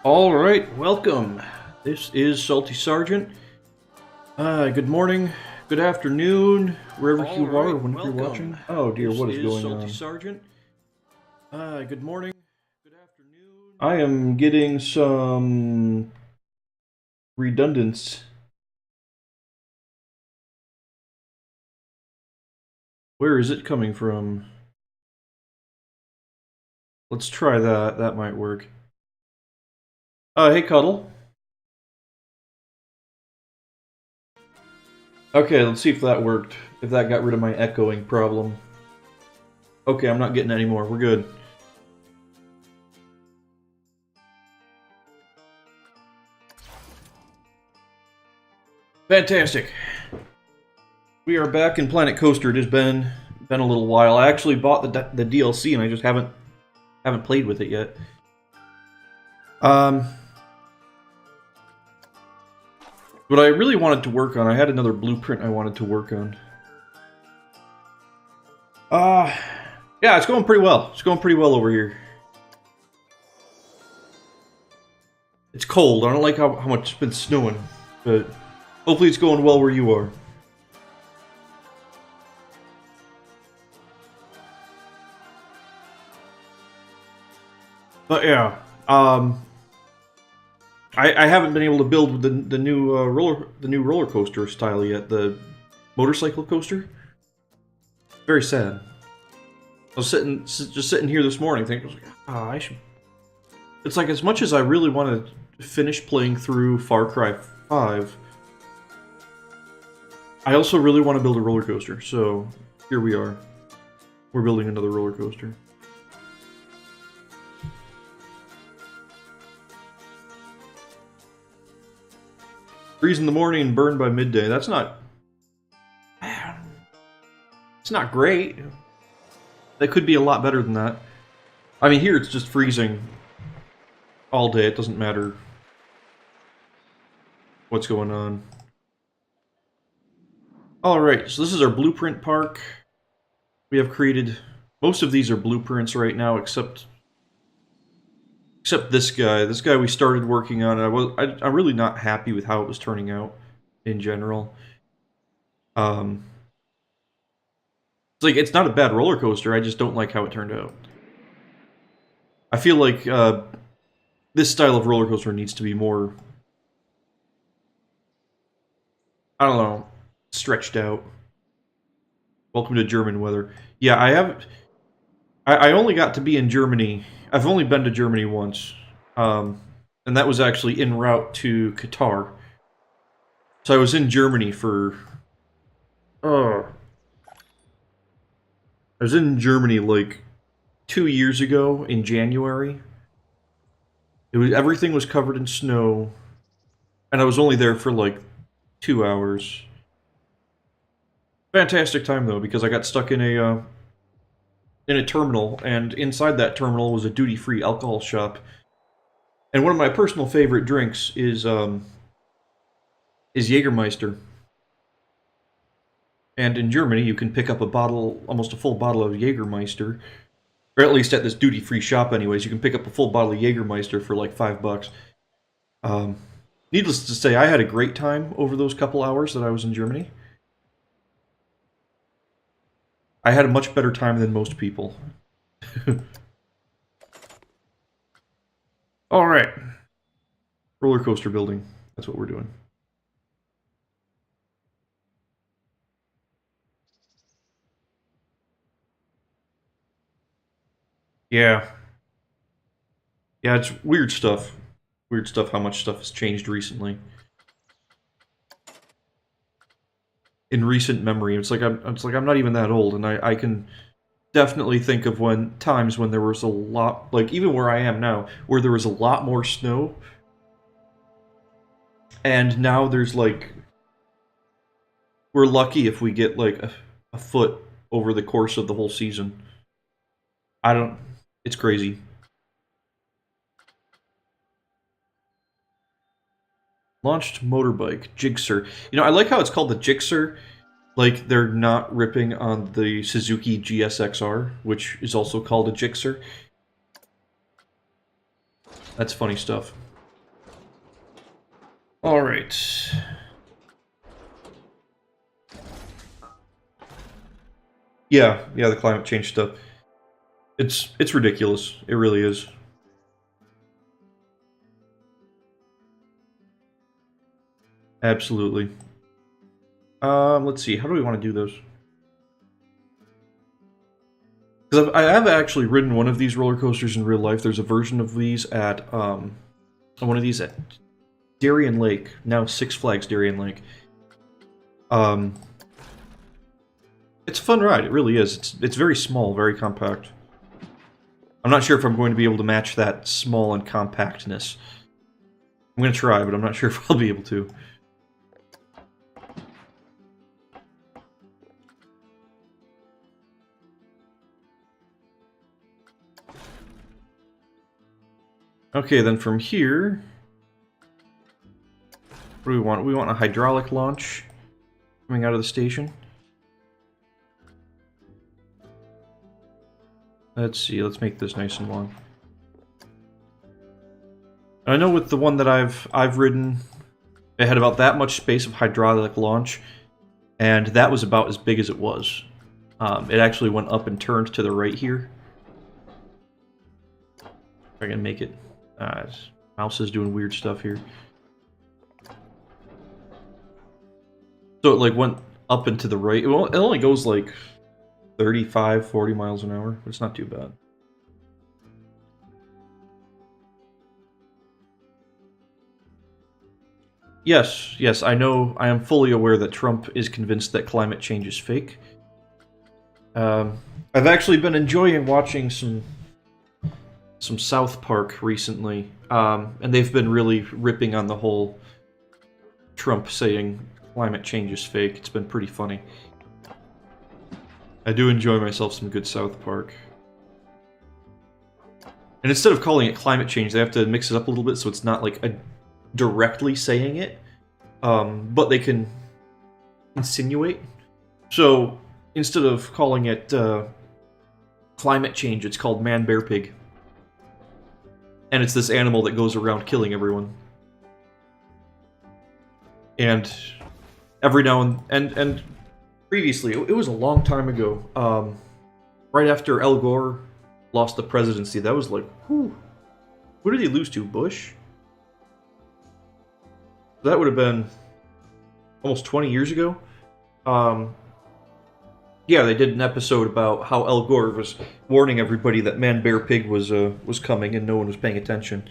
Alright, welcome. This is Salty Sergeant. Good morning, good afternoon, wherever you are, or whenever you're watching. Oh dear, what is going on? Sergeant. Good morning, good afternoon. I am getting some redundance. Where is it coming from? Let's try that, that might work. Hey Cuddle. Okay, let's see if that worked. If that got rid of my echoing problem. Okay, I'm not getting any more. We're good. Fantastic. We are back in Planet Coaster. It has been a little while. I actually bought the DLC and I just haven't played with it yet. What I really wanted to work on, I had another blueprint I wanted to work on. Yeah, it's going pretty well. It's going pretty well over here. It's cold. I don't like how much it's been snowing, but hopefully it's going well where you are. But yeah, I haven't been able to build the new roller coaster style yet. The motorcycle coaster. Very sad. I was just sitting here this morning thinking, I should. It's like, as much as I really want to finish playing through Far Cry 5, I also really want to build a roller coaster. So here we are. We're building another roller coaster. Freeze in the morning and burn by midday. That's not... It's not great. That could be a lot better than that. I mean, here it's just freezing all day. It doesn't matter what's going on. Alright, so this is our blueprint park. We have created... Most of these are blueprints right now, except this guy. This guy we started working on. I'm really not happy with how it was turning out in general. It's like, it's not a bad roller coaster, I just don't like how it turned out. I feel like this style of roller coaster needs to be more, I don't know, stretched out. Welcome to German weather. Yeah, I only got to be in Germany. I've only been to Germany once. And that was actually en route to Qatar. So I was in Germany for... I was in Germany like 2 years ago in January. Everything was covered in snow. And I was only there for like 2 hours. Fantastic time though, because I got stuck in a terminal, and inside that terminal was a duty-free alcohol shop. And one of my personal favorite drinks is Jägermeister. And in Germany, you can pick up a bottle, almost a full bottle of Jägermeister, or at least at this duty-free shop anyways, you can pick up a full bottle of Jägermeister for like $5. Needless to say, I had a great time over those couple hours that I was in Germany. I had a much better time than most people. Alright. Roller coaster building. That's what we're doing. Yeah. Yeah, it's weird stuff. Weird stuff how much stuff has changed recently. In recent memory. It's like I'm not even that old, and I can definitely think of times when there was a lot, like even where I am now, where there was a lot more snow. And now there's like, we're lucky if we get like a foot over the course of the whole season. It's crazy. Launched motorbike, Gixxer. You know, I like how it's called the Gixxer. Like, they're not ripping on the Suzuki GSXR, which is also called a Gixxer. That's funny stuff. All right. Yeah, the climate change stuff. It's ridiculous. It really is. Absolutely. Let's see. How do we want to do this? Because I have actually ridden one of these roller coasters in real life. There's a version of these at one of these at Darien Lake, now Six Flags Darien Lake. It's a fun ride. It really is. It's very small, very compact. I'm not sure if I'm going to be able to match that small and compactness. I'm going to try, but I'm not sure if I'll be able to. Okay, then from here, what do we want? We want a hydraulic launch coming out of the station. Let's see, let's make this nice and long. I know with the one that I've ridden, it had about that much space of hydraulic launch, and that was about as big as it was. It actually went up and turned to the right here. If I can make it. Mouse is doing weird stuff here. So it like went up and to the right. It only goes like 35, 40 miles an hour. It's not too bad. Yes, I know. I am fully aware that Trump is convinced that climate change is fake. I've actually been enjoying watching some South Park recently, and they've been really ripping on the whole Trump saying climate change is fake. It's been pretty funny. I do enjoy myself some good South Park. And instead of calling it climate change, they have to mix it up a little bit so it's not like directly saying it, but they can insinuate. So instead of calling it climate change, it's called Man Bear Pig. And it's this animal that goes around killing everyone. And every now and previously, it was a long time ago, right after Al Gore lost the presidency, that was like, whew. Who did he lose to? Bush? That would have been almost 20 years ago. Yeah, they did an episode about how Al Gore was warning everybody that Man Bear Pig was coming and no one was paying attention.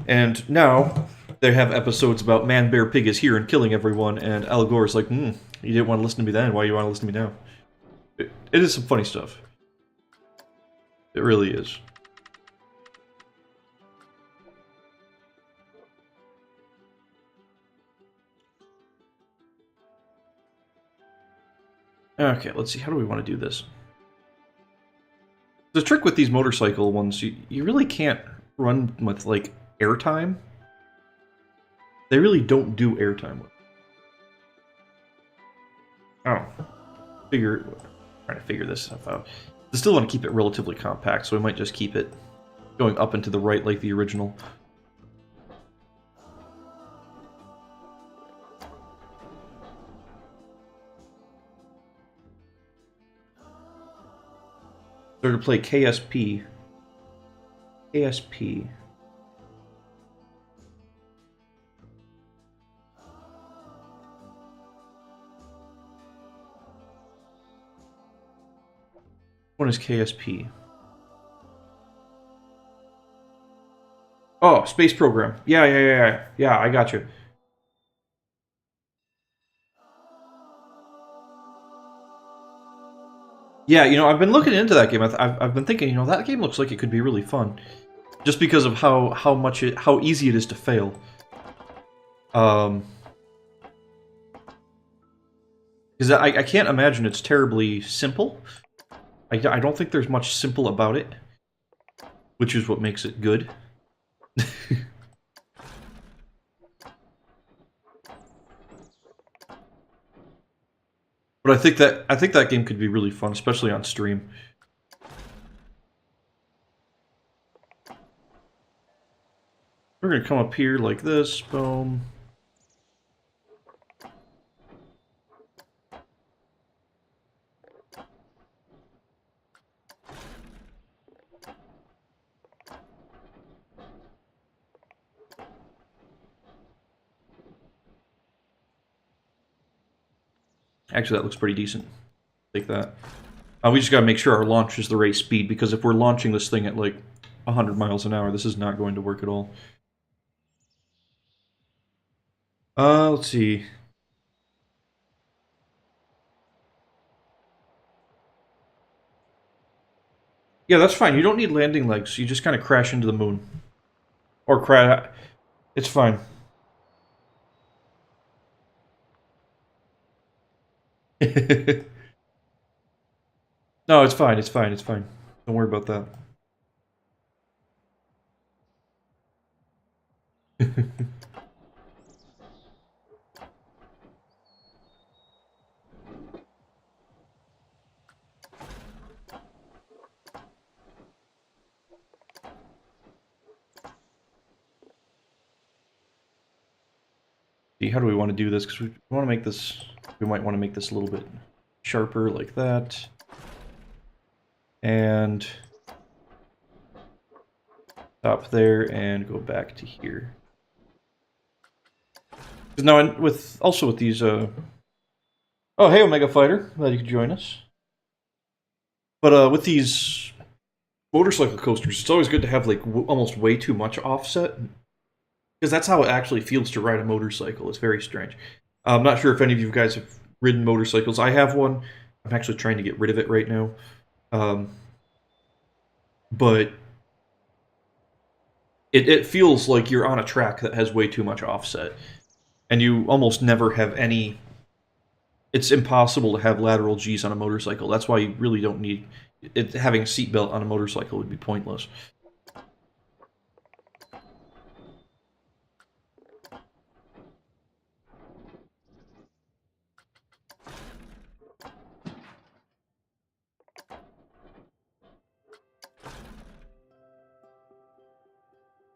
And now they have episodes about Man Bear Pig is here and killing everyone, and Al Gore's like, you didn't want to listen to me then, why do you want to listen to me now? It is some funny stuff. It really is. Okay, let's see, how do we want to do this? The trick with these motorcycle ones, you really can't run with, like, airtime. They really don't do airtime with. Oh. Trying to figure this stuff out. I still want to keep it relatively compact, so we might just keep it going up and to the right like the original. So to play KSP. KSP. What is KSP? Oh, space program. Yeah, I got you. Yeah, I've been looking into that game. I've been thinking, that game looks like it could be really fun, just because of how easy it is to fail. Because I can't imagine it's terribly simple. I don't think there's much simple about it, which is what makes it good. But I think that game could be really fun, especially on stream. We're gonna come up here like this, boom. Actually, that looks pretty decent. Take that. We just gotta make sure our launch is the right speed, because if we're launching this thing at like 100 miles an hour, this is not going to work at all. Let's see. Yeah, that's fine. You don't need landing legs. You just kind of crash into the moon. Or crash. It's fine. No, it's fine. It's fine. It's fine. Don't worry about that. See, how do we want to do this? Because we want to make this. We might want to make this a little bit sharper, like that. And stop there and go back to here. Because now, with these. Oh, hey, Omega Fighter. Glad you could join us. But with these motorcycle coasters, it's always good to have like almost way too much offset, because that's how it actually feels to ride a motorcycle. It's very strange. I'm not sure if any of you guys have ridden motorcycles. I have one. I'm actually trying to get rid of it right now. But it feels like you're on a track that has way too much offset. And you almost never have any... It's impossible to have lateral Gs on a motorcycle. That's why you really don't need... having a seatbelt on a motorcycle would be pointless.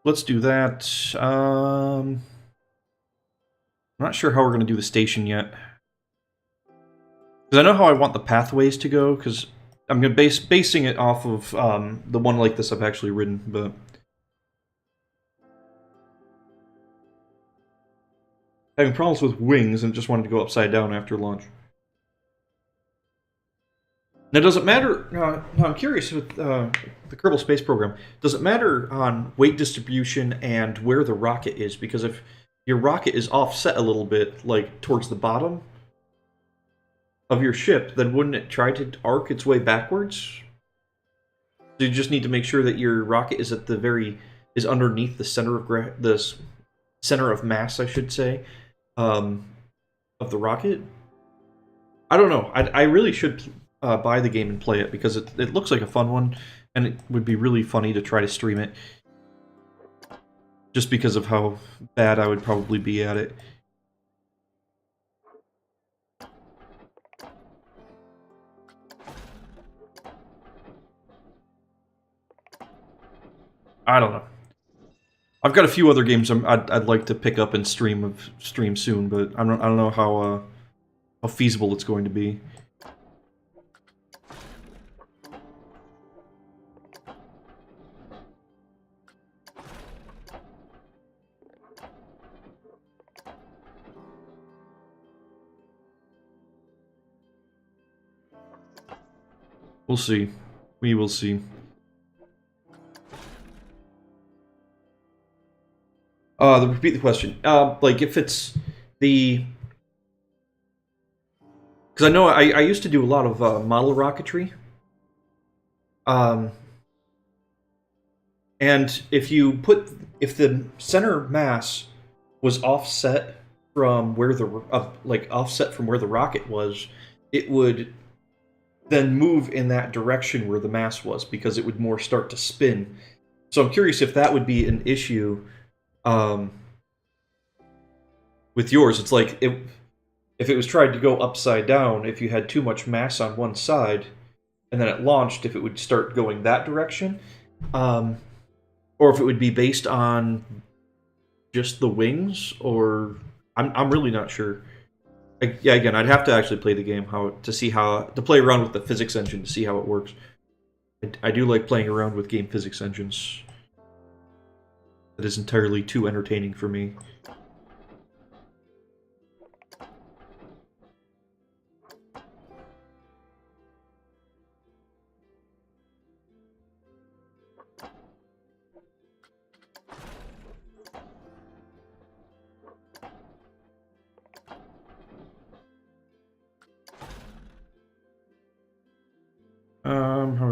Let's do that. I'm not sure how we're going to do the station yet. Because I know how I want the pathways to go, because I'm going to basing it off of the one like this I've actually ridden, but... having problems with wings and just wanted to go upside down after launch. Now, does it matter... now I'm curious with the Kerbal Space Program. Does it matter on weight distribution and where the rocket is? Because if your rocket is offset a little bit, like towards the bottom of your ship, then wouldn't it try to arc its way backwards? So you just need to make sure that your rocket is at the is underneath the center of the center of mass, I should say, of the rocket. I don't know. I really should buy the game and play it, because it looks like a fun one, and it would be really funny to try to stream it. Just because of how bad I would probably be at it. I don't know. I've got a few other games I'd like to pick up and stream soon, but I don't know how feasible it's going to be. We'll see. We will see. Repeat the question. Like, if it's the... because I know I used to do a lot of model rocketry. And if the center mass was offset from where the rocket was, it would then move in that direction where the mass was, because it would more start to spin. So I'm curious if that would be an issue with yours. It's like if it was tried to go upside down, if you had too much mass on one side, and then it launched, if it would start going that direction, or if it would be based on just the wings, or I'm really not sure. Yeah, again, I'd have to actually play the game to play around with the physics engine to see how it works. I do like playing around with game physics engines. That is entirely too entertaining for me.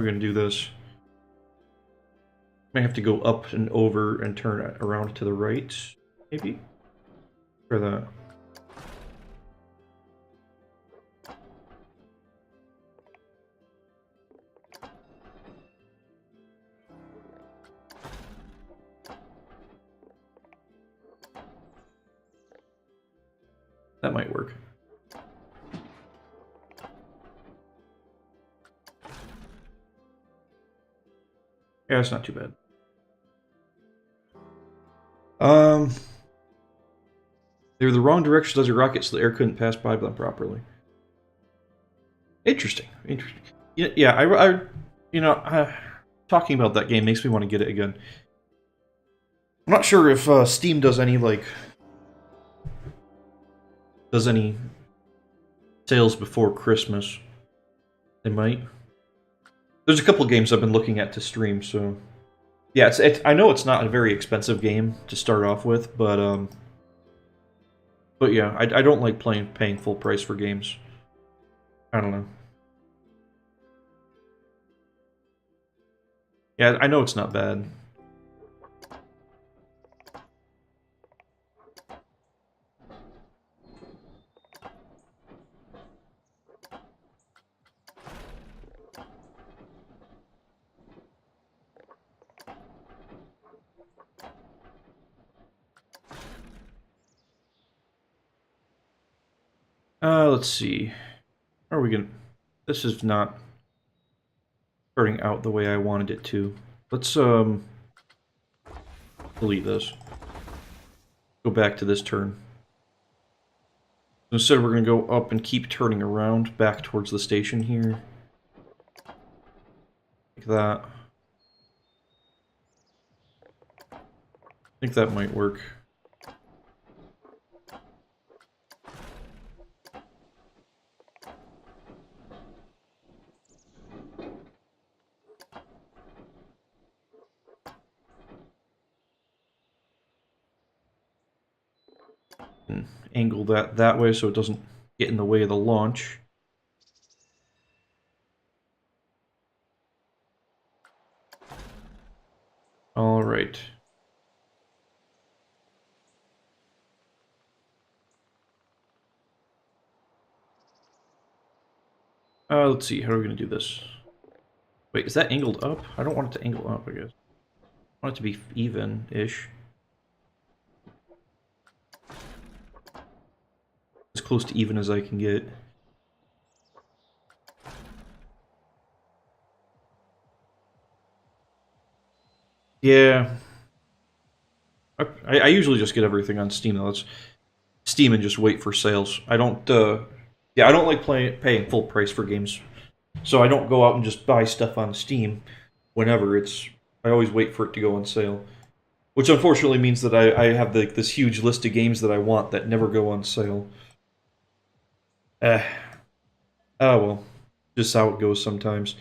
we going to do this? Might have to go up and over and turn it around to the right, maybe? For that. That might work. Yeah, it's not too bad. They were the wrong direction as a rocket, so the air couldn't pass by them properly. Interesting. Interesting. Yeah, talking about that game makes me want to get it again. I'm not sure if Steam does any sales before Christmas. They might. There's a couple games I've been looking at to stream, so yeah, I know it's not a very expensive game to start off with, but yeah, I don't like paying full price for games. I don't know. Yeah, I know it's not bad. Let's see. How are we gonna... This is not starting out the way I wanted it to. Let's, delete this. Go back to this turn. Instead, we're gonna go up and keep turning around back towards the station here. Like that. I think that might work. And angle that way so it doesn't get in the way of the launch. All right. Let's see, how are we going to do this? Wait, is that angled up? I don't want it to angle up, I guess. I want it to be even-ish. As close to even as I can get. Yeah. I usually just get everything on Steam, though. It's Steam and just wait for sales. I don't, yeah, I don't like paying full price for games. So I don't go out and just buy stuff on Steam whenever it's... I always wait for it to go on sale. Which unfortunately means that I have this huge list of games that I want that never go on sale. Oh well. Just how it goes sometimes.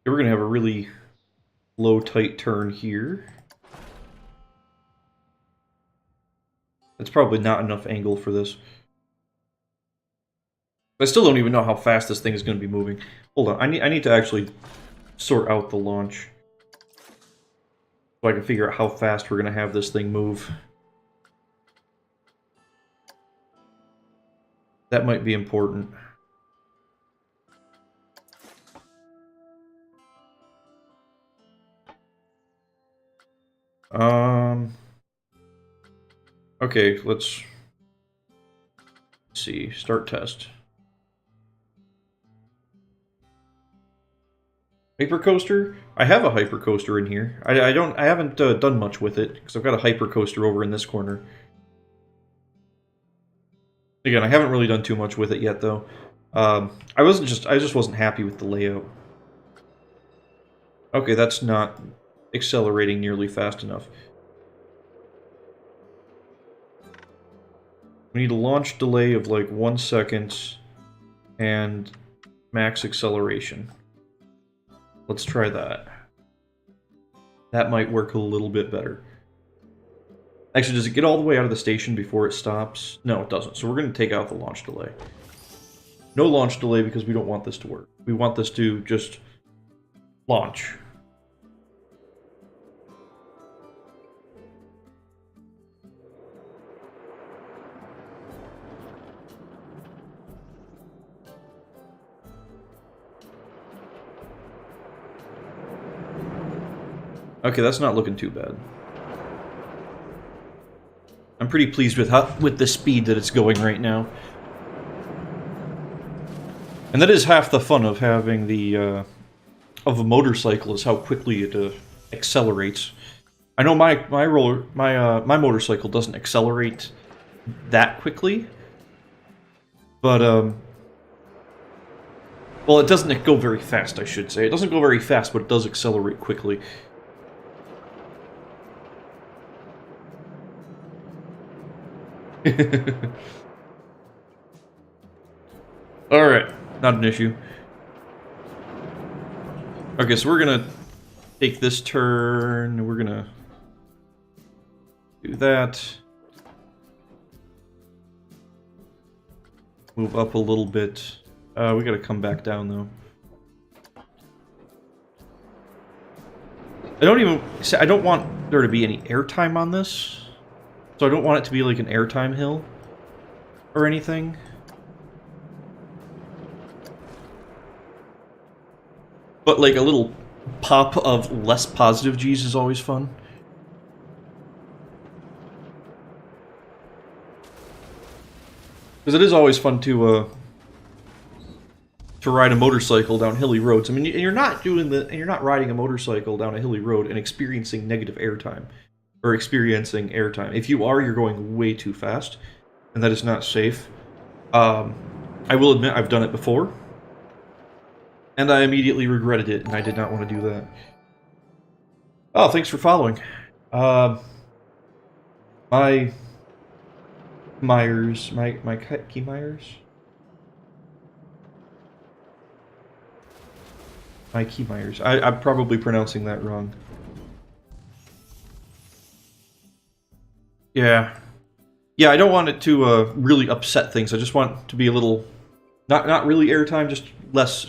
We're going to have a really low, tight turn here. That's probably not enough angle for this. I still don't even know how fast this thing is going to be moving. Hold on, I need to actually sort out the launch. So I can figure out how fast we're going to have this thing move. That might be important. Okay, let's see. Start test. Hypercoaster? I have a hypercoaster in here. I haven't done much with it because I've got a hypercoaster over in this corner. Again, I haven't really done too much with it yet, though. I just wasn't happy with the layout. Okay, that's not accelerating nearly fast enough. We need a launch delay of like 1 second and max acceleration. Let's try that. That might work a little bit better. Actually, does it get all the way out of the station before it stops? No, it doesn't. So we're going to take out the launch delay. No launch delay because we don't want this to work. We want this to just launch. Okay, that's not looking too bad. I'm pretty pleased with the speed that it's going right now. And that is half the fun of having the of a motorcycle, is how quickly it accelerates. I know my motorcycle doesn't accelerate that quickly, but well, it doesn't go very fast, I should say. It doesn't go very fast, but it does accelerate quickly. Alright, not an issue. Okay, so we're gonna take this turn, we're gonna do that. Move up a little bit. We gotta come back down, though. I don't want there to be any airtime on this. So I don't want it to be like an airtime hill or anything. But like a little pop of less positive G's is always fun. Because it is always fun to ride a motorcycle down hilly roads. I mean, you're not riding a motorcycle down a hilly road and experiencing negative airtime. Or experiencing airtime. If you are, you're going way too fast, and that is not safe. I will admit I've done it before, and I immediately regretted it, and I did not want to do that. Oh, thanks for following. My Myers, my Key Myers? My Key Myers. I'm probably pronouncing that wrong. Yeah. Yeah, I don't want it to really upset things. I just want it to be a little... Not really airtime, just less...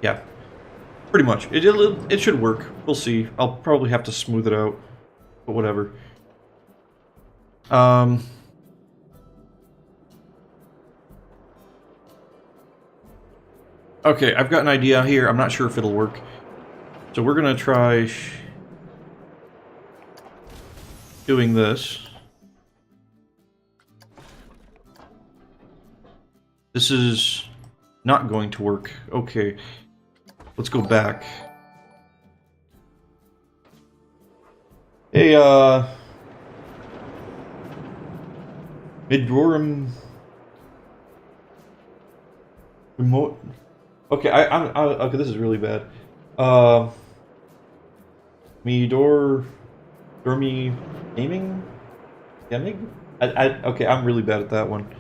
Yeah. Pretty much. It should work. We'll see. I'll probably have to smooth it out. But whatever. Okay, I've got an idea here. I'm not sure if it'll work. So we're gonna try... doing this. This is not going to work. Okay. Let's go back. Hey, Midrorum remote. Okay, okay, this is really bad. Dormy Gaming? Gaming? Okay, I'm really bad at that one.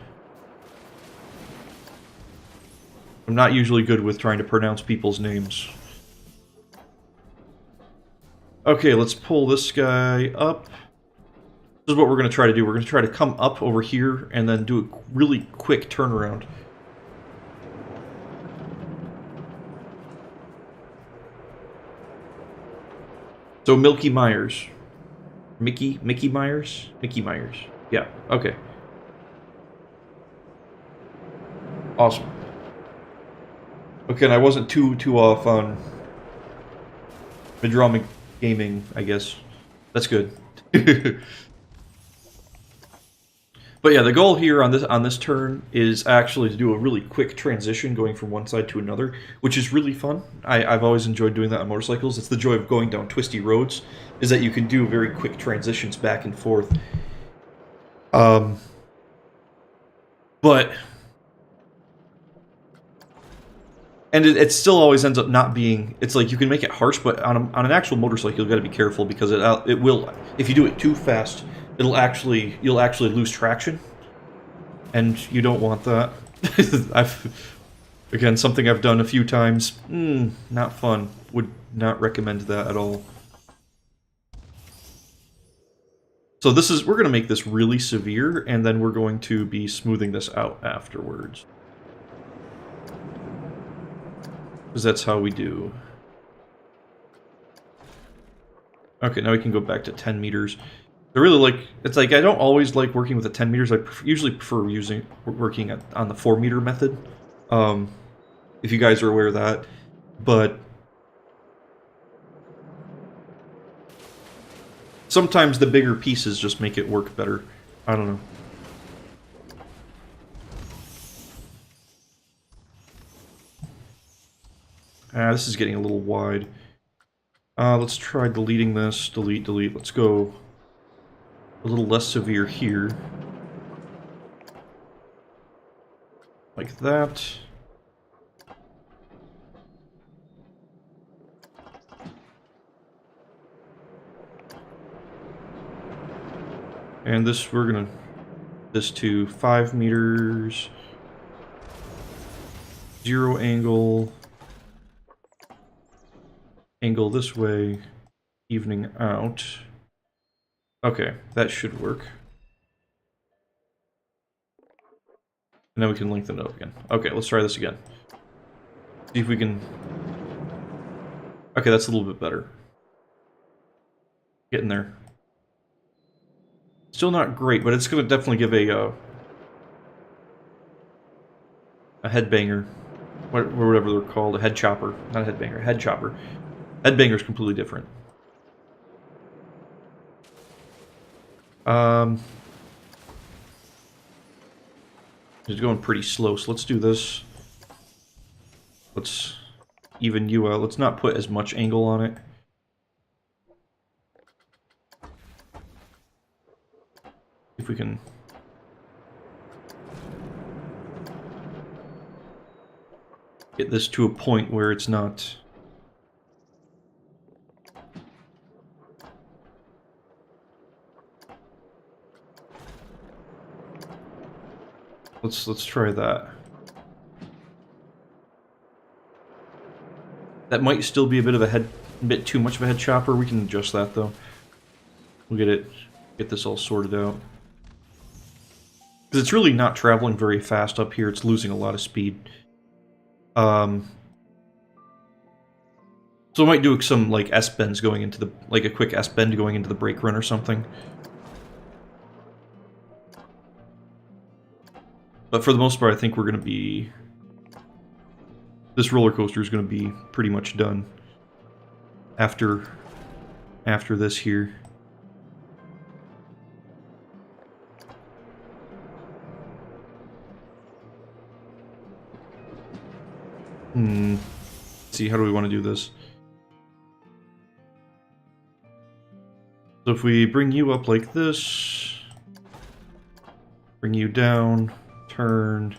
I'm not usually good with trying to pronounce people's names. Okay, let's pull this guy up. This is what we're going to try to do. We're going to try to come up over here and then do a really quick turnaround. So Mickey Myers. Mickey Myers? Mickey Myers. Yeah, okay. Awesome. Okay, and I wasn't too off on Midromic Gaming, I guess. That's good. But yeah, the goal here on this turn is actually to do a really quick transition going from one side to another, which is really fun. I've always enjoyed doing that on motorcycles. It's the joy of going down twisty roads, is that you can do very quick transitions back and forth. But... And it still always ends up not being... It's like you can make it harsh, but on an actual motorcycle, you've got to be careful because it will... If you do it too fast, you'll actually lose traction, and you don't want that. Again, something I've done a few times. Not fun. Would not recommend that at all. So this is, we're going to make this really severe, and then we're going to be smoothing this out afterwards. Because that's how we do. Okay, now we can go back to 10 meters. I really like, it's like, I don't always like working with the 10 meters. I usually prefer working on the 4 meter method. If you guys are aware of that. But sometimes the bigger pieces just make it work better. I don't know. This is getting a little wide. Let's try deleting this. Delete, delete. Let's go a little less severe here. Like that. And this, we're gonna, this to 5 meters. 0 angle. Angle this way. Evening out. Okay, that should work. And then we can lengthen it up again. Okay, let's try this again. See if we can... Okay, that's a little bit better. Getting there. Still not great, but it's going to definitely give a headbanger. Whatever they're called. A head chopper. Not a headbanger. Head chopper. Headbanger is completely different. It's going pretty slow, so let's do this. Let's even you out. Let's not put as much angle on it. If we can... get this to a point where it's not... Let's try that. That might still be a bit too much of a head chopper. We can adjust that though. We'll get this all sorted out. Because it's really not traveling very fast up here. It's losing a lot of speed. So I might do some like S-bends going into the, like a quick S-bend going into the brake run or something. But for the most part, I think we're going to be... This roller coaster is going to be pretty much done after this here. Let's see, how do we want to do this? So if we bring you up like this, bring you down, turn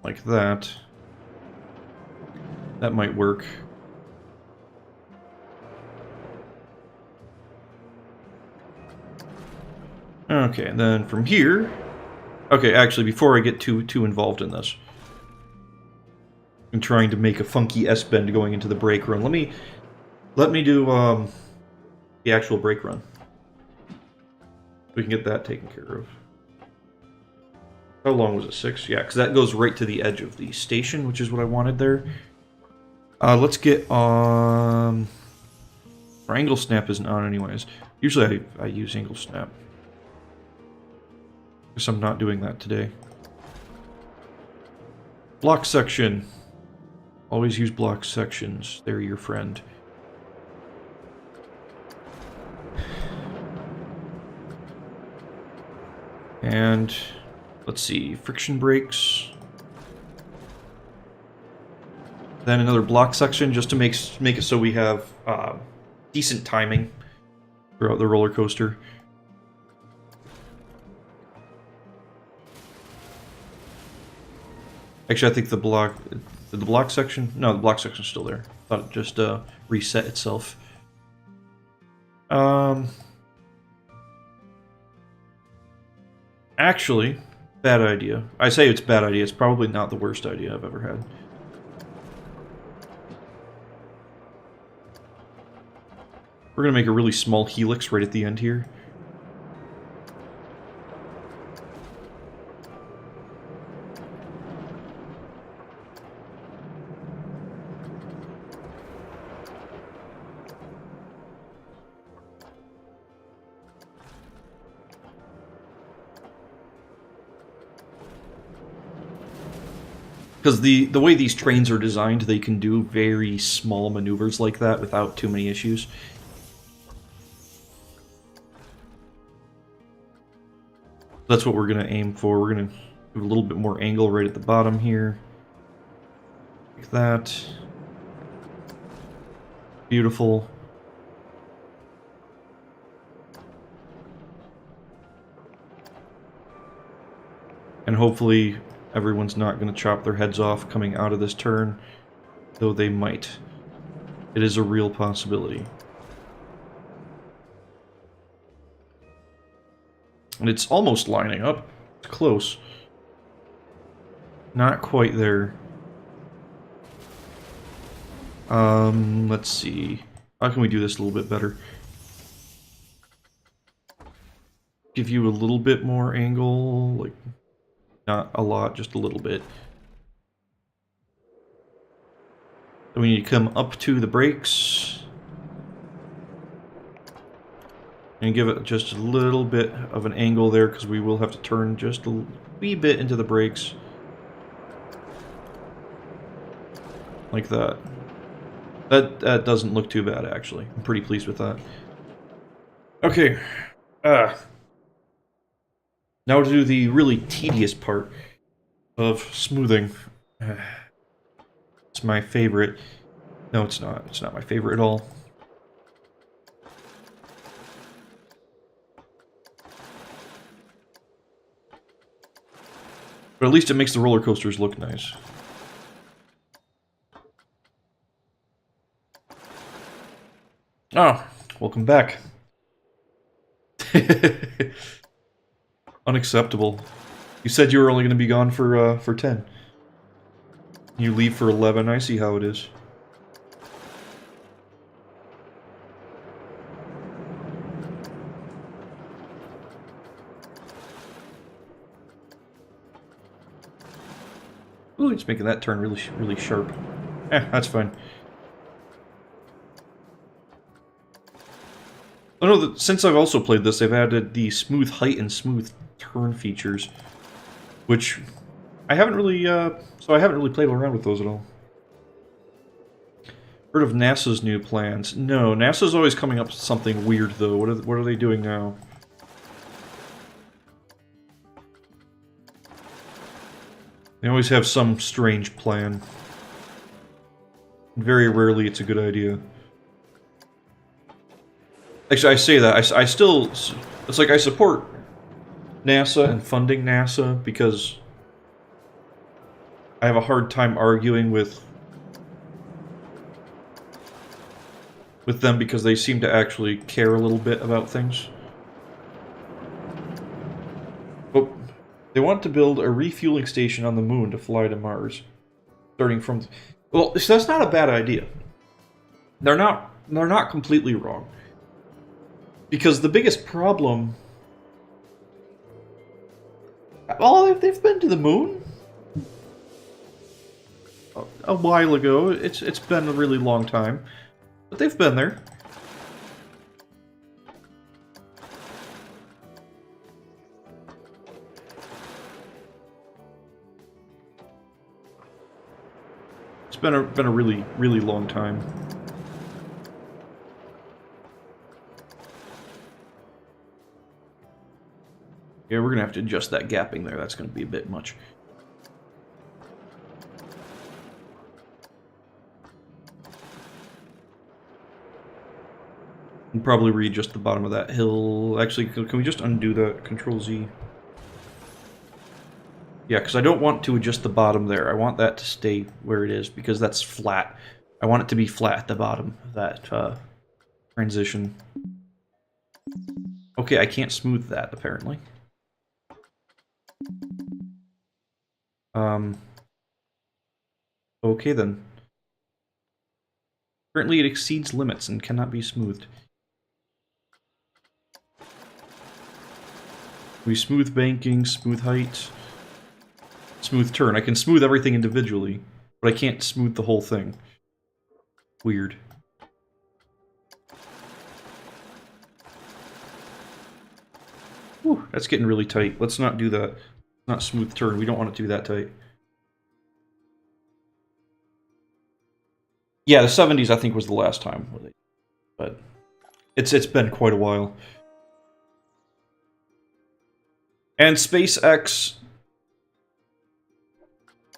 like that, that might work. Okay, and then from here, okay, actually, before I get too involved in this, I'm trying to make a funky S-bend going into the brake run. Let me do the actual brake run. We can get that taken care of. How long was it? 6? Yeah, because that goes right to the edge of the station, which is what I wanted there. Let's get on... Our angle snap isn't on anyways. Usually I use angle snap. Guess I'm not doing that today. Block section. Always use block sections. They're your friend. And let's see, friction brakes. Then another block section just to make it so we have decent timing throughout the roller coaster. Actually, I think the block section? No, the block section's still there. Thought it just reset itself. Actually, bad idea. I say it's a bad idea. It's probably not the worst idea I've ever had. We're going to make a really small helix right at the end here. Because the way these trains are designed, they can do very small maneuvers like that without too many issues. That's what we're going to aim for. We're going to do a little bit more angle right at the bottom here. Like that. Beautiful. And hopefully everyone's not going to chop their heads off coming out of this turn, though they might. It is a real possibility. And it's almost lining up. It's close. Not quite there. Let's see. How can we do this a little bit better? Give you a little bit more angle, like, not a lot, just a little bit. Then we need to come up to the brakes. And give it just a little bit of an angle there, because we will have to turn just a wee bit into the brakes. Like that. That doesn't look too bad, actually. I'm pretty pleased with that. Okay. Now to do the really tedious part of smoothing. It's my favorite. No, it's not. It's not my favorite at all. But at least it makes the roller coasters look nice. Oh, welcome back. Unacceptable. You said you were only going to be gone for 10. You leave for 11, I see how it is. Ooh, it's making that turn really sharp. That's fine. Oh no, since I've also played this, they've added the smooth height and smooth turn features, which I haven't really, so I haven't really played around with those at all. Heard of NASA's new plans? No, NASA's always coming up with something weird, though. What are they doing now? They always have some strange plan. Very rarely it's a good idea. Actually, I say that. I still... It's like I support NASA and funding NASA because I have a hard time arguing with them because they seem to actually care a little bit about things. But they want to build a refueling station on the moon to fly to Mars. Starting from... Well, that's not a bad idea. They're not completely wrong. Because the biggest problem... Well, they've been to the moon a while ago. It's been a really long time. But they've been there. It's been a really long time. Yeah, we're gonna have to adjust that gapping there. That's gonna be a bit much. And probably readjust the bottom of that hill. Actually, can we just undo that? Control Z. Yeah, because I don't want to adjust the bottom there. I want that to stay where it is, because that's flat. I want it to be flat at the bottom of that transition. Okay, I can't smooth that, apparently. Okay then. Currently it exceeds limits and cannot be smoothed. We smooth banking, smooth height, smooth turn. I can smooth everything individually, but I can't smooth the whole thing. Weird. Whew, that's getting really tight. Let's not do that. Not smooth turn. We don't want it to be that tight. Yeah, the 70s I think was the last time, but it's been quite a while. And SpaceX.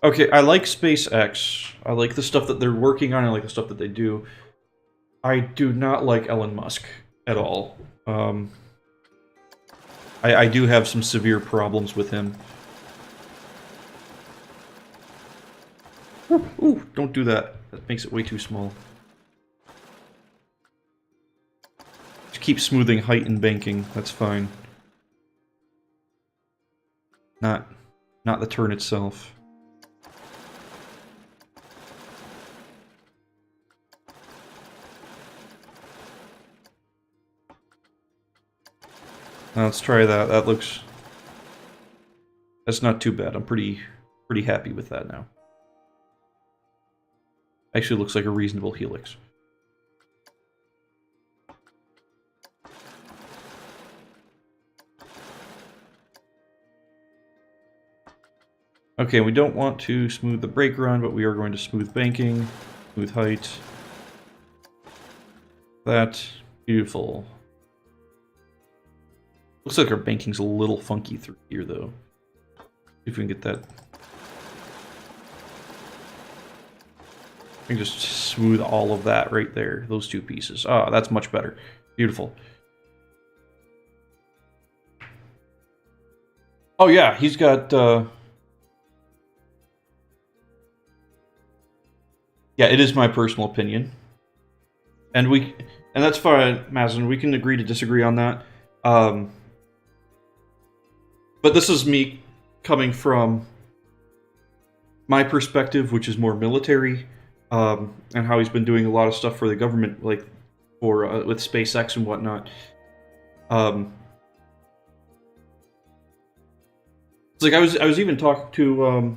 Okay, I like SpaceX. I like the stuff that they're working on. I like the stuff that they do. I do not like Elon Musk at all. I do have some severe problems with him. Ooh, don't do that. That makes it way too small. Just keep smoothing height and banking. That's fine. Not the turn itself. Now let's try that. That looks... That's not too bad. I'm pretty happy with that now. Actually looks like a reasonable helix. Okay, we don't want to smooth the brake run, but we are going to smooth banking, smooth height. That. Beautiful. Looks like our banking's a little funky through here, though. See if we can get that. We can just smooth all of that right there. Those two pieces. Ah, that's much better. Beautiful. Oh yeah, he's got... Yeah, it is my personal opinion. And that's fine, Mazin. We can agree to disagree on that. But this is me coming from my perspective, which is more military, and how he's been doing a lot of stuff for the government, like for with SpaceX and whatnot. It's like I was even talking to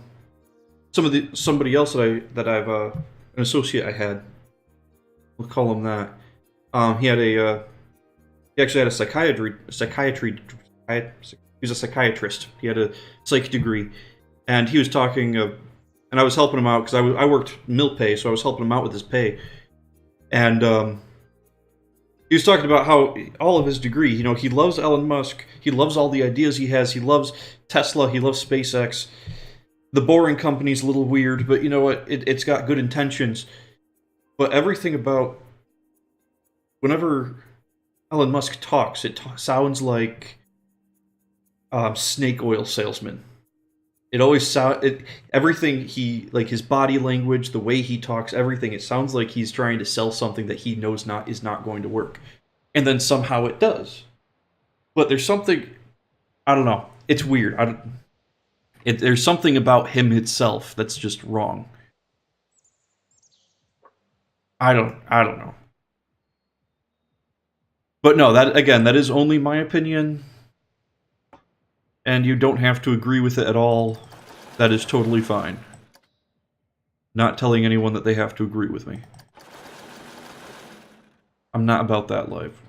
somebody else that I've an associate I had. We'll call him that. He actually had a psychiatry. He was a psychiatrist. He had a psych degree, and he was talking. And I was helping him out because I worked mill pay, so I was helping him out with his pay. And he was talking about how all of his degree, you know, he loves Elon Musk. He loves all the ideas he has. He loves Tesla. He loves SpaceX. The Boring Company's a little weird, but you know what? It's got good intentions. But everything about whenever Elon Musk talks, it sounds like snake oil salesman. It always everything he, like his body language, the way he talks, everything. It sounds like he's trying to sell something that he knows is not going to work, and then somehow it does. But there's something, I don't know. It's weird. There's something about him itself that's just wrong. I don't know. But no, that is only my opinion. And you don't have to agree with it at all. That is totally fine. Not telling anyone that they have to agree with me. I'm not about that life.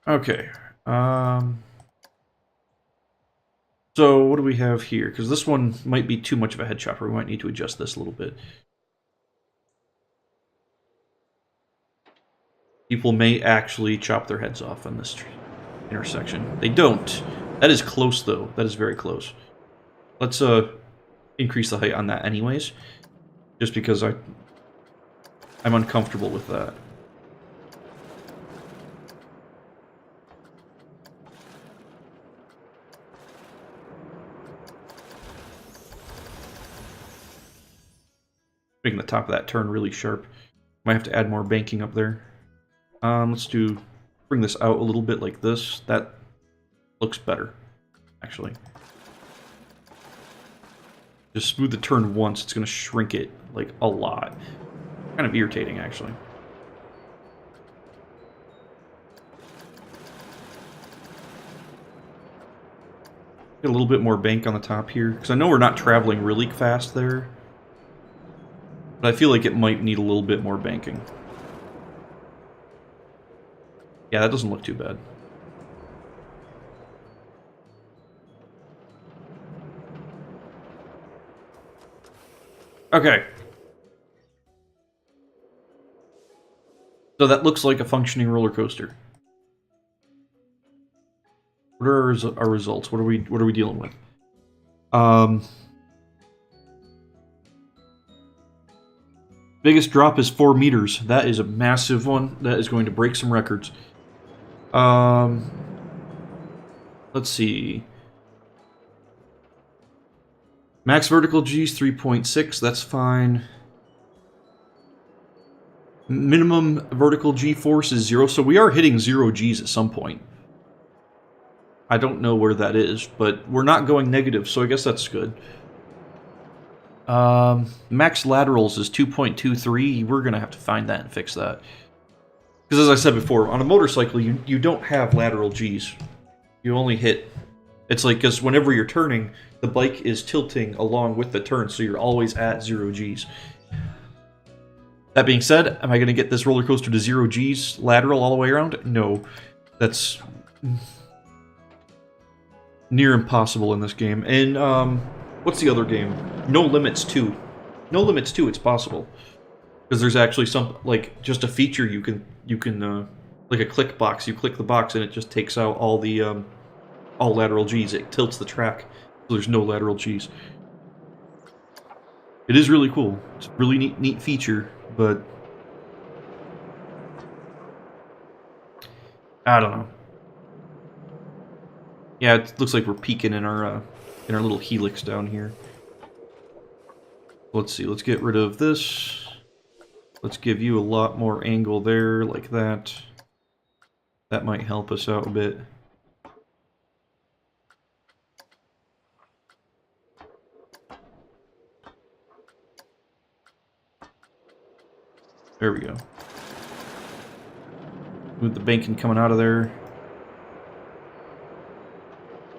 Okay. So what do we have here? Because this one might be too much of a head chopper. We might need to adjust this a little bit. People may actually chop their heads off on this intersection. They don't. That is close, though. That is very close. Let's increase the height on that anyways. Just because I'm uncomfortable with that. Making the top of that turn really sharp. Might have to add more banking up there. Let's bring this out a little bit like this. That looks better, actually. Just smooth the turn once, it's going to shrink it, like, a lot. Kind of irritating, actually. Get a little bit more bank on the top here, because I know we're not traveling really fast there. But I feel like it might need a little bit more banking. Yeah, that doesn't look too bad. Okay. So that looks like a functioning roller coaster. What are our results? What are we dealing with? Biggest drop is 4 meters. That is a massive one. That is going to break some records. Let's see. Max vertical G's 3.6. That's fine. Minimum vertical G force is 0, so we are hitting 0 G's at some point. I don't know where that is, but we're not going negative, so I guess that's good. Max laterals is 2.23. We're going to have to find that and fix that. Because as I said before, on a motorcycle, you don't have lateral Gs. You only hit... It's like, because whenever you're turning, the bike is tilting along with the turn, so you're always at 0 Gs. That being said, am I going to get this roller coaster to 0 Gs lateral all the way around? No. That's near impossible in this game. And, what's the other game? No Limits 2. No Limits 2, it's possible. Because there's actually some, like, just a feature you can, like a click box. You click the box and it just takes out all the, all lateral Gs. It tilts the track, so there's no lateral Gs. It is really cool. It's a really neat feature, but I don't know. Yeah, it looks like we're peaking in our little helix down here. Let's see. Let's get rid of this. Let's give you a lot more angle there, like that. That might help us out a bit. There we go. With the banking coming out of there.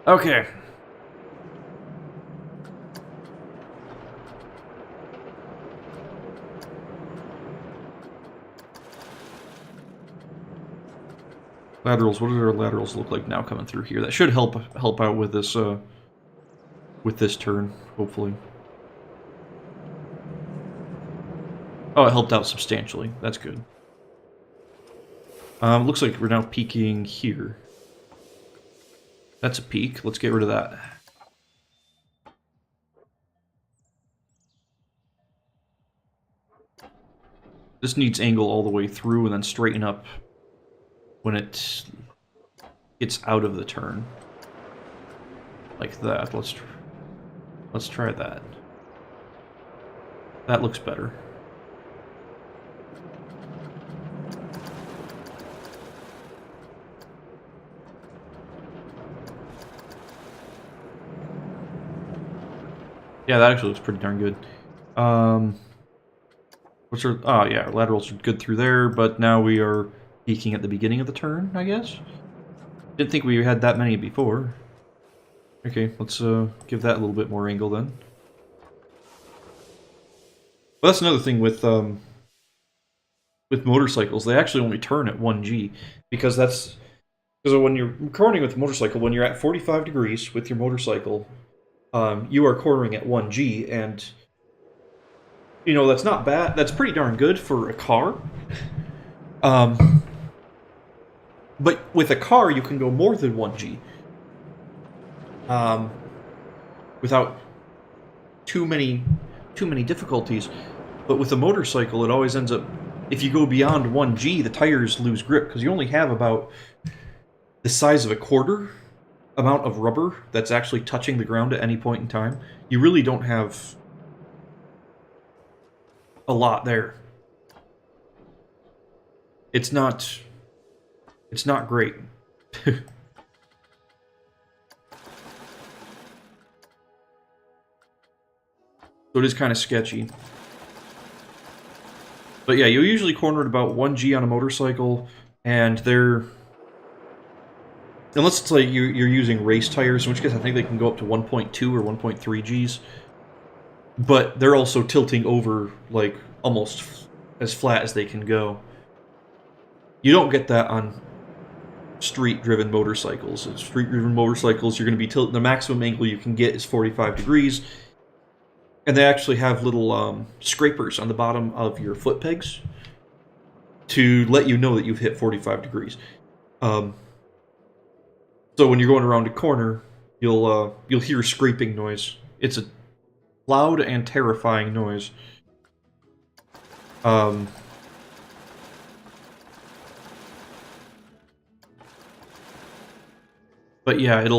Okay. Laterals. What do our laterals look like now coming through here? That should help out with this turn, hopefully. Oh, it helped out substantially. That's good. Looks like we're now peaking here. That's a peak. Let's get rid of that. This needs angle all the way through and then straighten up when it gets out of the turn. Like that. Let's try that. That looks better. Yeah, that actually looks pretty darn good. What's our... Oh, yeah, laterals are good through there, but now we are peaking at the beginning of the turn, I guess? Didn't think we had that many before. Okay, let's give that a little bit more angle then. Well, that's another thing with motorcycles. They actually only turn at 1G, because that's... Because when you're cornering with a motorcycle, when you're at 45 degrees with your motorcycle... you are cornering at 1G, and you know that's not bad. That's pretty darn good for a car. But with a car, you can go more than 1G without too many difficulties. But with a motorcycle, it always ends up, if you go beyond 1G, the tires lose grip because you only have about the size of a quarter amount of rubber that's actually touching the ground at any point in time. You really don't have a lot there. It's not great. So it is kind of sketchy. But yeah, you usually corner at about 1G on a motorcycle, and they're Unless it's like you're using race tires, in which case I think they can go up to 1.2 or 1.3 Gs. But they're also tilting over, like, almost as flat as they can go. You don't get that on street-driven motorcycles. In street-driven motorcycles, you're going to be tilting. The maximum angle you can get is 45 degrees. And they actually have little scrapers on the bottom of your foot pegs to let you know that you've hit 45 degrees. So when you're going around a corner, you'll hear a scraping noise. It's a loud and terrifying noise. But yeah, it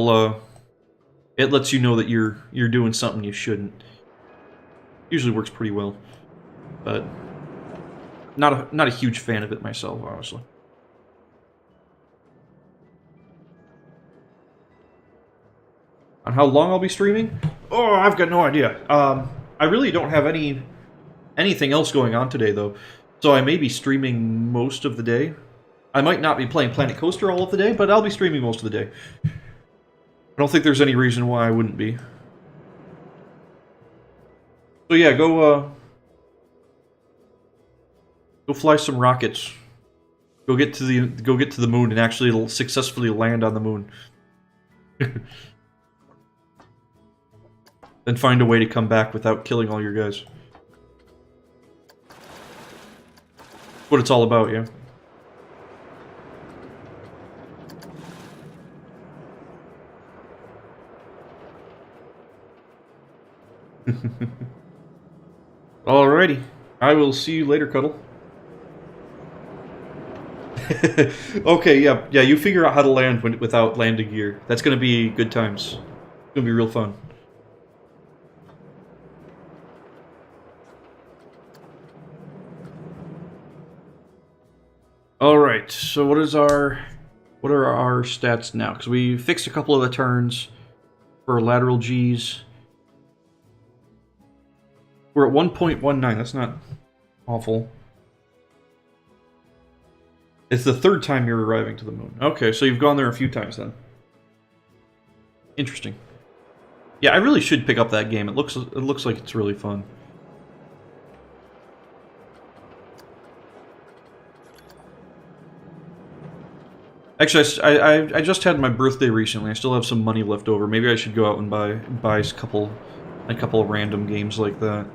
lets you know that you're doing something you shouldn't. Usually works pretty well, but not a huge fan of it myself, honestly. On how long I'll be streaming? Oh, I've got no idea. I really don't have anything else going on today, though, so I may be streaming most of the day. I might not be playing Planet Coaster all of the day, but I'll be streaming most of the day. I don't think there's any reason why I wouldn't be. So yeah, go fly some rockets. Go get to the moon and actually successfully land on the moon. Then find a way to come back without killing all your guys. What it's all about, yeah. Alrighty. I will see you later, Cuddle. Okay, yeah, you figure out how to land without landing gear. That's gonna be good times. It's gonna be real fun. Alright, so what are our stats now? Because we fixed a couple of the turns for lateral Gs. We're at 1.19, that's not awful. It's the third time you're arriving to the moon. Okay, so you've gone there a few times then. Interesting. Yeah, I really should pick up that game. It looks like it's really fun. Actually, I just had my birthday recently. I still have some money left over. Maybe I should go out and buy a couple of random games like that.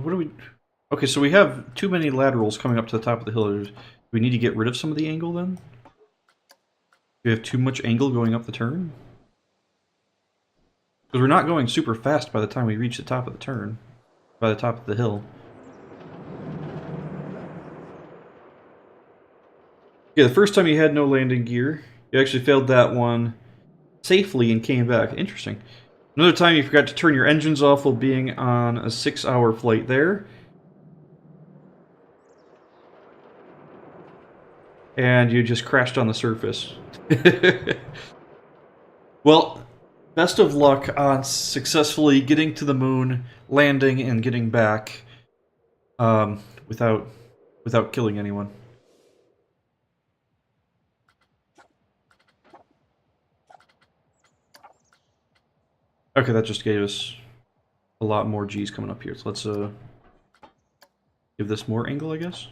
What do we... Okay, so we have too many laterals coming up to the top of the hill. Do we need to get rid of some of the angle, then? Do we have too much angle going up the turn? Because we're not going super fast by the time we reach the top of the turn. By the top of the hill. Yeah, the first time you had no landing gear, you actually failed that one safely and came back. Interesting. Another time you forgot to turn your engines off while being on a 6-hour flight there. And you just crashed on the surface. Well, best of luck on successfully getting to the moon, landing, and getting back without killing anyone. Okay, that just gave us a lot more G's coming up here. So let's give this more angle, I guess.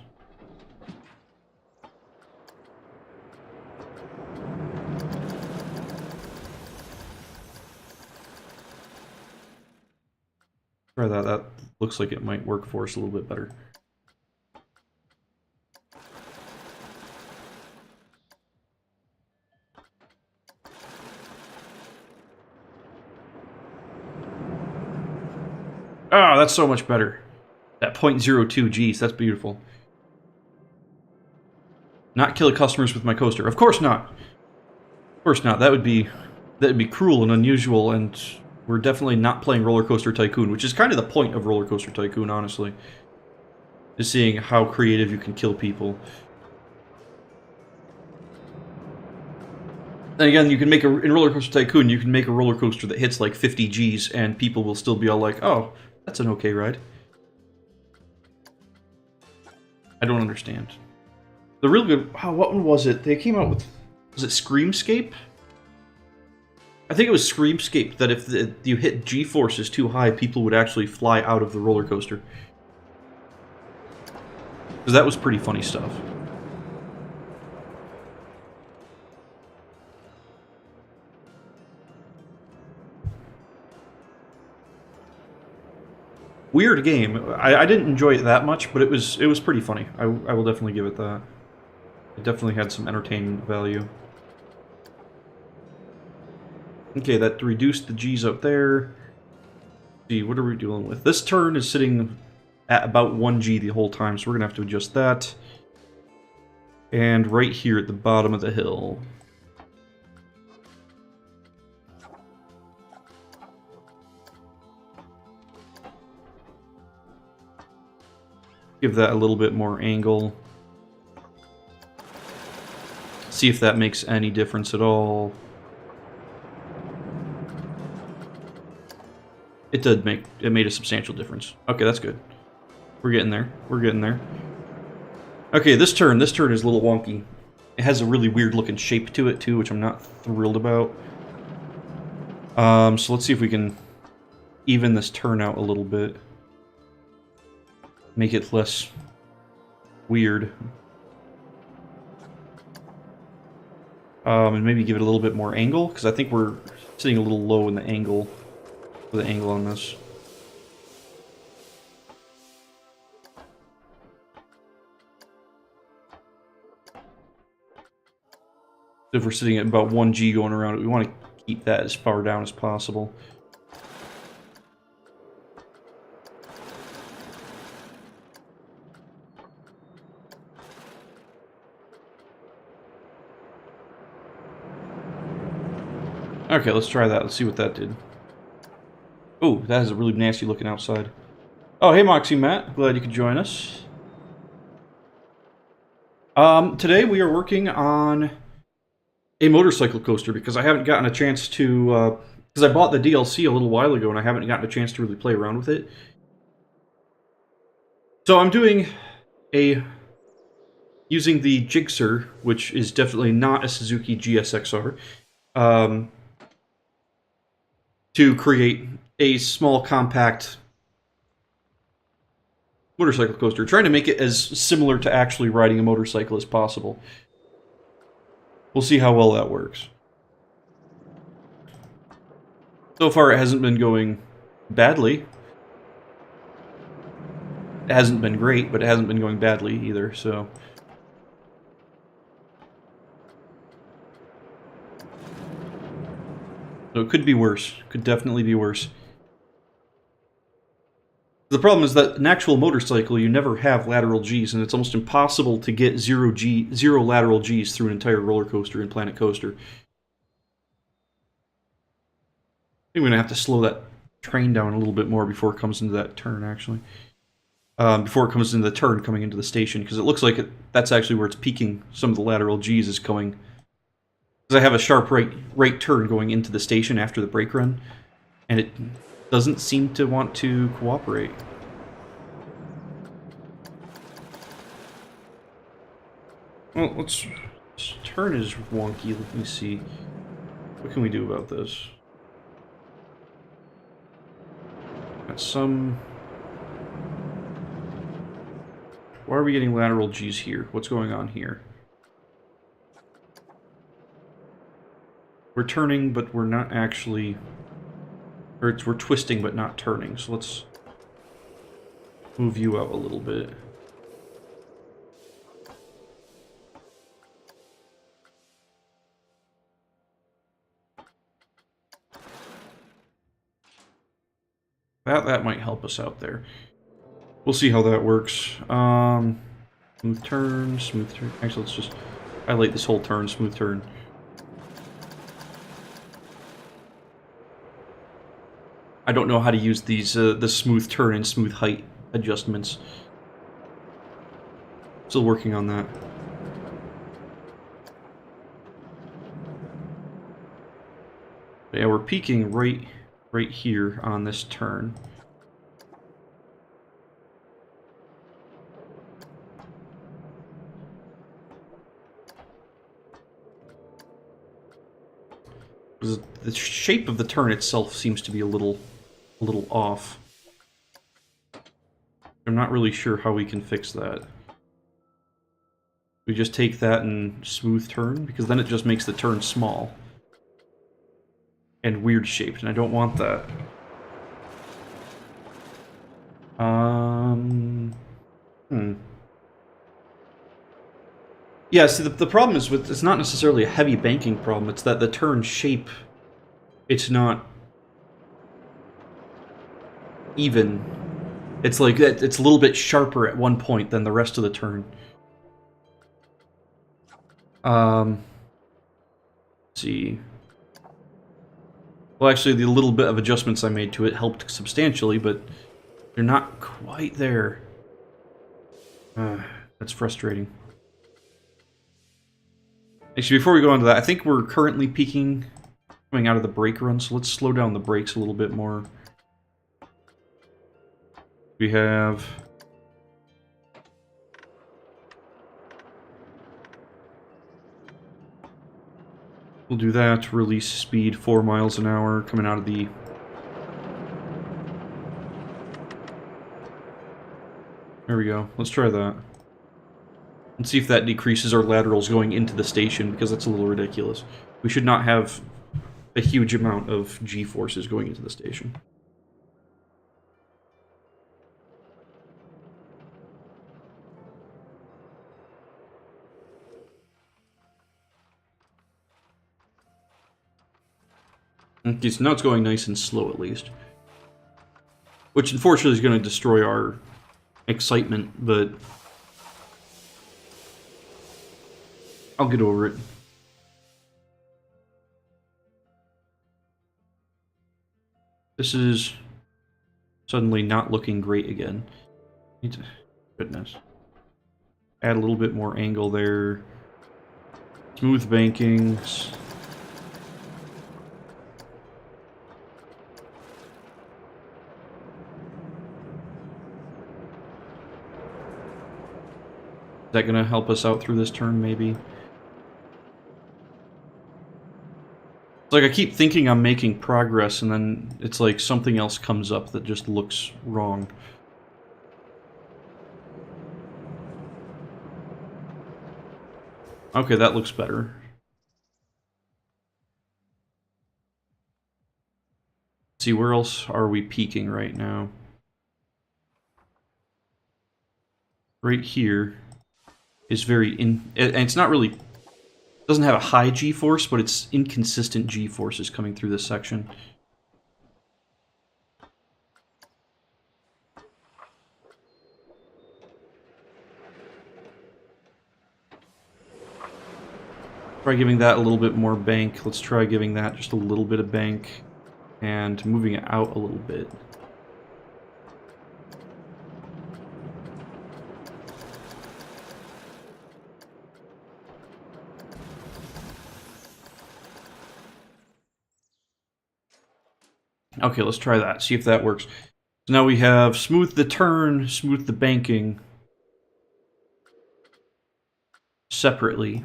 Try that. That looks like it might work for us a little bit better. Ah, that's so much better. That 0.02 Gs, that's beautiful. Not kill customers with my coaster. Of course not. Of course not. That would be cruel and unusual, and we're definitely not playing Roller Coaster Tycoon, which is kind of the point of Roller Coaster Tycoon, honestly. Just seeing how creative you can kill people. And again, you can make in Roller Coaster Tycoon, you can make a roller coaster that hits like 50 Gs, and people will still be all like, "Oh, that's an okay ride." I don't understand. The real good. Wow, what one was it? They came out with. Was it Screamscape? I think it was Screamscape that if you hit G-forces too high, people would actually fly out of the roller coaster. Because that was pretty funny stuff. Weird game. I didn't enjoy it that much, but it was pretty funny. I will definitely give it that. It definitely had some entertainment value. Okay, that reduced the G's up there. Let's see, what are we dealing with? This turn is sitting at about 1 G the whole time, so we're gonna have to adjust that. And right here at the bottom of the hill. Give that a little bit more angle. See if that makes any difference at all. It did make, it made a substantial difference. Okay, that's good. We're getting there. We're getting there. Okay, this turn is a little wonky. It has a really weird looking shape to it too, which I'm not thrilled about. So let's see if we can even this turn out a little bit. Make it less weird. And maybe give it a little bit more angle, because I think we're sitting a little low in the angle, for the angle on this. If we're sitting at about 1 G going around it, we want to keep that as far down as possible. Okay, let's try that. Let's see what that did. Oh, that is a really nasty looking outside. Oh, hey Moxie Matt. Glad you could join us. Today we are working on a motorcycle coaster because I haven't gotten a chance to, because I bought the DLC a little while ago and I haven't gotten a chance to really play around with it. So I'm doing using the Gixxer, which is definitely not a Suzuki GSXR, to create a small, compact motorcycle coaster, trying to make it as similar to actually riding a motorcycle as possible. We'll see how well that works. So far, it hasn't been going badly. It hasn't been great, but it hasn't been going badly either, so... So it could be worse. Could definitely be worse. The problem is that an actual motorcycle, you never have lateral Gs, and it's almost impossible to get zero lateral Gs through an entire roller coaster in Planet Coaster. I think we're going to have to slow that train down a little bit more before it comes into that turn, actually. Before it comes into the turn coming into the station, because it looks like that's actually where it's peaking. Some of the lateral Gs is coming. Because I have a sharp right turn going into the station after the brake run, and it doesn't seem to want to cooperate. Well, this turn is wonky. Let me see. What can we do about this? Got some... Why are we getting lateral Gs here? What's going on here? We're turning, but we're not actually... Or we're twisting, but not turning. So let's move you out a little bit. That might help us out there. We'll see how that works. Smooth turn, smooth turn. Actually, let's just highlight this whole turn, smooth turn. I don't know how to use these, the smooth turn and smooth height adjustments. Still working on that. Yeah, we're peaking right here on this turn. The shape of the turn itself seems to be a little off. I'm not really sure how we can fix that. We just take that and smooth turn, because then it just makes the turn small and weird shaped, and I don't want that. Yeah, see, the problem is it's not necessarily a heavy banking problem, it's that the turn shape, it's not even. It's like, it's a little bit sharper at one point than the rest of the turn. Let's see. Well, actually, the little bit of adjustments I made to it helped substantially, but they're not quite there. That's frustrating. Actually, before we go on to that, I think we're currently peaking coming out of the brake run, so let's slow down the brakes a little bit more. We have... We'll do that, release speed 4 miles an hour coming out of the... There we go, let's try that. Let's see if that decreases our laterals going into the station, because that's a little ridiculous. We should not have a huge amount of G-forces going into the station. Okay, so now it's going nice and slow at least. Which unfortunately is going to destroy our excitement, but I'll get over it. This is suddenly not looking great again. Goodness. Add a little bit more angle there. Smooth bankings. Is that going to help us out through this turn, maybe? It's like I keep thinking I'm making progress, and then it's like something else comes up that just looks wrong. Okay, that looks better. Let's see, where else are we peaking right now? Right here is very and it's not really, doesn't have a high G-force, but it's inconsistent G-forces coming through this section. Try giving that a little bit more bank. Let's try giving that just a little bit of bank and moving it out a little bit. Okay, let's try that, see if that works. So now we have smooth the turn, smooth the banking separately.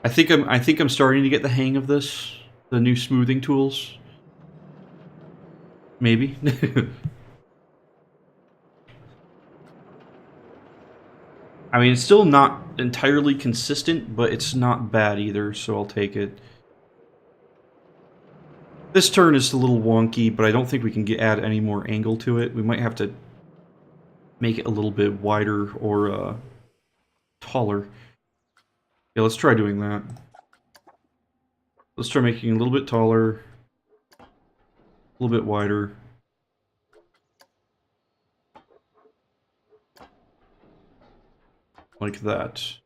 I think I'm starting to get the hang of this, the new smoothing tools. Maybe. I mean, it's still not entirely consistent, but it's not bad either, so I'll take it. This turn is a little wonky, but I don't think we can add any more angle to it. We might have to make it a little bit wider or taller. Yeah, let's try doing that. Let's try making it a little bit taller, a little bit wider. Like that.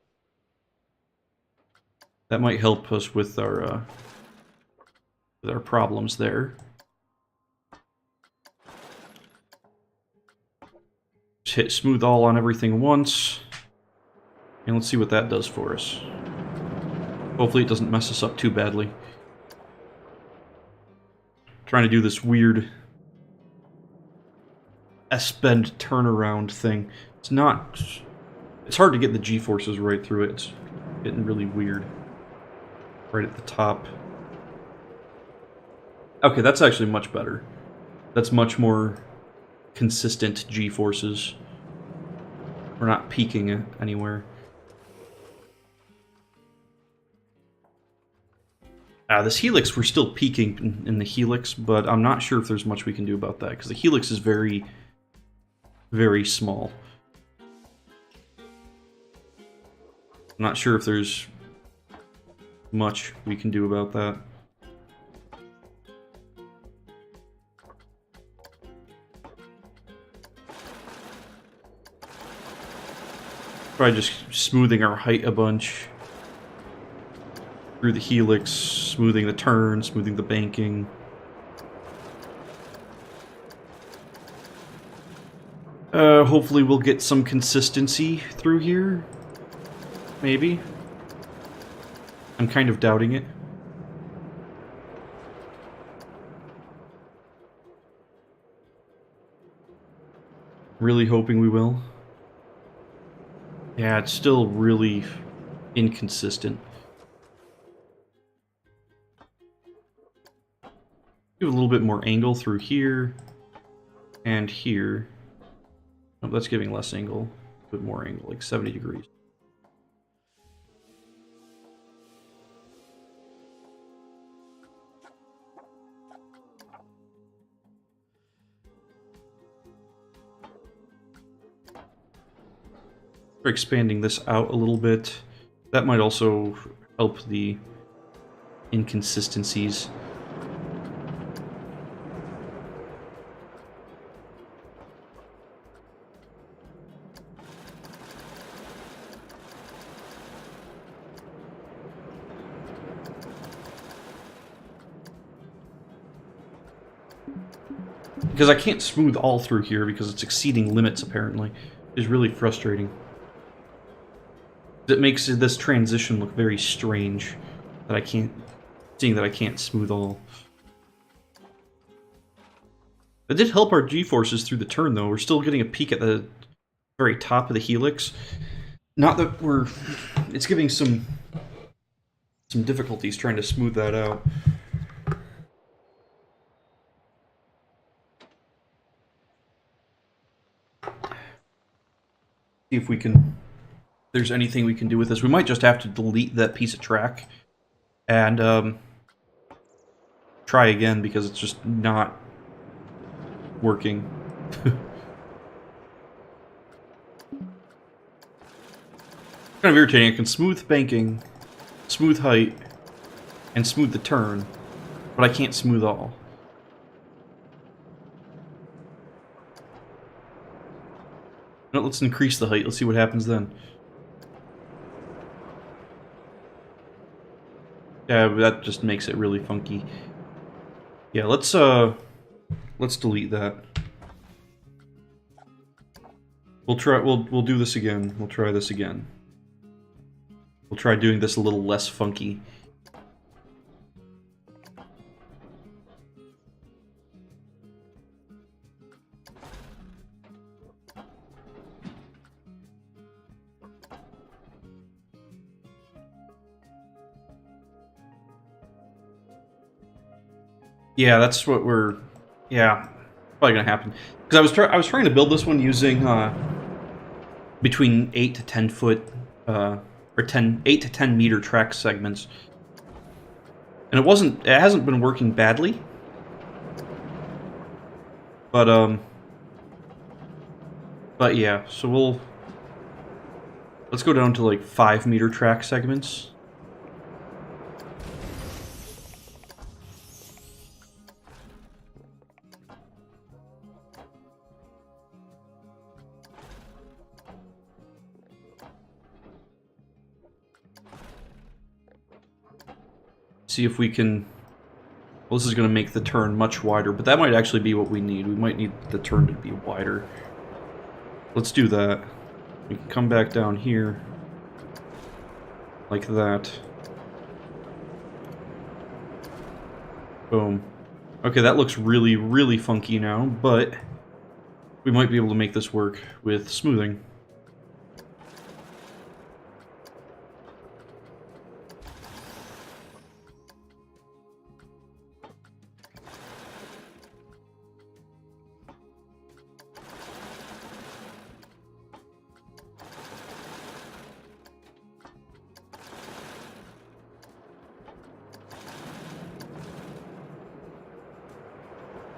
That might help us with our problems there. Just hit smooth all on everything once. And let's see what that does for us. Hopefully it doesn't mess us up too badly. Trying to do this weird S-bend turnaround thing. It's not... It's hard to get the G-forces right through it. It's getting really weird. Right at the top. Okay, that's actually much better. That's much more consistent G-forces. We're not peaking anywhere. This helix, we're still peaking in the helix, but I'm not sure if there's much we can do about that, because the helix is very, very small. I'm not sure if there's much we can do about that. Probably just smoothing our height a bunch. Through the helix, smoothing the turn, smoothing the banking. Hopefully we'll get some consistency through here. Maybe. I'm kind of doubting it. Really hoping we will. Yeah, it's still really inconsistent. Give a little bit more angle through here and here. Oh, that's giving less angle. A bit more angle, like 70 degrees. We're expanding this out a little bit. That might also help the inconsistencies. Because I can't smooth all through here because it's exceeding limits, apparently. It's really frustrating. It makes this transition look very strange. That I can't... Seeing that I can't smooth all. It did help our G-forces through the turn, though. We're still getting a peak at the very top of the helix. Not that we're... It's giving some difficulties trying to smooth that out. See if we can... If there's anything we can do with this. We might just have to delete that piece of track and try again because it's just not working. Kind of irritating. I can smooth banking, smooth height, and smooth the turn, but I can't smooth all. No, let's increase the height. Let's see what happens then. Yeah, that just makes it really funky. Yeah, let's delete that. We'll try. We'll do this again. We'll try this again. We'll try doing this a little less funky. Yeah, that's what we're... Yeah, probably gonna happen. Because I was trying to build this one using between 8 to 10 foot or 8 to 10 meter track segments, and it hasn't been working badly. But yeah, so let's go down to like 5 meter track segments. See if we can... Well, this is going to make the turn much wider, but that might actually be what we need. We might need the turn to be wider. Let's do that. We can come back down here. Like that. Boom. Okay, that looks really, really funky now, but we might be able to make this work with smoothing.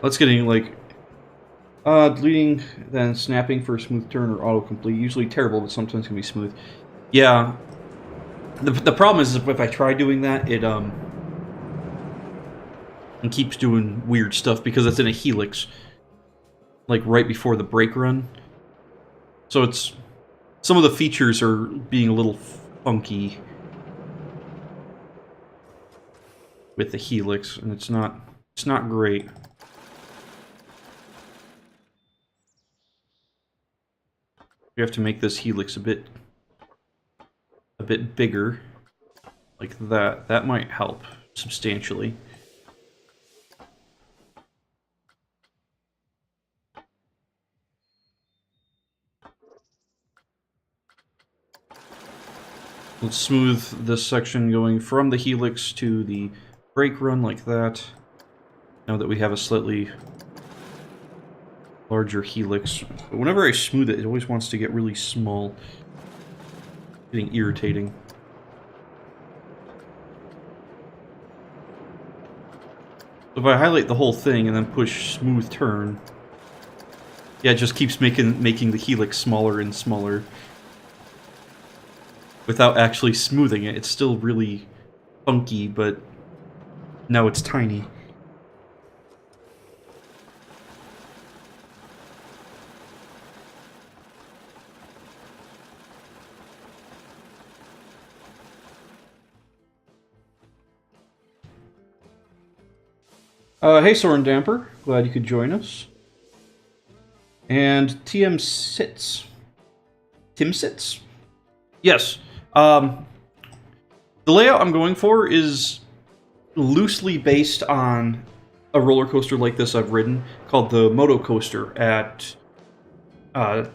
Let's getting like deleting, then snapping for a smooth turn or autocomplete. Usually terrible, but sometimes can be smooth. Yeah. The problem is if I try doing that, it keeps doing weird stuff because it's in a helix, like right before the brake run. So it's some of the features are being a little funky with the helix, and it's not great. We have to make this helix a bit bigger, like that. That might help substantially. Let's smooth this section going from the helix to the brake run like that. Now that we have a slightly larger helix. But whenever I smooth it, it always wants to get really small. Getting irritating. If I highlight the whole thing and then push smooth turn, yeah, it just keeps making the helix smaller and smaller. Without actually smoothing it, it's still really funky, but now it's tiny. Hey, Soren Damper. Glad you could join us. And TM Sits. Tim Sits? Yes. The layout I'm going for is loosely based on a roller coaster like this I've ridden, called the Moto Coaster at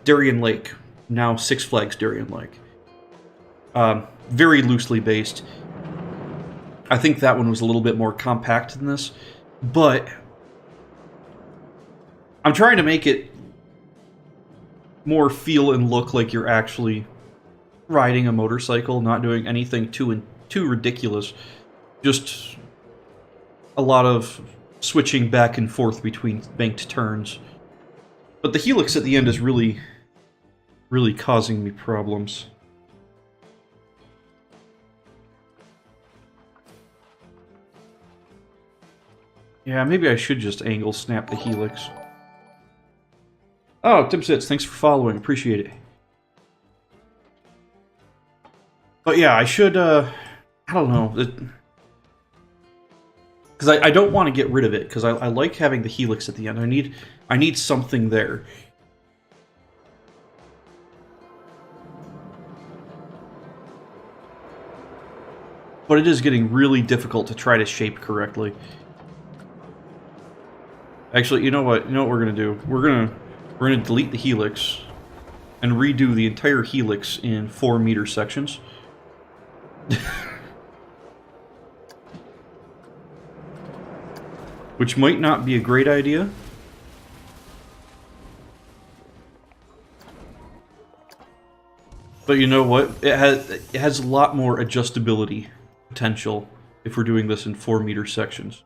Darien Lake, now Six Flags Darien Lake. Very loosely based. I think that one was a little bit more compact than this, but I'm trying to make it more feel and look like you're actually riding a motorcycle, not doing anything too ridiculous. Just a lot of switching back and forth between banked turns. But the helix at the end is really, really causing me problems. Yeah, maybe I should just angle snap the helix. Oh, Tim Sits, thanks for following. Appreciate it. But yeah, I should, I don't know. Because I don't want to get rid of it, because I like having the helix at the end. I need something there. But it is getting really difficult to try to shape correctly. Actually, you know what? You know what we're gonna do? We're gonna delete the helix and redo the entire helix in 4-meter sections. Which might not be a great idea. But you know what? It has a lot more adjustability potential if we're doing this in 4-meter sections.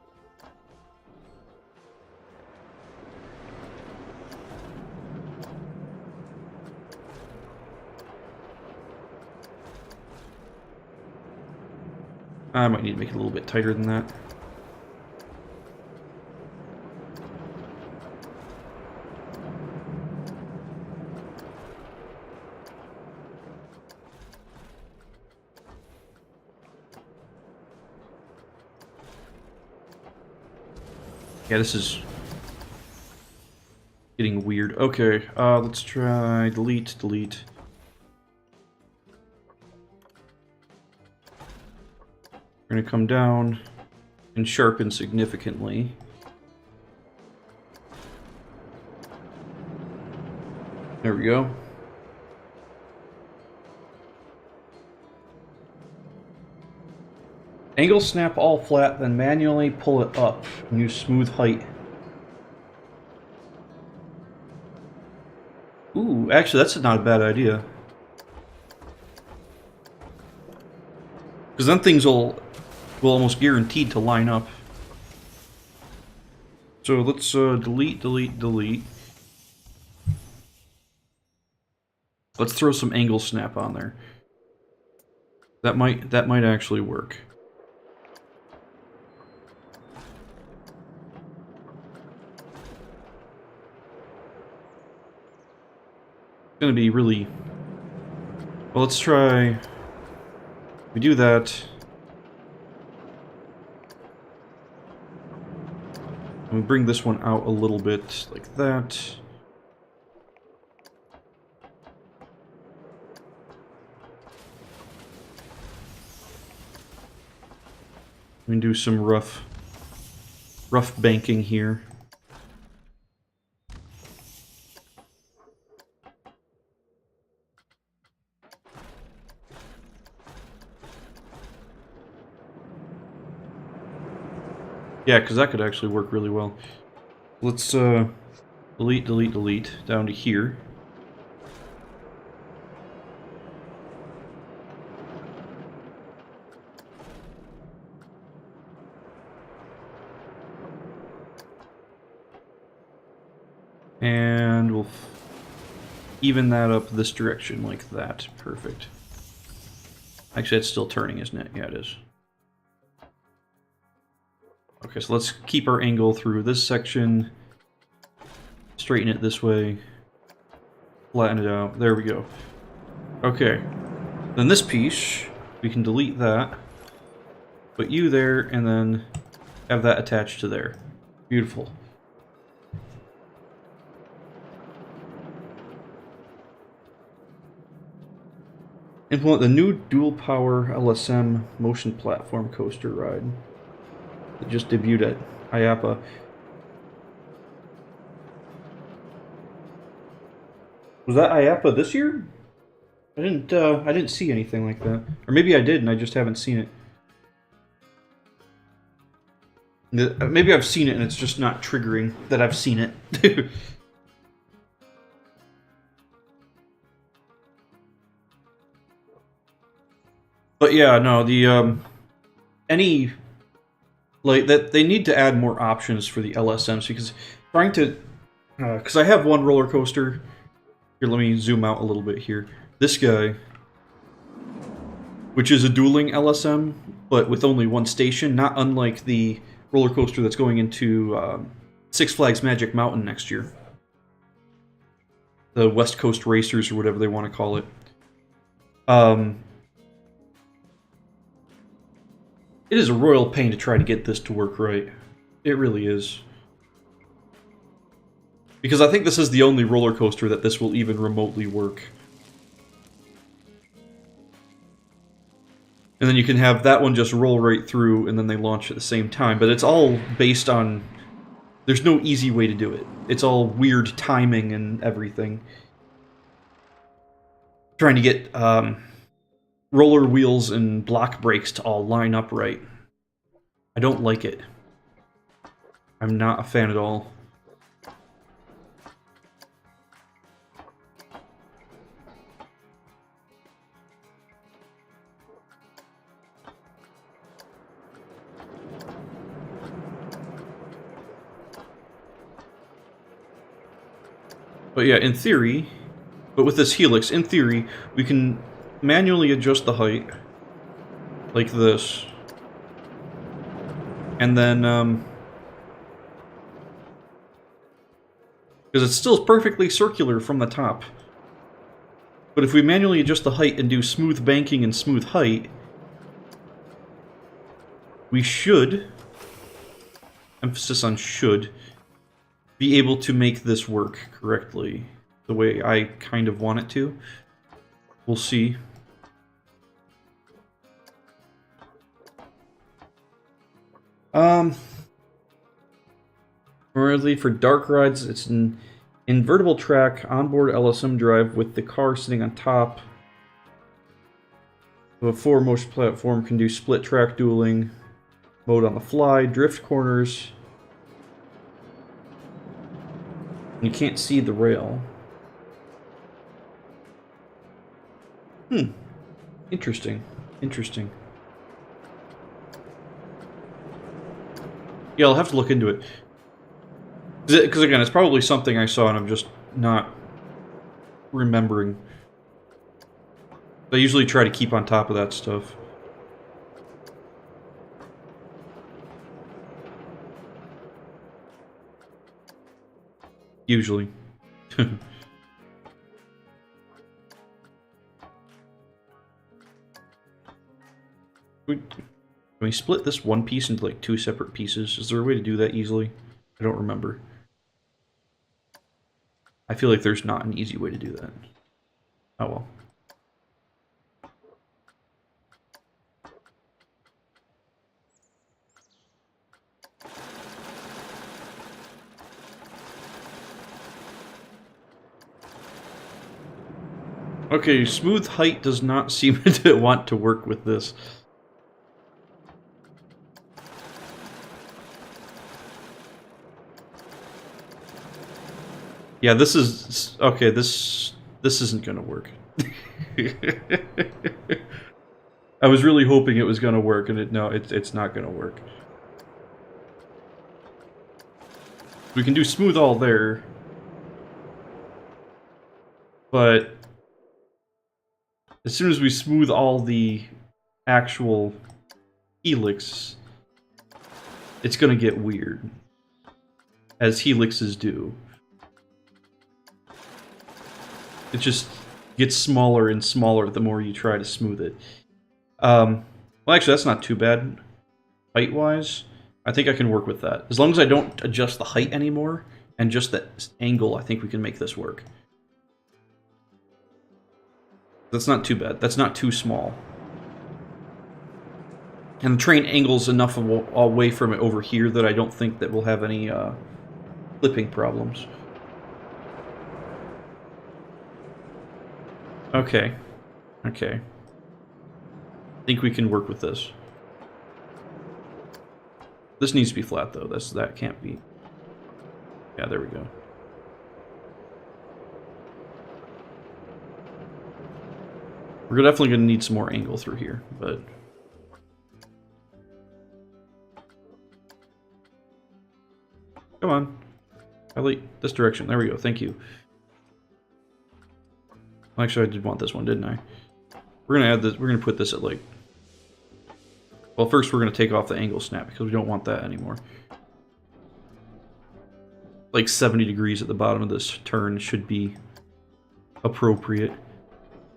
I might need to make it a little bit tighter than that. Yeah, this is getting weird. Okay, let's try delete. We're going to come down and sharpen significantly. There we go. Angle snap all flat, then manually pull it up and use smooth height. Ooh, actually that's not a bad idea. Because then things will almost guaranteed to line up. So let's delete, delete, delete. Let's throw some angle snap on there. That might actually work. It's gonna be really well. Let's try. We do that. And we bring this one out a little bit like that. We can do some rough banking here. Yeah, because that could actually work really well. Let's delete, delete, delete down to here. And we'll even that up this direction like that. Perfect. Actually, it's still turning, isn't it? Yeah, it is. Okay, so let's keep our angle through this section. Straighten it this way. Flatten it out. There we go. Okay. Then this piece, we can delete that. Put you there, and then have that attached to there. Beautiful. Implement the new dual power LSM motion platform coaster ride. It just debuted at IAAPA. Was that IAAPA this year? I didn't see anything like that. Or maybe I did and I just haven't seen it. Maybe I've seen it and it's just not triggering that I've seen it. But yeah, no, the any like that they need to add more options for the LSMs because trying to because I have one roller coaster. Here, let me zoom out a little bit here. This guy, which is a dueling LSM, but with only one station, not unlike the roller coaster that's going into Six Flags Magic Mountain next year. The West Coast Racers, or whatever they want to call it. It is a royal pain to try to get this to work right. It really is. Because I think this is the only roller coaster that this will even remotely work. And then you can have that one just roll right through and then they launch at the same time. But it's all based on... There's no easy way to do it. It's all weird timing and everything. Trying to get roller wheels and block brakes to all line up right. I don't like it. I'm not a fan at all. But yeah, in theory, but with this helix, in theory, we can manually adjust the height, like this. And then, because it's still perfectly circular from the top. But if we manually adjust the height and do smooth banking and smooth height, we should, emphasis on should, be able to make this work correctly, the way I kind of want it to. We'll see. Primarily for dark rides, it's an invertible track onboard LSM drive with the car sitting on top. A four-motion platform can do split track dueling, mode on the fly, drift corners. You can't see the rail. Interesting. Interesting. Yeah, I'll have to look into it. Because again, it's probably something I saw and I'm just not remembering. I usually try to keep on top of that stuff. Usually. Can we split this one piece into like two separate pieces? Is there a way to do that easily? I don't remember. I feel like there's not an easy way to do that. Oh well. Okay, smooth height does not seem to want to work with this. Yeah, this is... Okay, this isn't gonna work. I was really hoping it was gonna work, and it's not gonna work. We can do smooth all there. But... as soon as we smooth all the actual helix, it's gonna get weird. As helixes do. It just gets smaller and smaller the more you try to smooth it. Well, actually, that's not too bad. Height-wise, I think I can work with that. As long as I don't adjust the height anymore, and just the angle, I think we can make this work. That's not too bad. That's not too small. And the train angles enough away from it over here that I don't think that we'll have any clipping problems. Okay. Okay. I think we can work with this. This needs to be flat, though. That can't be... Yeah, there we go. We're definitely going to need some more angle through here, but... Come on. Highlight this direction. There we go. Thank you. Actually, I did want this one, didn't I? We're going to add this. We're going to put this at, like... Well, first we're going to take off the angle snap, because we don't want that anymore. Like 70 degrees at the bottom of this turn should be appropriate.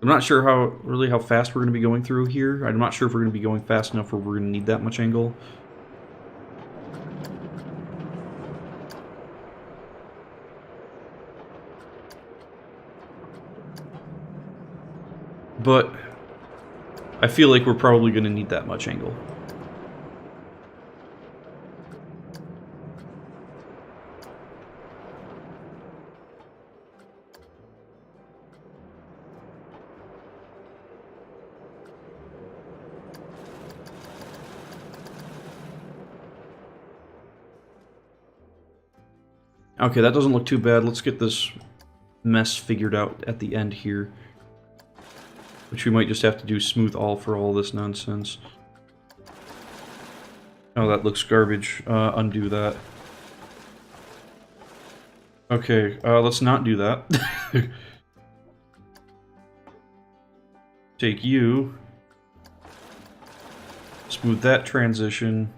I'm not sure how fast we're going to be going through here. I'm not sure if we're going to be going fast enough where we're going to need that much angle. But I feel like we're probably going to need that much angle. Okay, that doesn't look too bad. Let's get this mess figured out at the end here. Which we might just have to do smooth all for all this nonsense. Oh, that looks garbage. Undo that. Okay, let's not do that. Take you. Smooth that transition.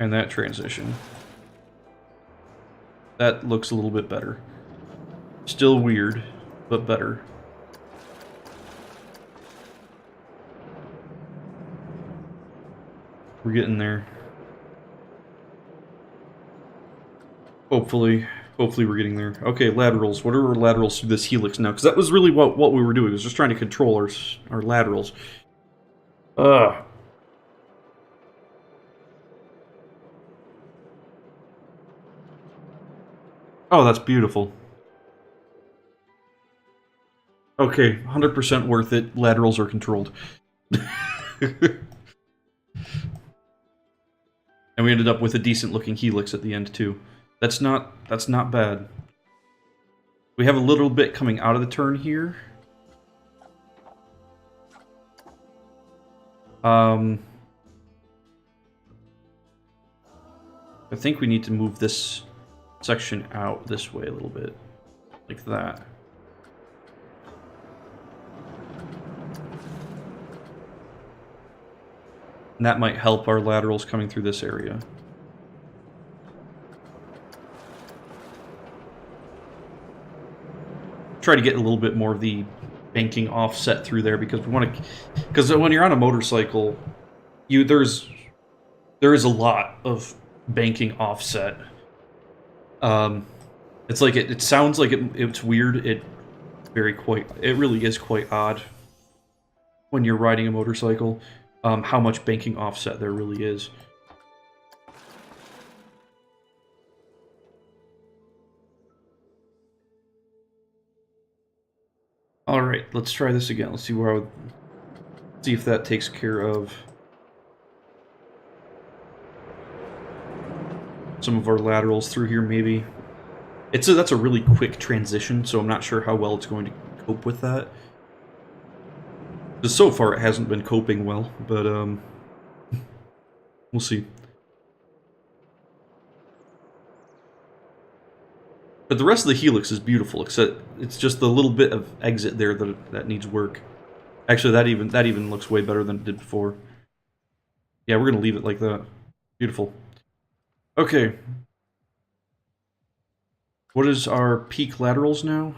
And that transition. That looks a little bit better. Still weird, but better. We're getting there. Hopefully we're getting there. Okay, laterals. What are our laterals through this helix now? Because that was really what we were doing. Was just trying to control our laterals. Oh, that's beautiful. Okay, 100% worth it. Laterals are controlled. And we ended up with a decent-looking helix at the end, too. That's not bad. We have a little bit coming out of the turn here. I think we need to move this section out this way a little bit. Like that. And that might help our laterals coming through this area. Try to get a little bit more of the banking offset through there because we want to. Because when you're on a motorcycle, there is a lot of banking offset. It's like it sounds like it's weird. It really is quite odd when you're riding a motorcycle. How much banking offset there really is. Alright, let's try this again. Let's see see if that takes care of some of our laterals through here, maybe. That's a really quick transition, so I'm not sure how well it's going to cope with that. Because so far it hasn't been coping well, but we'll see. But the rest of the helix is beautiful, except it's just the little bit of exit there that needs work. Actually, that even looks way better than it did before. Yeah, we're gonna leave it like that. Beautiful. Okay. What is our peak laterals now?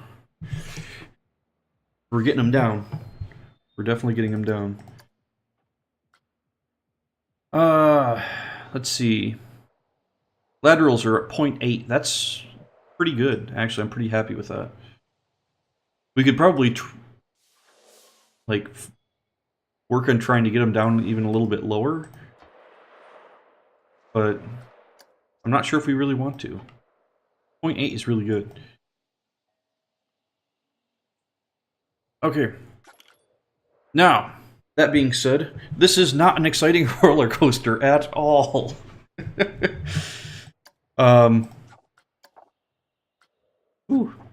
We're getting them down. We're definitely getting them down. Let's see. Laterals are at 0.8. That's pretty good, actually. I'm pretty happy with that. We could probably work on trying to get them down even a little bit lower. But I'm not sure if we really want to. 0.8 is really good. Okay. Now, that being said, this is not an exciting roller coaster at all.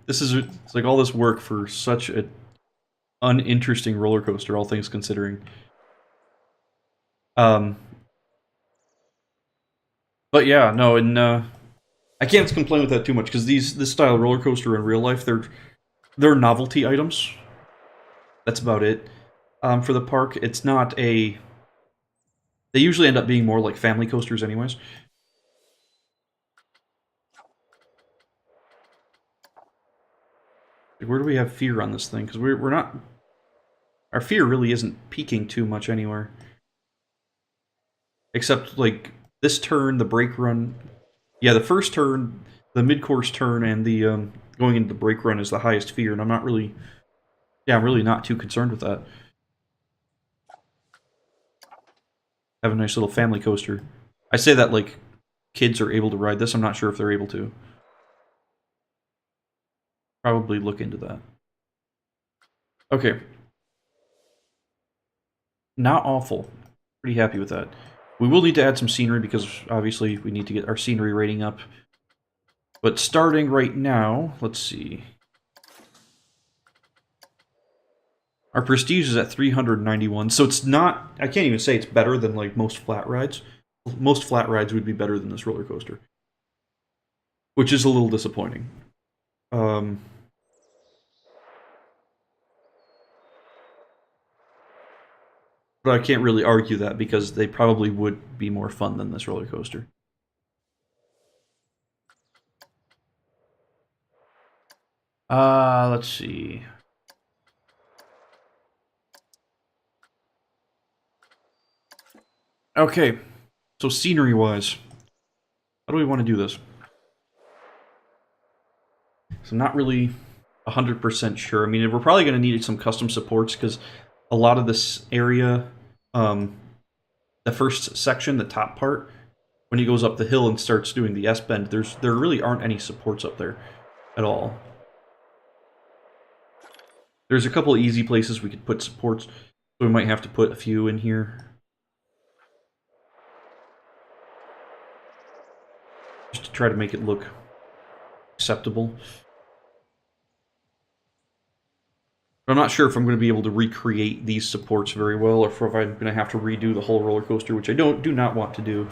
It's like all this work for such an uninteresting roller coaster, all things considering. But yeah, no, and I can't complain with that too much because this style of roller coaster in real life, they're novelty items. That's about it. For the park, it's not a. They usually end up being more like family coasters, anyways. Where do we have fear on this thing? Because we're not. Our fear really isn't peaking too much anywhere. Except, like, this turn, the brake run. Yeah, the first turn, the mid-course turn, and the going into the brake run is the highest fear, and I'm not really. Yeah, I'm really not too concerned with that. Have a nice little family coaster. I say that like kids are able to ride this. I'm not sure if they're able to. Probably look into that. Okay. Not awful. Pretty happy with that. We will need to add some scenery because obviously we need to get our scenery rating up. But starting right now, let's see. Our prestige is at 391, so it's not. I can't even say it's better than like most flat rides. Most flat rides would be better than this roller coaster, which is a little disappointing. But I can't really argue that because they probably would be more fun than this roller coaster. Let's see. Okay, so scenery-wise, how do we want to do this? So I'm not really 100% sure. I mean, we're probably going to need some custom supports because a lot of this area, the first section, the top part, when he goes up the hill and starts doing the S-bend, there really aren't any supports up there at all. There's a couple easy places we could put supports, so we might have to put a few in here. Just to try to make it look acceptable. I'm not sure if I'm going to be able to recreate these supports very well, or if I'm going to have to redo the whole roller coaster, which I do not want to do.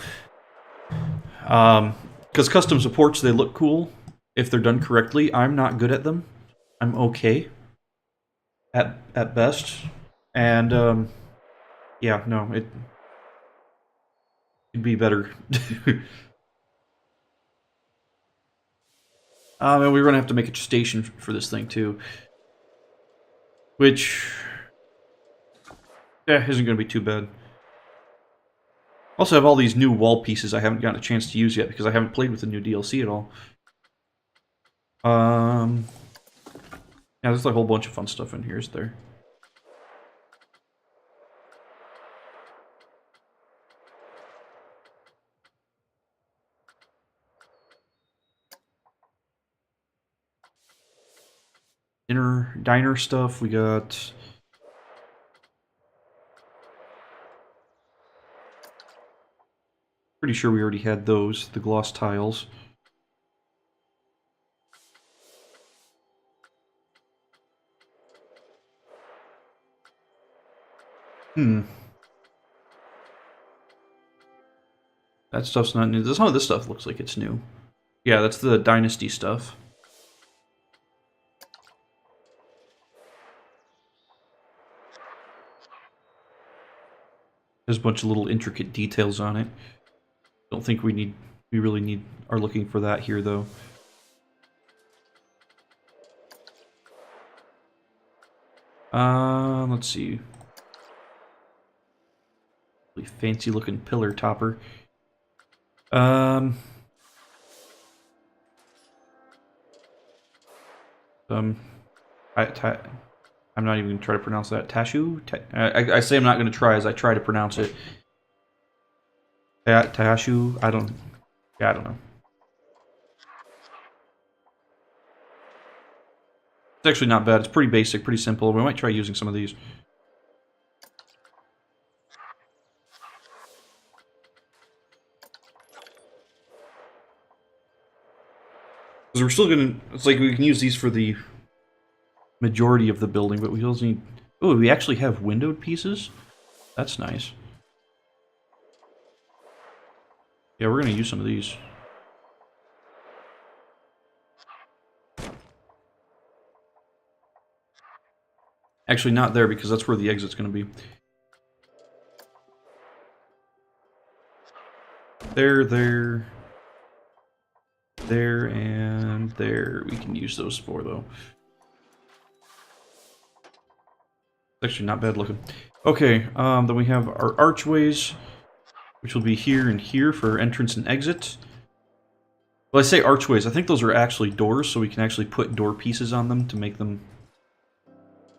Because custom supports, they look cool if they're done correctly. I'm not good at them. I'm okay at best. And yeah, no, it'd be better. And we're going to have to make a station for this thing too, which isn't going to be too bad. Also have all these new wall pieces I haven't gotten a chance to use yet because I haven't played with the new DLC at all. Yeah, there's a whole bunch of fun stuff in here, is there? Diner stuff, we got... Pretty sure we already had those, the gloss tiles. That stuff's not new. Some of this stuff looks like it's new. Yeah, that's the Dynasty stuff. There's a bunch of little intricate details on it. Don't think we really are looking for that here though. Let's see. Really fancy looking pillar topper. I'm not even going to try to pronounce that. Tashu? I say I'm not going to try as I try to pronounce it. Tashu? I don't know. It's actually not bad. It's pretty basic, pretty simple. We might try using some of these. Because we're still going to... It's like we can use these for the majority of the building, but we also need... Oh, we actually have windowed pieces? That's nice. Yeah, we're going to use some of these. Actually, not there, because that's where the exit's going to be. There, and there. We can use those for, though. It's actually not bad looking. Okay, then we have our archways, which will be here and here for entrance and exit. Well, I say archways. I think those are actually doors, so we can actually put door pieces on them to make them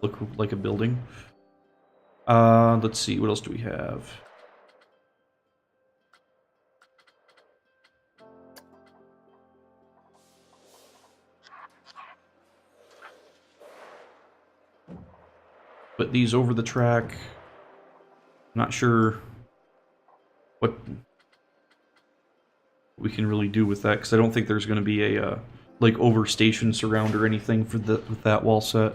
look like a building. Let's see, what else do we have? Put these over the track. Not sure what we can really do with that, because I don't think there's going to be a like overstation surround or anything for with that wall set.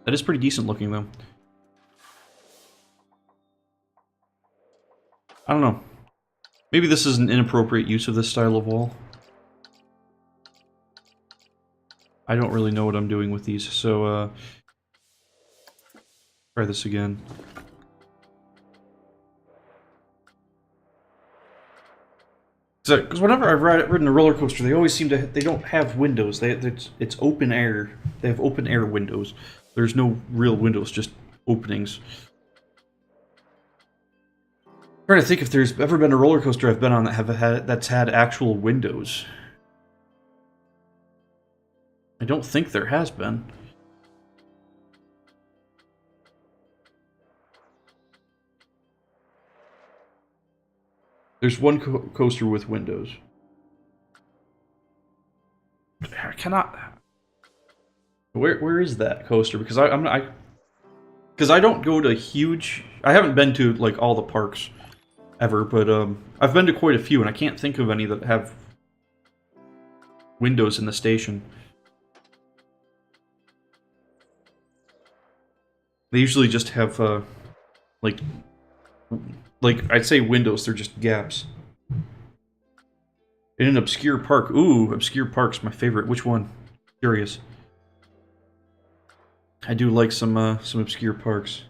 That is pretty decent looking, though. I don't know. Maybe this is an inappropriate use of this style of wall. I don't really know what I'm doing with these, so try this again. Because whenever I've ridden a roller coaster, they always seem to... They don't have windows. It's open air. They have open air windows. There's no real windows, just openings. I'm trying to think if there's ever been a roller coaster I've been on that's had actual windows. I don't think there has been. There's one coaster with windows. I cannot. Where is that coaster? Because because I don't go to huge. I haven't been to like all the parks ever, but I've been to quite a few, and I can't think of any that have windows in the station. They usually just have like I'd say windows. They're just gaps. In an obscure park. Ooh, obscure park's my favorite. Which one? Curious. I do like some obscure parks.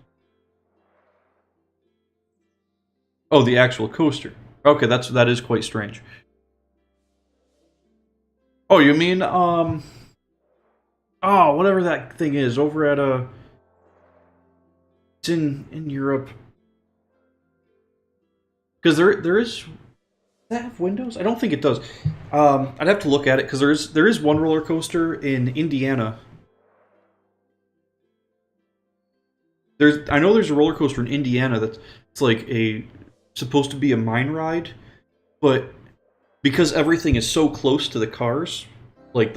Oh, the actual coaster. Okay, that is quite strange. Oh, you mean oh, whatever that thing is over at it's in Europe. Because there is. Does that have windows? I don't think it does. I'd have to look at it because there is one roller coaster in Indiana. I know there's a roller coaster in Indiana it's like supposed to be a mine ride, but because everything is so close to the cars, like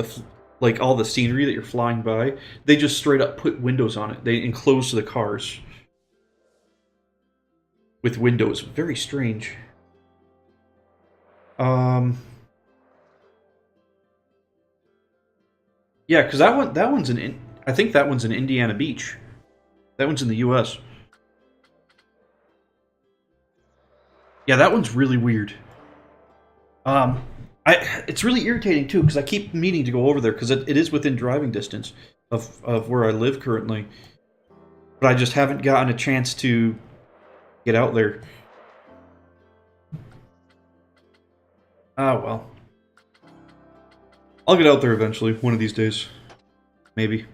all the scenery that you're flying by, they just straight up put windows on it. They enclose the cars with windows. Very strange. Yeah, because that one's I think that one's in Indiana Beach. That one's in the U.S. Yeah, that one's really weird. It's really irritating too because I keep meaning to go over there because it is within driving distance of where I live currently, but I just haven't gotten a chance to get out there. Ah, well. I'll get out there eventually, one of these days. Maybe.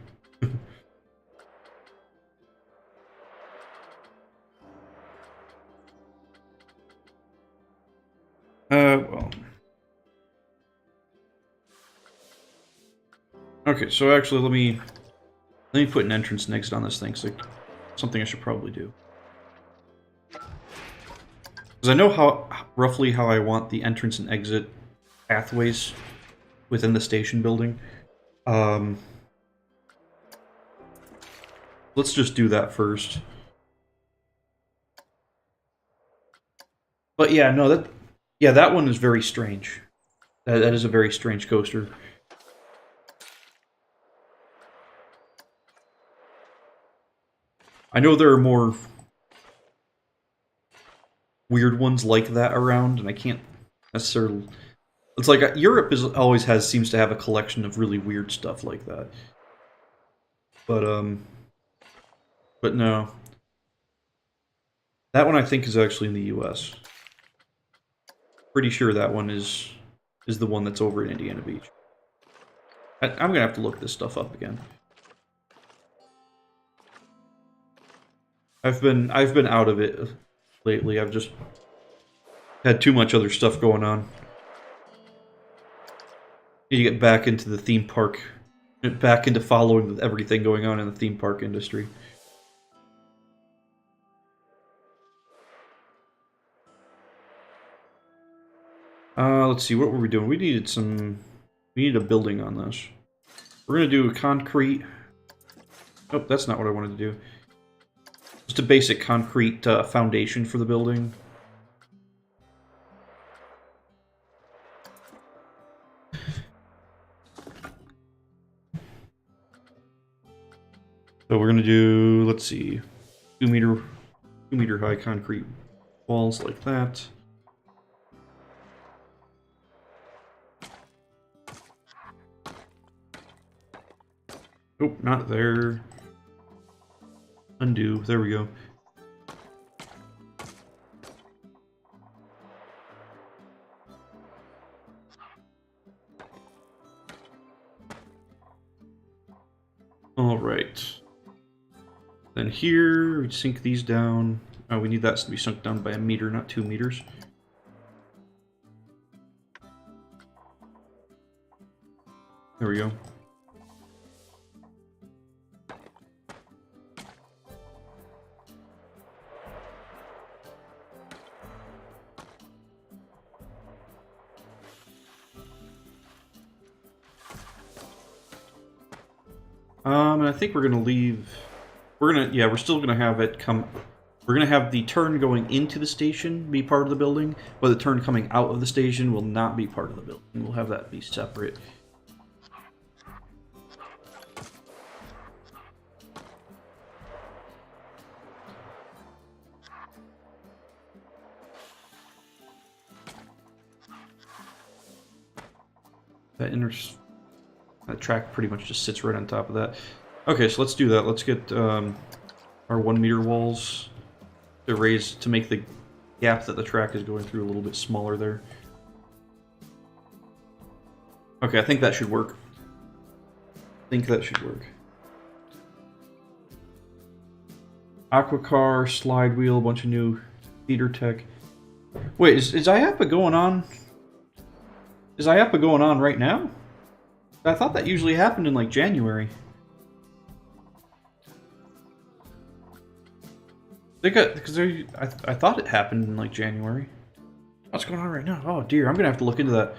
Well. Okay, so actually let me put an entrance and exit on this thing, so something I should probably do. Because I know roughly how I want the entrance and exit pathways within the station building. Let's just do that first. But yeah, no, that one is very strange. That is a very strange coaster. I know there are more weird ones like that around, and I can't necessarily. It's like Europe seems to have a collection of really weird stuff like that. But no. That one I think is actually in the U.S. Pretty sure that one is the one that's over in Indiana Beach. I'm gonna have to look this stuff up again. I've been out of it lately. I've just had too much other stuff going on. Need to get back into the theme park, back into following everything going on in the theme park industry. Let's see, what were we doing? We needed a building on this. We're gonna do a concrete. Oh, that's not what I wanted to do. Just a basic concrete foundation for the building. So we're gonna do, let's see, 2 meter high concrete walls like that. Nope, not there. Undo. There we go. All right. Then here, we sink these down. Oh, we need that to be sunk down by 1 meter, not 2 meters. There we go. And I think we're gonna leave. We're still gonna have it come. We're gonna have the turn going into the station be part of the building, but the turn coming out of the station will not be part of the building. We'll have that be separate. That track pretty much just sits right on top of that. Okay, so let's do that. Let's get our 1 meter walls to make the gap that the track is going through a little bit smaller there. Okay, I think that should work. Aquacar, slide wheel, a bunch of new feeder tech. Wait, is IAPA going on? Is IAPA going on right now? I thought that usually happened in like January. I thought it happened in like January. What's going on right now? Oh dear, I'm gonna have to look into that.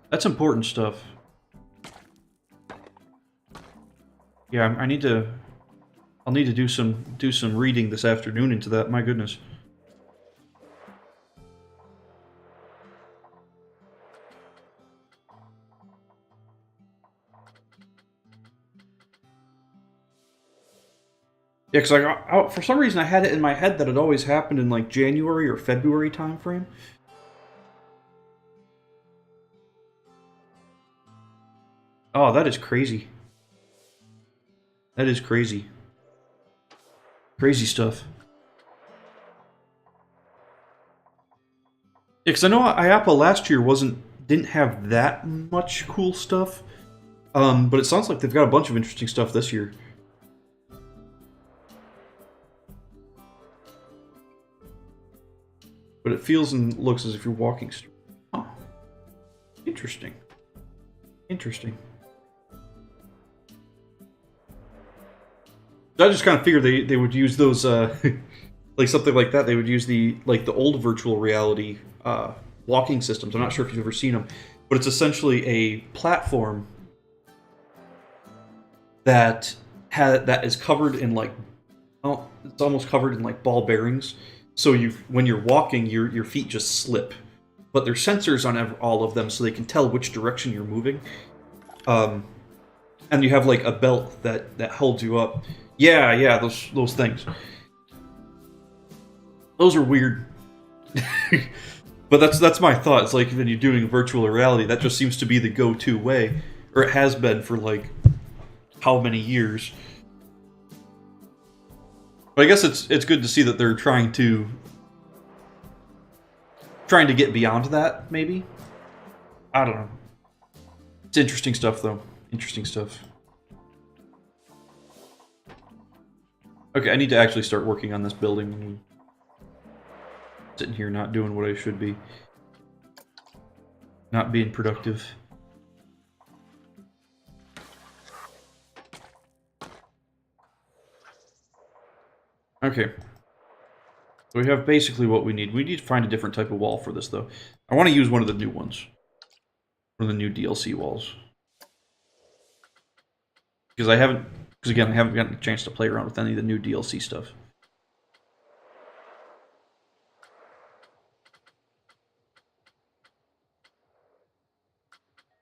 That's important stuff. Yeah, I'll need to do some reading this afternoon into that. My goodness. Yeah, because for some reason I had it in my head that it always happened in like January or February time frame. Oh, that is crazy. That is crazy. Crazy stuff. Yeah, because I know IAPA last year didn't have that much cool stuff, but it sounds like they've got a bunch of interesting stuff this year. But it feels and looks as if you're walking. Oh, interesting. Interesting. I just kind of figured they would use those, like something like that. They would use the old virtual reality walking systems. I'm not sure if you've ever seen them, but it's essentially a platform that is covered in like, oh, it's almost covered in like ball bearings. So when you're walking, your feet just slip, but there's sensors on all of them, so they can tell which direction you're moving. And you have like a belt that holds you up. Yeah, those things. Those are weird. But that's my thought. It's like when you're doing virtual reality, that just seems to be the go-to way, or it has been for like how many years. But I guess it's good to see that they're trying to get beyond that, maybe. I don't know. It's interesting stuff, though. Interesting stuff. Okay, I need to actually start working on this building. I'm sitting here not doing what I should be. Not being productive. Okay. So we have basically what we need. We need to find a different type of wall for this, though. I want to use one of the new ones. One of the new DLC walls. Because again, I haven't gotten a chance to play around with any of the new DLC stuff.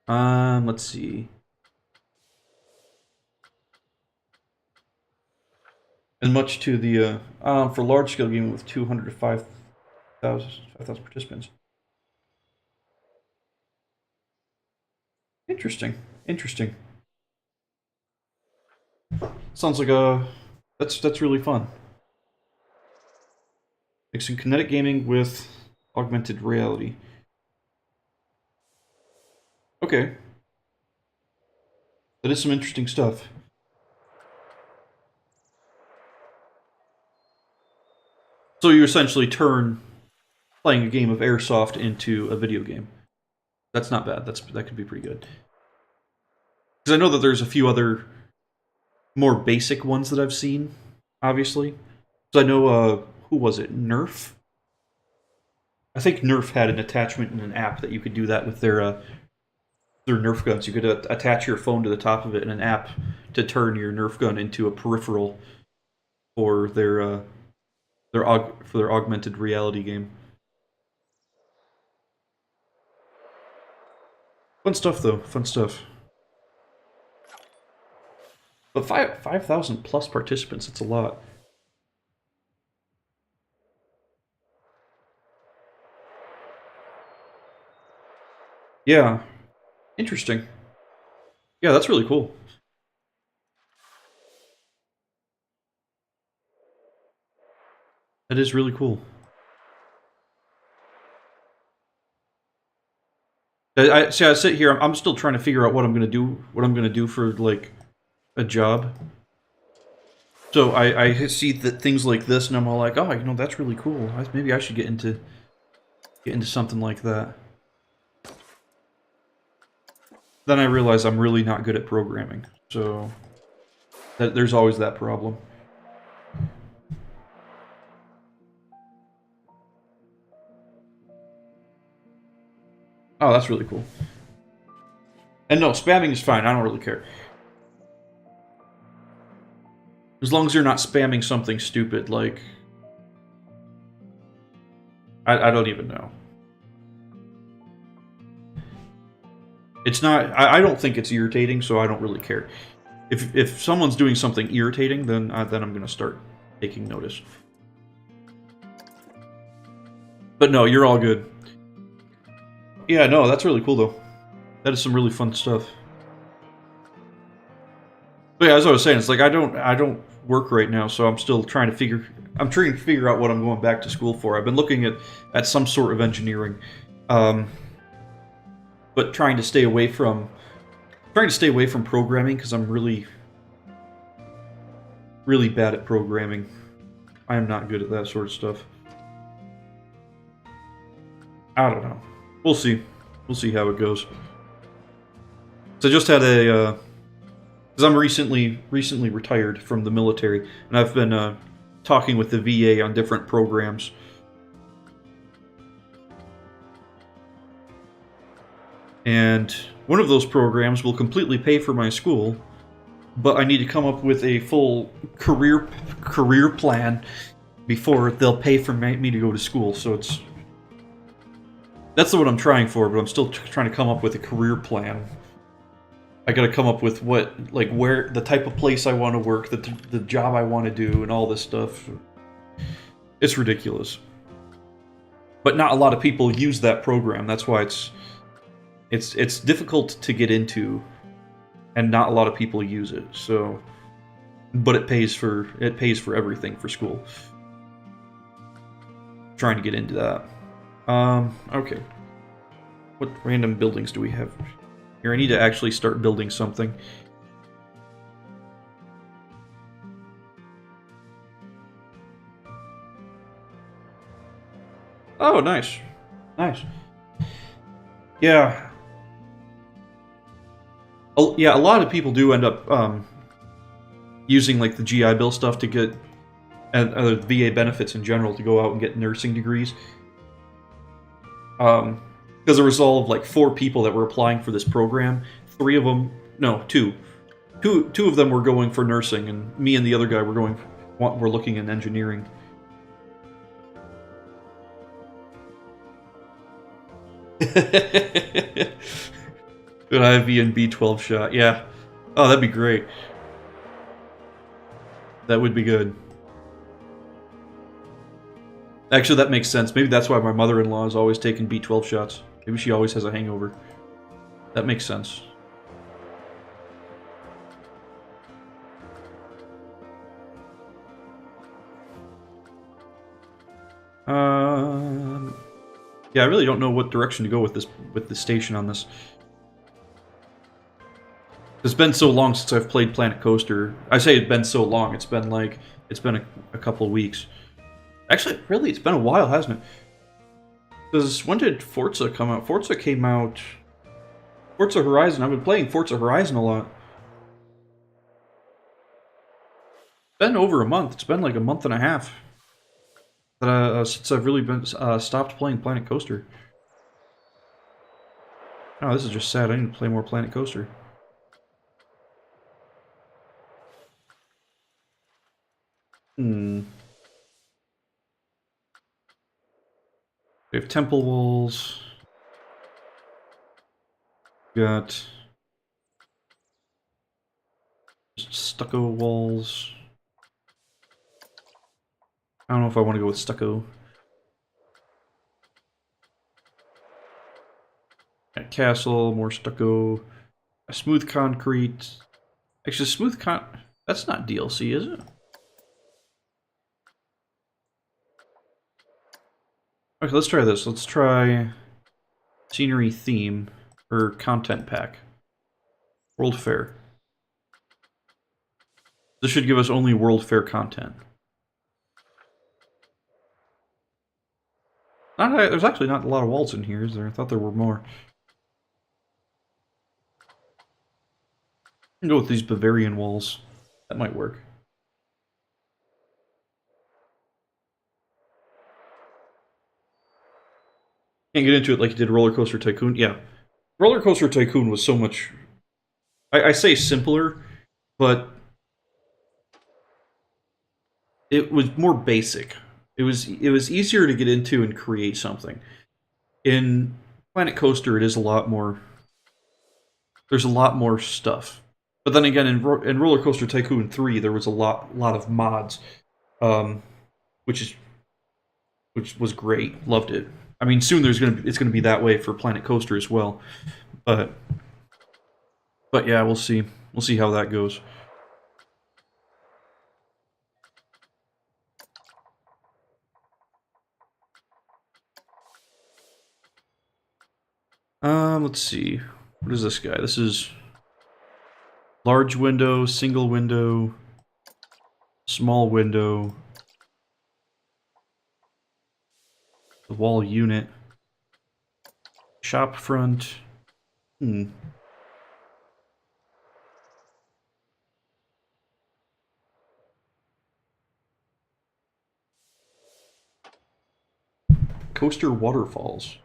Let's see. And much to the, for large-scale gaming with 200 to 5,000 participants. Interesting. Interesting. Sounds like that's really fun. Mixing kinetic gaming with augmented reality. Okay. That is some interesting stuff. So you essentially turn playing a game of Airsoft into a video game. That's not bad. That could be pretty good. Because I know that there's a few other more basic ones that I've seen, obviously. So I know, who was it? Nerf? I think Nerf had an attachment in an app that you could do that with their through Nerf guns. You could attach your phone to the top of it in an app to turn your Nerf gun into a peripheral for their augmented reality game. Fun stuff, though. Fun stuff. But 5,000 plus participants, it's a lot. Yeah. Interesting. Yeah, that's really cool. That is really cool. I sit here. I'm still trying to figure out what I'm gonna do. What I'm gonna do for like a job. So I see that things like this, and I'm all like, oh, you know, that's really cool. Maybe I should get into something like that. Then I realize I'm really not good at programming. So there's always that problem. Oh, that's really cool. And no, spamming is fine. I don't really care. As long as you're not spamming something stupid like... I don't even know. It's not... I don't think it's irritating, so I don't really care. If someone's doing something irritating, then I'm going to start taking notice. But no, you're all good. Yeah, no, that's really cool, though. That is some really fun stuff. But yeah, as I was saying, it's like I don't work right now, so I'm still trying to figure out what I'm going back to school for. I've been looking at some sort of engineering, but trying to stay away from programming because I'm really bad at programming. I am not good at that sort of stuff. I don't know. We'll see. We'll see how it goes. So I just had a because I'm recently retired from the military, and I've been talking with the VA on different programs. And one of those programs will completely pay for my school, but I need to come up with a full career plan before they'll pay for me to go to school. So that's what I'm trying for, but I'm still trying to come up with a career plan. I gotta come up with where the type of place I want to work, the job I want to do, and all this stuff. It's ridiculous. But not a lot of people use that program. That's why it's difficult to get into, and not a lot of people use it. So, but it pays for everything for school. Trying to get into that. Okay. What random buildings do we have? Here, I need to actually start building something. Oh, nice. Nice. Yeah. Oh, yeah, a lot of people do end up using like the GI Bill stuff to get and other VA benefits in general to go out and get nursing degrees. Because there was all of like 4 people that were applying for this program. 3 of them, no, 2. Two of them were going for nursing, and me and the other guy were looking in engineering. Good IV and B12 shot, yeah. Oh, that'd be great. That would be good. Actually, that makes sense. Maybe that's why my mother-in-law is always taking B12 shots. Maybe she always has a hangover. That makes sense. Yeah, I really don't know what direction to go with this station on this. It's been so long since I've played Planet Coaster. I say it's been so long. It's been a couple of weeks. Actually, really, it's been a while, hasn't it? Because when did Forza come out? Forza came out... Forza Horizon. I've been playing Forza Horizon a lot. It's been over a month. It's been like a month and a half since I've really been stopped playing Planet Coaster. Oh, this is just sad. I need to play more Planet Coaster. We have temple walls. We got stucco walls. I don't know if I want to go with stucco. Got castle, more stucco. A smooth concrete. Actually, that's not DLC, is it? Okay, let's try this. Let's try scenery theme or content pack. World Fair. This should give us only World Fair content. There's actually not a lot of walls in here, is there? I thought there were more. I can go with these Bavarian walls. That might work. Can't get into it like you did Roller Coaster Tycoon. Yeah. Roller Coaster Tycoon was so much... I say simpler, but... it was more basic. It was easier to get into and create something. In Planet Coaster, it is a lot more... there's a lot more stuff. But then again, in Roller Coaster Tycoon 3, there was a lot of mods, which was great. Loved it. I mean, soon it's gonna be that way for Planet Coaster as well. But yeah, we'll see. We'll see how that goes. Let's see. What is this guy? This is large window, single window, small window, the wall unit, shop front. Coaster waterfalls.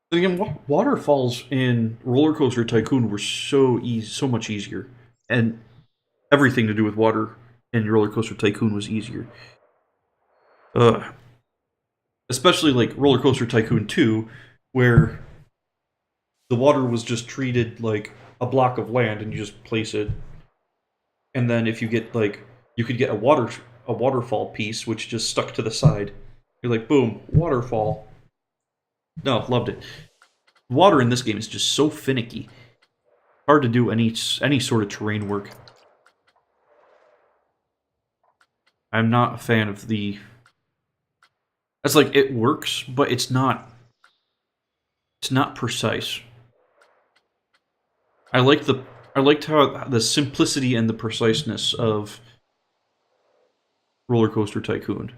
Again, waterfalls in Roller Coaster Tycoon were so much easier, and everything to do with water in Roller Coaster Tycoon was easier. Especially like Roller Coaster Tycoon 2, where the water was just treated like a block of land, and you just place it, and then if you get like you could get a waterfall piece which just stuck to the side. You're like, boom, waterfall. No, loved it. Water in this game is just so finicky. Hard to do any sort of terrain work. I'm not a fan of the... it's like, it works, but it's not precise. I liked how the simplicity and the preciseness of Roller Coaster Tycoon.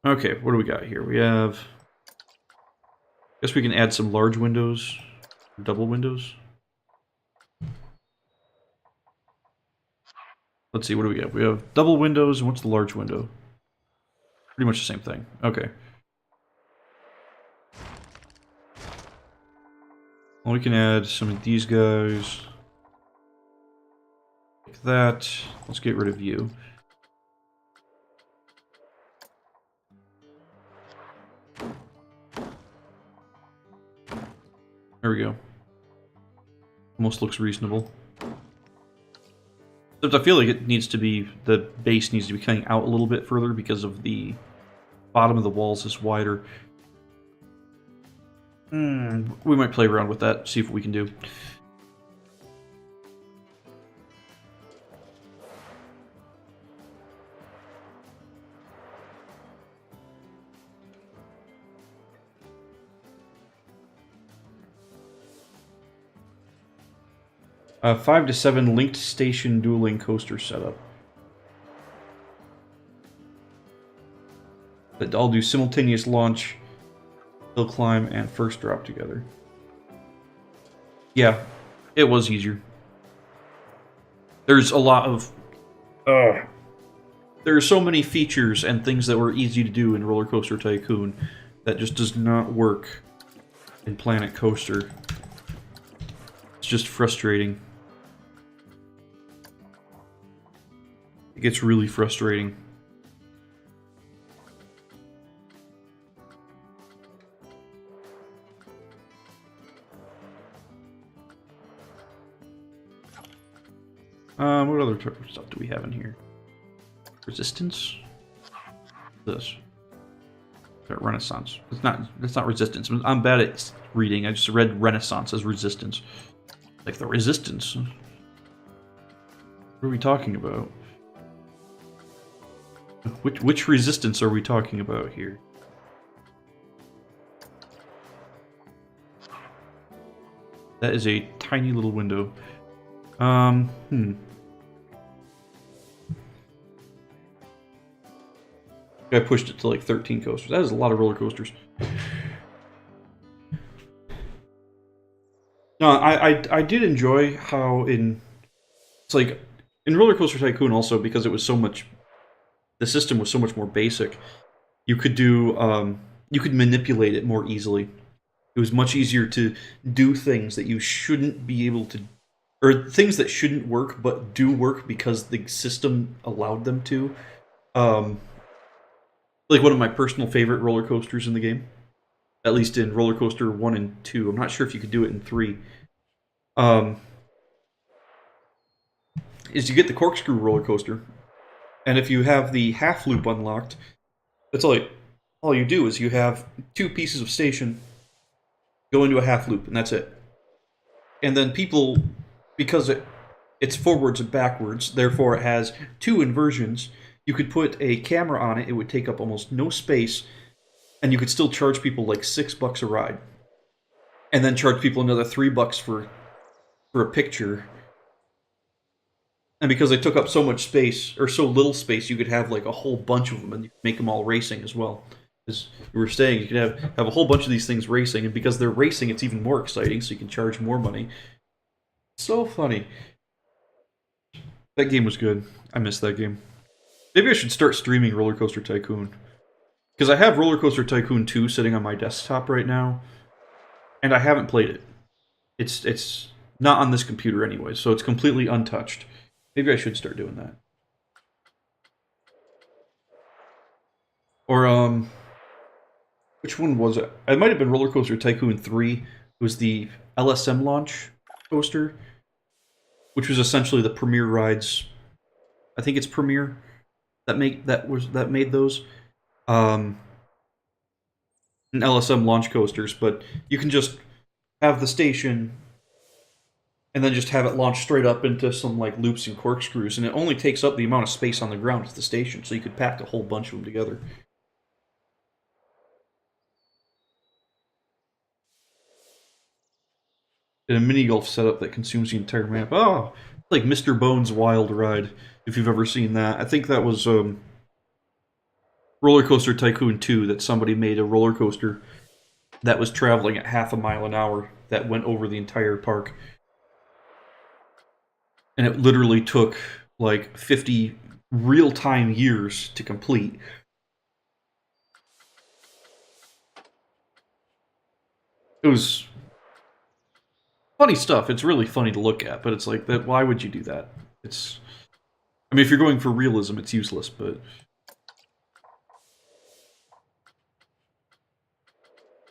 Okay, what do we got here? We have... I guess we can add some large windows, double windows. Let's see, what do we got? We have double windows, and what's the large window? Pretty much the same thing. Okay. Well, we can add some of these guys. Like that. Let's get rid of you. There we go. Almost looks reasonable. Except I feel like it needs to be, the base needs to be cutting out a little bit further because of the bottom of the walls is wider. We might play around with that, see if we can do. A 5 to 7 linked station dueling coaster setup. That all do simultaneous launch, hill climb, and first drop together. Yeah, it was easier. There's a lot of... there are so many features and things that were easy to do in Roller Coaster Tycoon that just does not work in Planet Coaster. It's just frustrating. It gets really frustrating. What other stuff do we have in here? Resistance? This. Renaissance. It's not resistance. I'm bad at reading. I just read Renaissance as resistance. Like the resistance. What are we talking about? Which resistance are we talking about here? That is a tiny little window. I pushed it to like 13 coasters. That is a lot of roller coasters. No, I did enjoy how it's like in Roller Coaster Tycoon also, because it was so much, the system was so much more basic. You could do you could manipulate it more easily. It was much easier to do things that you shouldn't be able to, or things that shouldn't work but do work because the system allowed them to. Like one of my personal favorite roller coasters in the game, at least in Roller Coaster 1 and 2. I'm not sure if you could do it in 3. Is you get the corkscrew roller coaster, and if you have the half loop unlocked, that's all you do is you have 2 pieces of station go into a half loop, and that's it. And then people, because it's forwards and backwards, therefore it has 2 inversions. You could put a camera on it; it would take up almost no space, and you could still charge people like $6 a ride, and then charge people another $3 for a picture. And because they took up so much space, or so little space, you could have like a whole bunch of them, and you could make them all racing as well. As you were saying, you could have a whole bunch of these things racing, and because they're racing, it's even more exciting, so you can charge more money. So funny. That game was good. I missed that game. Maybe I should start streaming Roller Coaster Tycoon. Because I have Roller Coaster Tycoon 2 sitting on my desktop right now, and I haven't played it. It's not on this computer anyway, so it's completely untouched. Maybe I should start doing that. Or, which one was it? It might have been Roller Coaster Tycoon 3. It was the LSM launch coaster, which was essentially the Premier rides. I think it's Premier that made those. And LSM launch coasters, but you can just have the station and then just have it launch straight up into some like loops and corkscrews, and it only takes up the amount of space on the ground as the station, so you could pack a whole bunch of them together. In a mini golf setup that consumes the entire map. Oh, like Mr. Bones' Wild Ride, if you've ever seen that. I think that was Roller Coaster Tycoon 2 that somebody made a roller coaster that was traveling at half a mile an hour that went over the entire park. And it literally took like 50 real-time years to complete. It was funny stuff. It's really funny to look at, but it's like that. Why would you do that? I mean, if you're going for realism, it's useless. But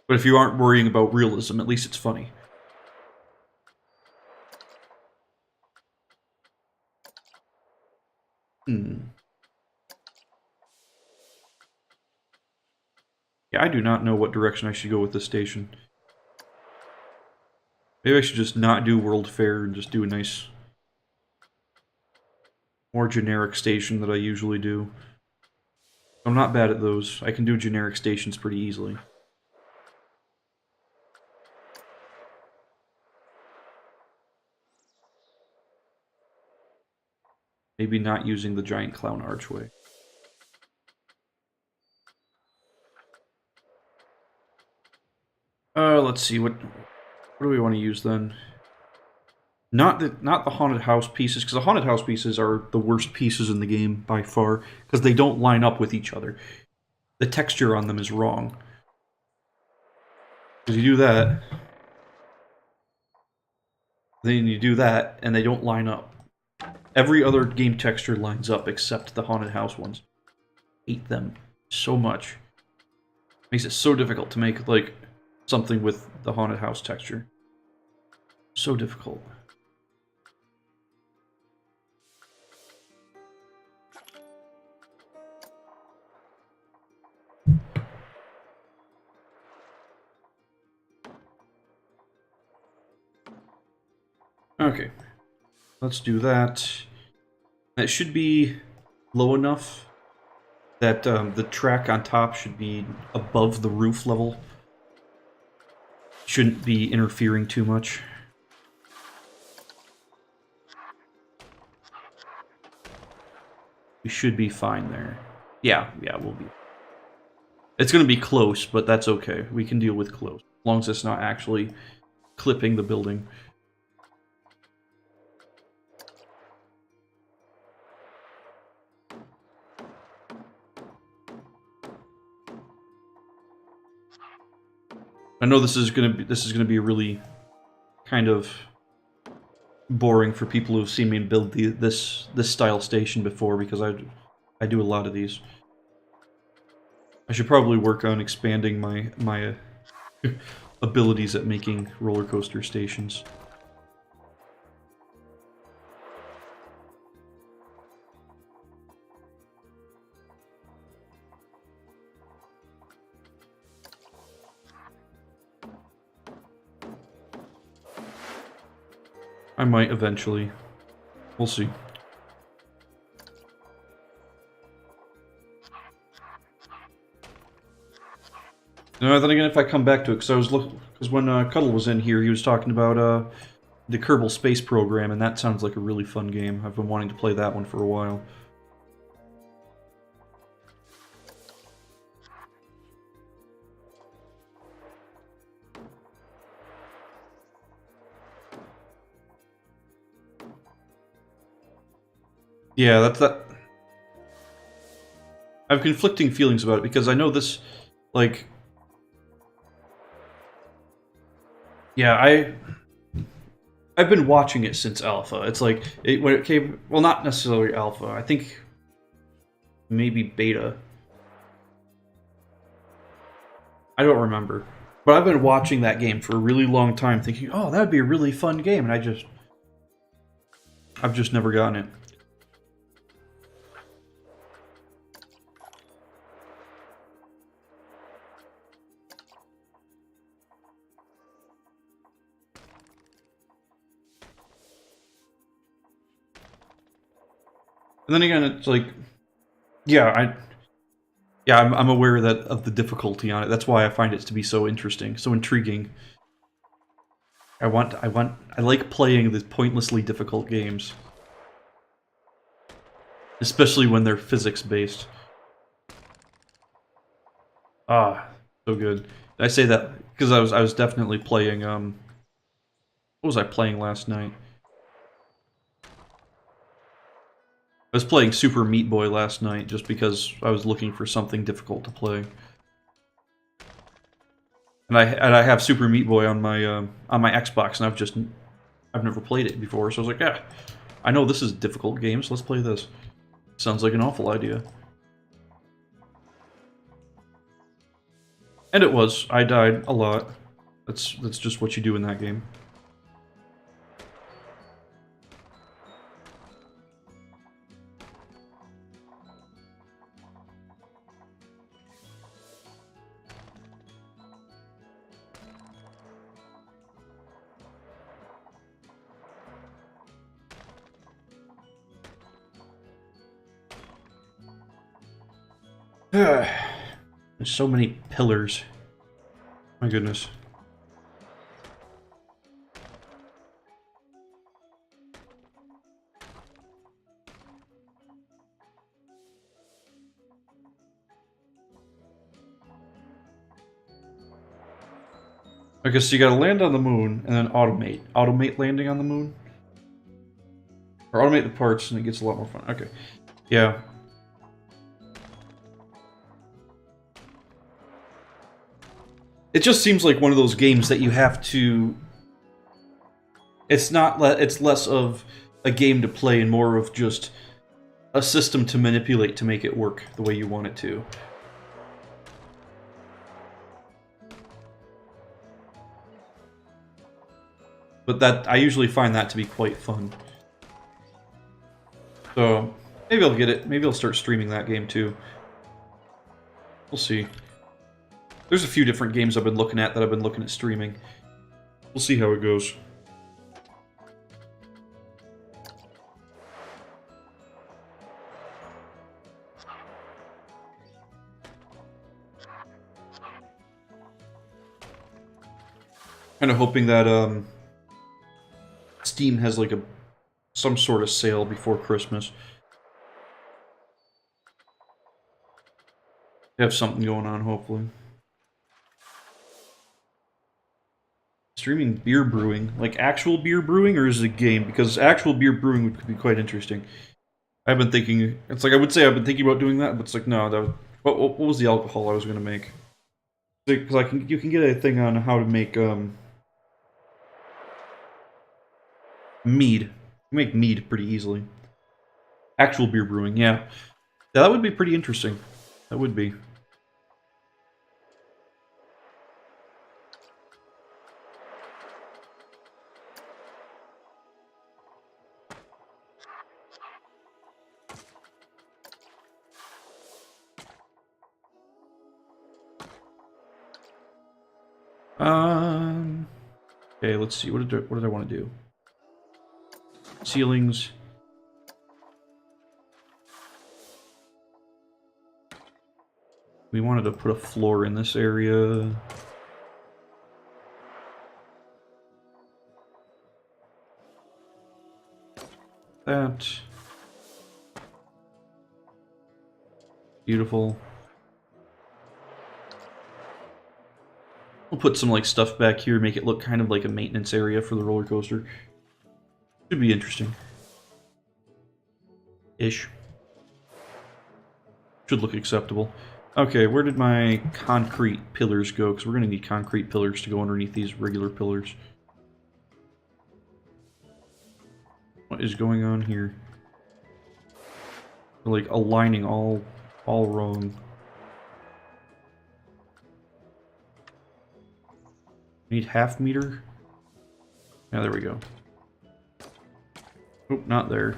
if you aren't worrying about realism, at least it's funny. Yeah, I do not know what direction I should go with this station. Maybe I should just not do World Fair and just do a nice, more generic station that I usually do. I'm not bad at those. I can do generic stations pretty easily. Maybe not using the giant clown archway. Let's see, what do we want to use then? Not the haunted house pieces, because the haunted house pieces are the worst pieces in the game by far, because they don't line up with each other. The texture on them is wrong. Because you do that, then you do that, and they don't line up. Every other game texture lines up except the haunted house ones. Hate them so much. Makes it so difficult to make like something with the haunted house texture. So difficult. Okay, let's do that. It should be low enough that the track on top should be above the roof level. Shouldn't be interfering too much. We should be fine there. Yeah, we'll be. It's going to be close, but that's okay. We can deal with close. As long as it's not actually clipping the building. I know this is gonna be a really kind of boring for people who've seen me build this style station before, because I do a lot of these. I should probably work on expanding my abilities at making roller coaster stations. I might eventually. We'll see. No, then again, if I come back to it, because when Cuddle was in here, he was talking about the Kerbal Space Program, and that sounds like a really fun game. I've been wanting to play that one for a while. Yeah, that's that. I have conflicting feelings about it, because I know this, like... Yeah, I've been watching it since Alpha. It's like, when it came... Well, not necessarily Alpha. I think maybe Beta. I don't remember. But I've been watching that game for a really long time, thinking, oh, that would be a really fun game, and I've just never gotten it. And then again, it's like, yeah, I'm aware of the difficulty on it. That's why I find it to be so interesting, so intriguing. I like playing the pointlessly difficult games, especially when they're physics based. Ah, so good. I say that because I was definitely playing. What was I playing last night? I was playing Super Meat Boy last night just because I was looking for something difficult to play. And I have Super Meat Boy on my Xbox, and I've never played it before, so I was like, yeah, I know this is a difficult game, so let's play this. Sounds like an awful idea. And it was. I died a lot. That's just what you do in that game. There's so many pillars. My goodness. Okay, so you gotta land on the moon and then automate. Automate landing on the moon? Or automate the parts and it gets a lot more fun. Okay. Yeah. It just seems like one of those games that you have to... It's not... It's less of a game to play and more of just a system to manipulate to make it work the way you want it to. But that... I usually find that to be quite fun. So, maybe I'll get it. Maybe I'll start streaming that game too. We'll see. There's a few different games I've been looking at that I've been looking at streaming. We'll see how it goes. Kind of hoping that Steam has like some sort of sale before Christmas. Have something going on, hopefully. Streaming beer brewing, like actual beer brewing, or is it a game? Because actual beer brewing would be quite interesting. I've been thinking. It's like I would say I've been thinking about doing that, but it's like no. That was, what was the alcohol I was going to make? Because you can get a thing on how to make mead. You make mead pretty easily. Actual beer brewing, yeah. Yeah, that would be pretty interesting. That would be. Okay, let's see. What did I want to do? Ceilings. We wanted to put a floor in this area. That. Beautiful. We'll put some like stuff back here, make it look kind of like a maintenance area for the roller coaster. Should be interesting. Ish. Should look acceptable. Okay, where did my concrete pillars go? Because we're going to need concrete pillars to go underneath these regular pillars. What is going on here? They're like aligning all wrong. Need half meter? Yeah, there we go. Oop, not there.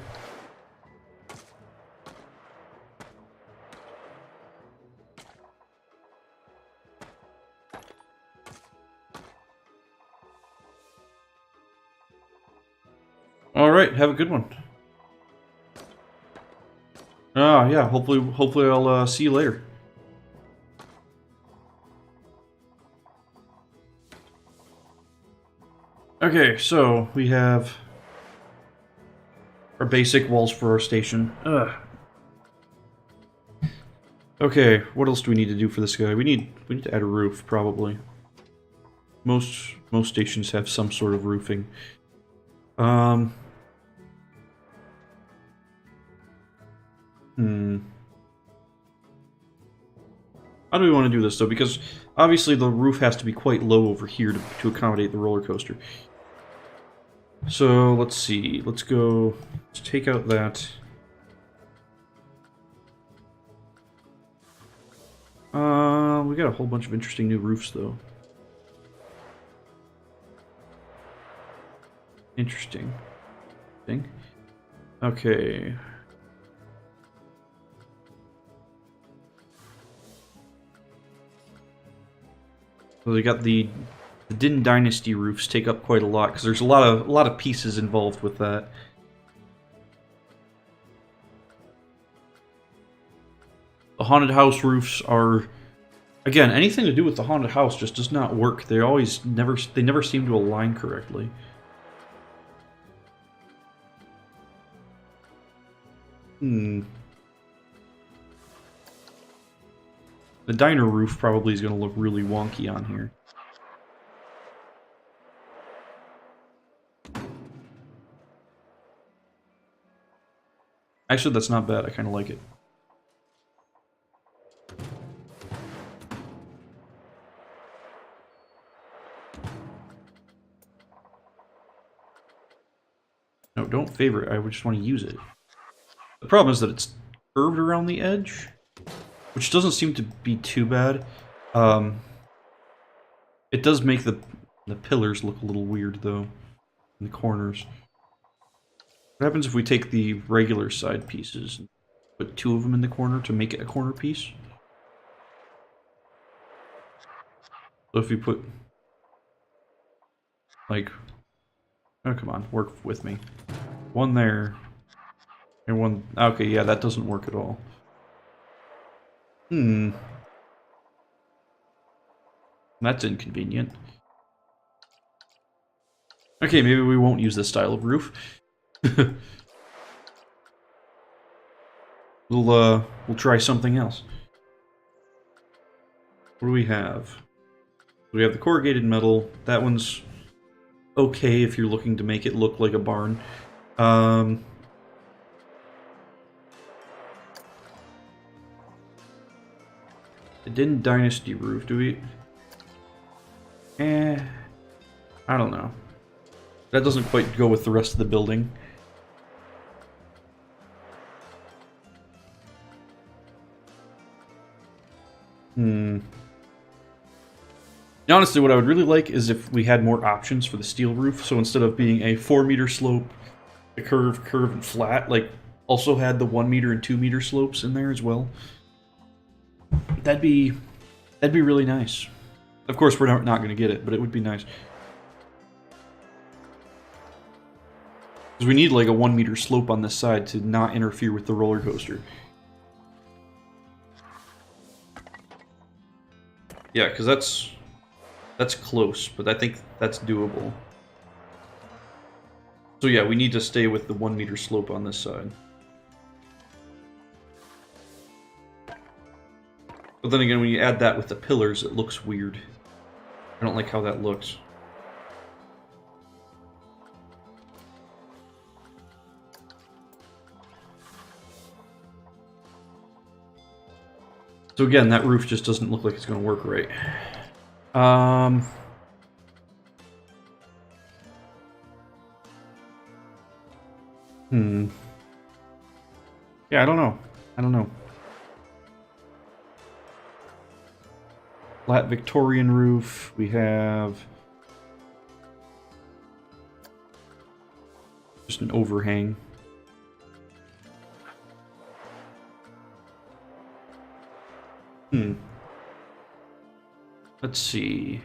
Alright, have a good one. Oh, yeah, hopefully I'll see you later. Okay, so we have our basic walls for our station. Ugh. Okay, what else do we need to do for this guy? We need to add a roof, probably. Most stations have some sort of roofing. How do we want to do this, though? Because obviously the roof has to be quite low over here to accommodate the roller coaster. So, let's see. Let's take out that. We got a whole bunch of interesting new roofs, though. Interesting. Okay. So they got the Din Dynasty roofs take up quite a lot because there's a lot of pieces involved with that. The haunted house roofs are, again, anything to do with the haunted house just does not work. They never seem to align correctly. The diner roof probably is going to look really wonky on here. Actually, that's not bad. I kind of like it. No, don't favor it. I just want to use it. The problem is that it's curved around the edge, which doesn't seem to be too bad. It does make the pillars look a little weird, though, in the corners. What happens if we take the regular side pieces and put 2 of them in the corner to make it a corner piece? So if you put, like, oh, come on, work with me. 1 there, and 1, okay, yeah, that doesn't work at all. That's inconvenient. Okay, maybe we won't use this style of roof. We'll try something else. What do we have? We have the corrugated metal. That one's okay if you're looking to make it look like a barn. The Din Dynasty roof, do we? I don't know. That doesn't quite go with the rest of the building. Honestly, what I would really like is if we had more options for the steel roof. So instead of being a 4-meter slope, a curve, and flat, like also had the 1-meter and 2-meter slopes in there as well. That'd be really nice. Of course, we're not going to get it, but it would be nice. Because we need like a 1-meter slope on this side to not interfere with the roller coaster. Yeah, because that's close, but I think that's doable. So yeah, we need to stay with the 1-meter slope on this side. But then again, when you add that with the pillars, it looks weird. I don't like how that looks. So again, that roof just doesn't look like it's going to work right. Yeah, I don't know. Flat Victorian roof. We have just an overhang. Let's see.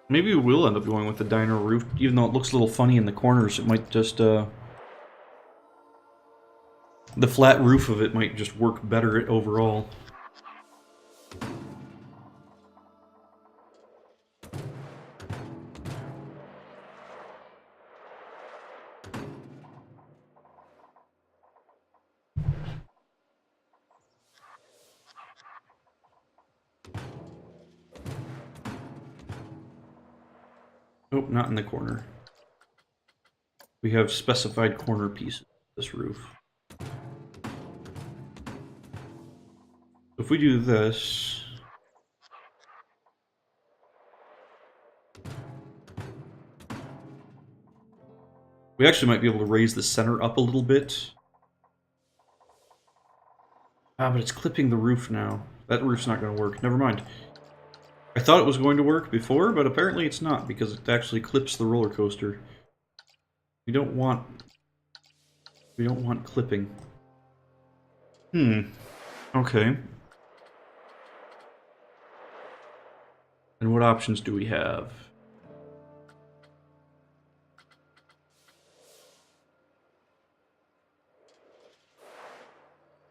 Maybe we will end up going with the diner roof, even though it looks a little funny in the corners. It might just, the flat roof of it might just work better overall. Nope, not in the corner. We have specified corner pieces of this roof. If we do this... we actually might be able to raise the center up a little bit. Ah, but it's clipping the roof now. That roof's not going to work. Never mind. I thought it was going to work before, but apparently it's not, because it actually clips the roller coaster. We don't want clipping. Okay. And what options do we have?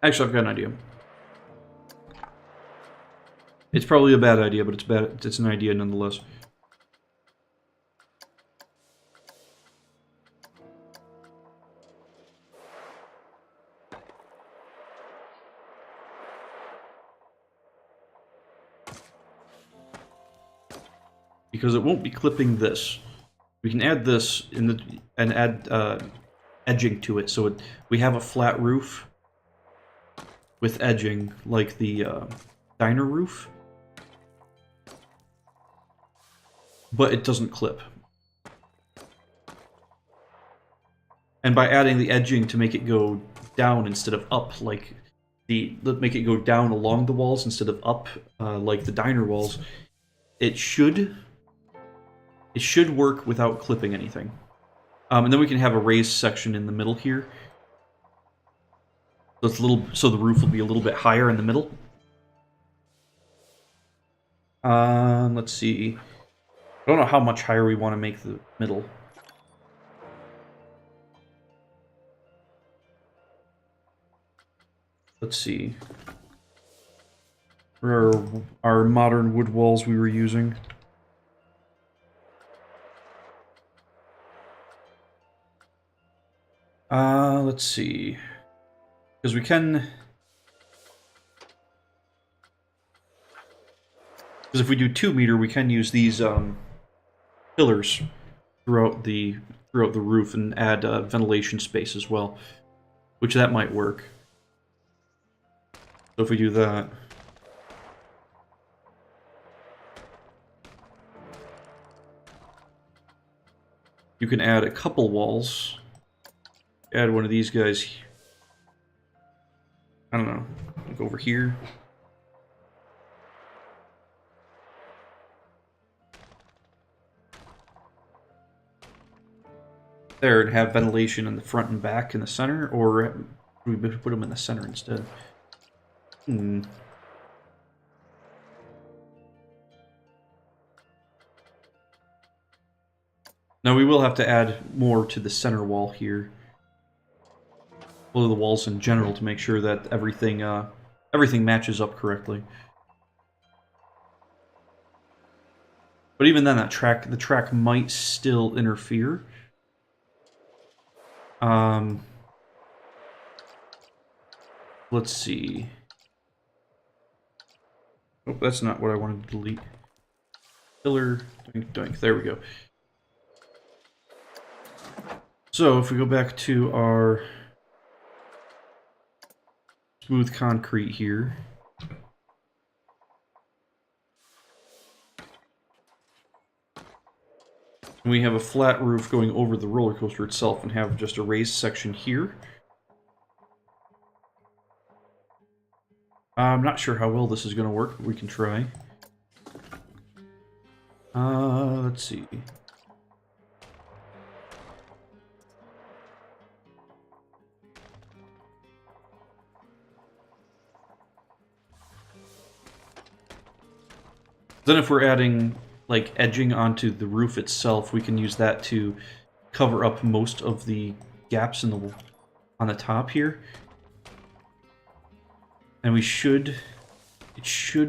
Actually, I've got an idea. It's probably a bad idea, but it's an idea nonetheless. because it won't be clipping this. We can add this and add edging to it, so we have a flat roof with edging like the diner roof, but it doesn't clip. And by adding the edging to make it go down instead of up, like make it go down along the walls instead of up, like the diner walls, it should work without clipping anything. And then we can have a raised section in the middle here. So it's so the roof will be a little bit higher in the middle. Let's see. I don't know how much higher we want to make the middle. Let's see. For our modern wood walls we were using. Let's see. Because we can... Because if we do 2 meter, we can use these pillars throughout the roof and add ventilation space as well, which that might work. So if we do that, you can add a couple walls. Add one of these guys. I don't know, like over here. There, and have ventilation in the front and back in the center, or we put them in the center instead. Now we will have to add more to the center wall here. Well, the walls in general to make sure that everything matches up correctly. But even then, the track might still interfere. Let's see. Oh, that's not what I wanted to delete. Pillar, doink, doink. There we go. So if we go back to our smooth concrete here. And we have a flat roof going over the roller coaster itself and have just a raised section here. I'm not sure how well this is going to work, but we can try. Let's see. Then if we're adding like edging onto the roof itself, we can use that to cover up most of the gaps in the on the top here. And it should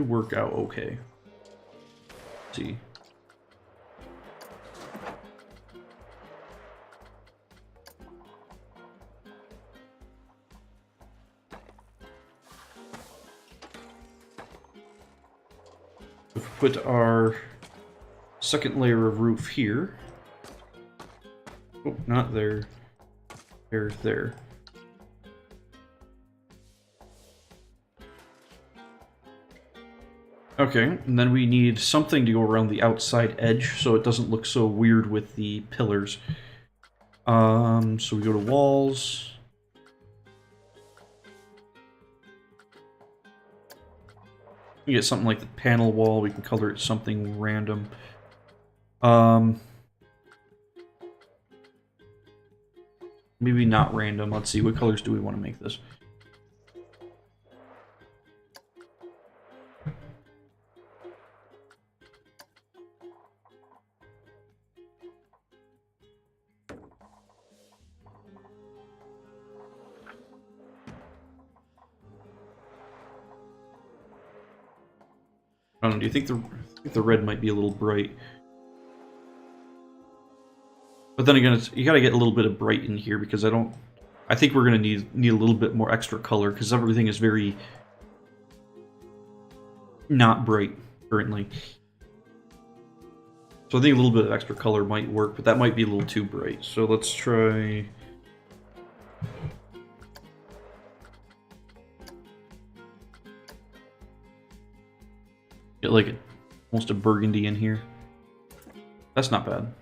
work out okay. Let's see. If we put our second layer of roof here. Oh, not there. There. Okay, and then we need something to go around the outside edge so it doesn't look so weird with the pillars. So we go to walls. We get something like the panel wall. We can color it something random. Maybe not random. Let's see, what colors do we want to make this? I don't know, do you think the red might be a little bright? But then again, you gotta get a little bit of bright in here because I think we're gonna need a little bit more extra color because everything is very not bright currently. So I think a little bit of extra color might work, but that might be a little too bright. So let's try... Get like almost a burgundy in here. That's not bad.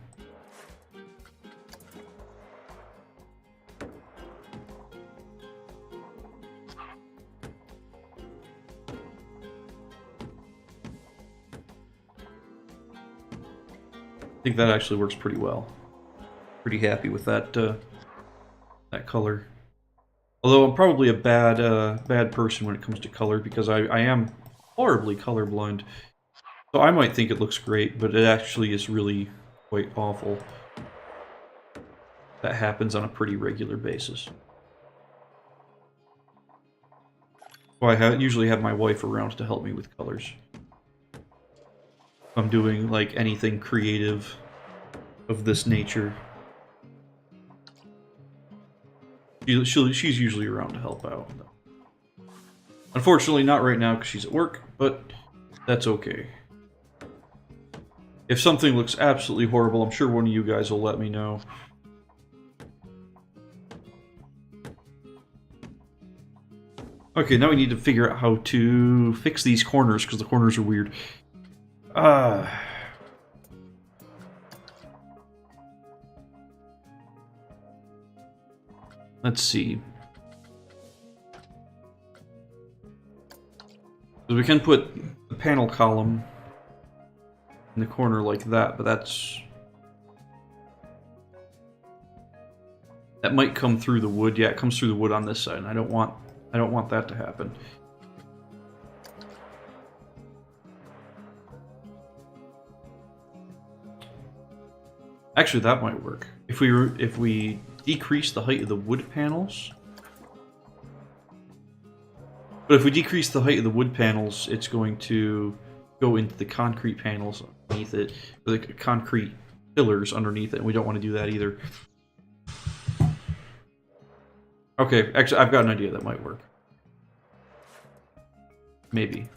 I think that actually works pretty well. Pretty happy with that that color. Although I'm probably a bad person when it comes to color because I am horribly colorblind. So I might think it looks great, but it actually is really quite awful. That happens on a pretty regular basis. So I usually have my wife around to help me with colors. I'm doing like anything creative of this nature. She's usually around to help out. Unfortunately, not right now because she's at work, but that's okay. If something looks absolutely horrible, I'm sure one of you guys will let me know. Okay, now we need to figure out how to fix these corners because the corners are weird. Let's see. So we can put the panel column in the corner like that, but that might come through the wood. Yeah, it comes through the wood on this side, and I don't want that to happen. Actually, that might work. If we decrease the height of the wood panels. But if we decrease the height of the wood panels, it's going to go into the concrete panels underneath it, or the concrete pillars underneath it, and we don't want to do that either. Okay, actually, I've got an idea that might work. Maybe.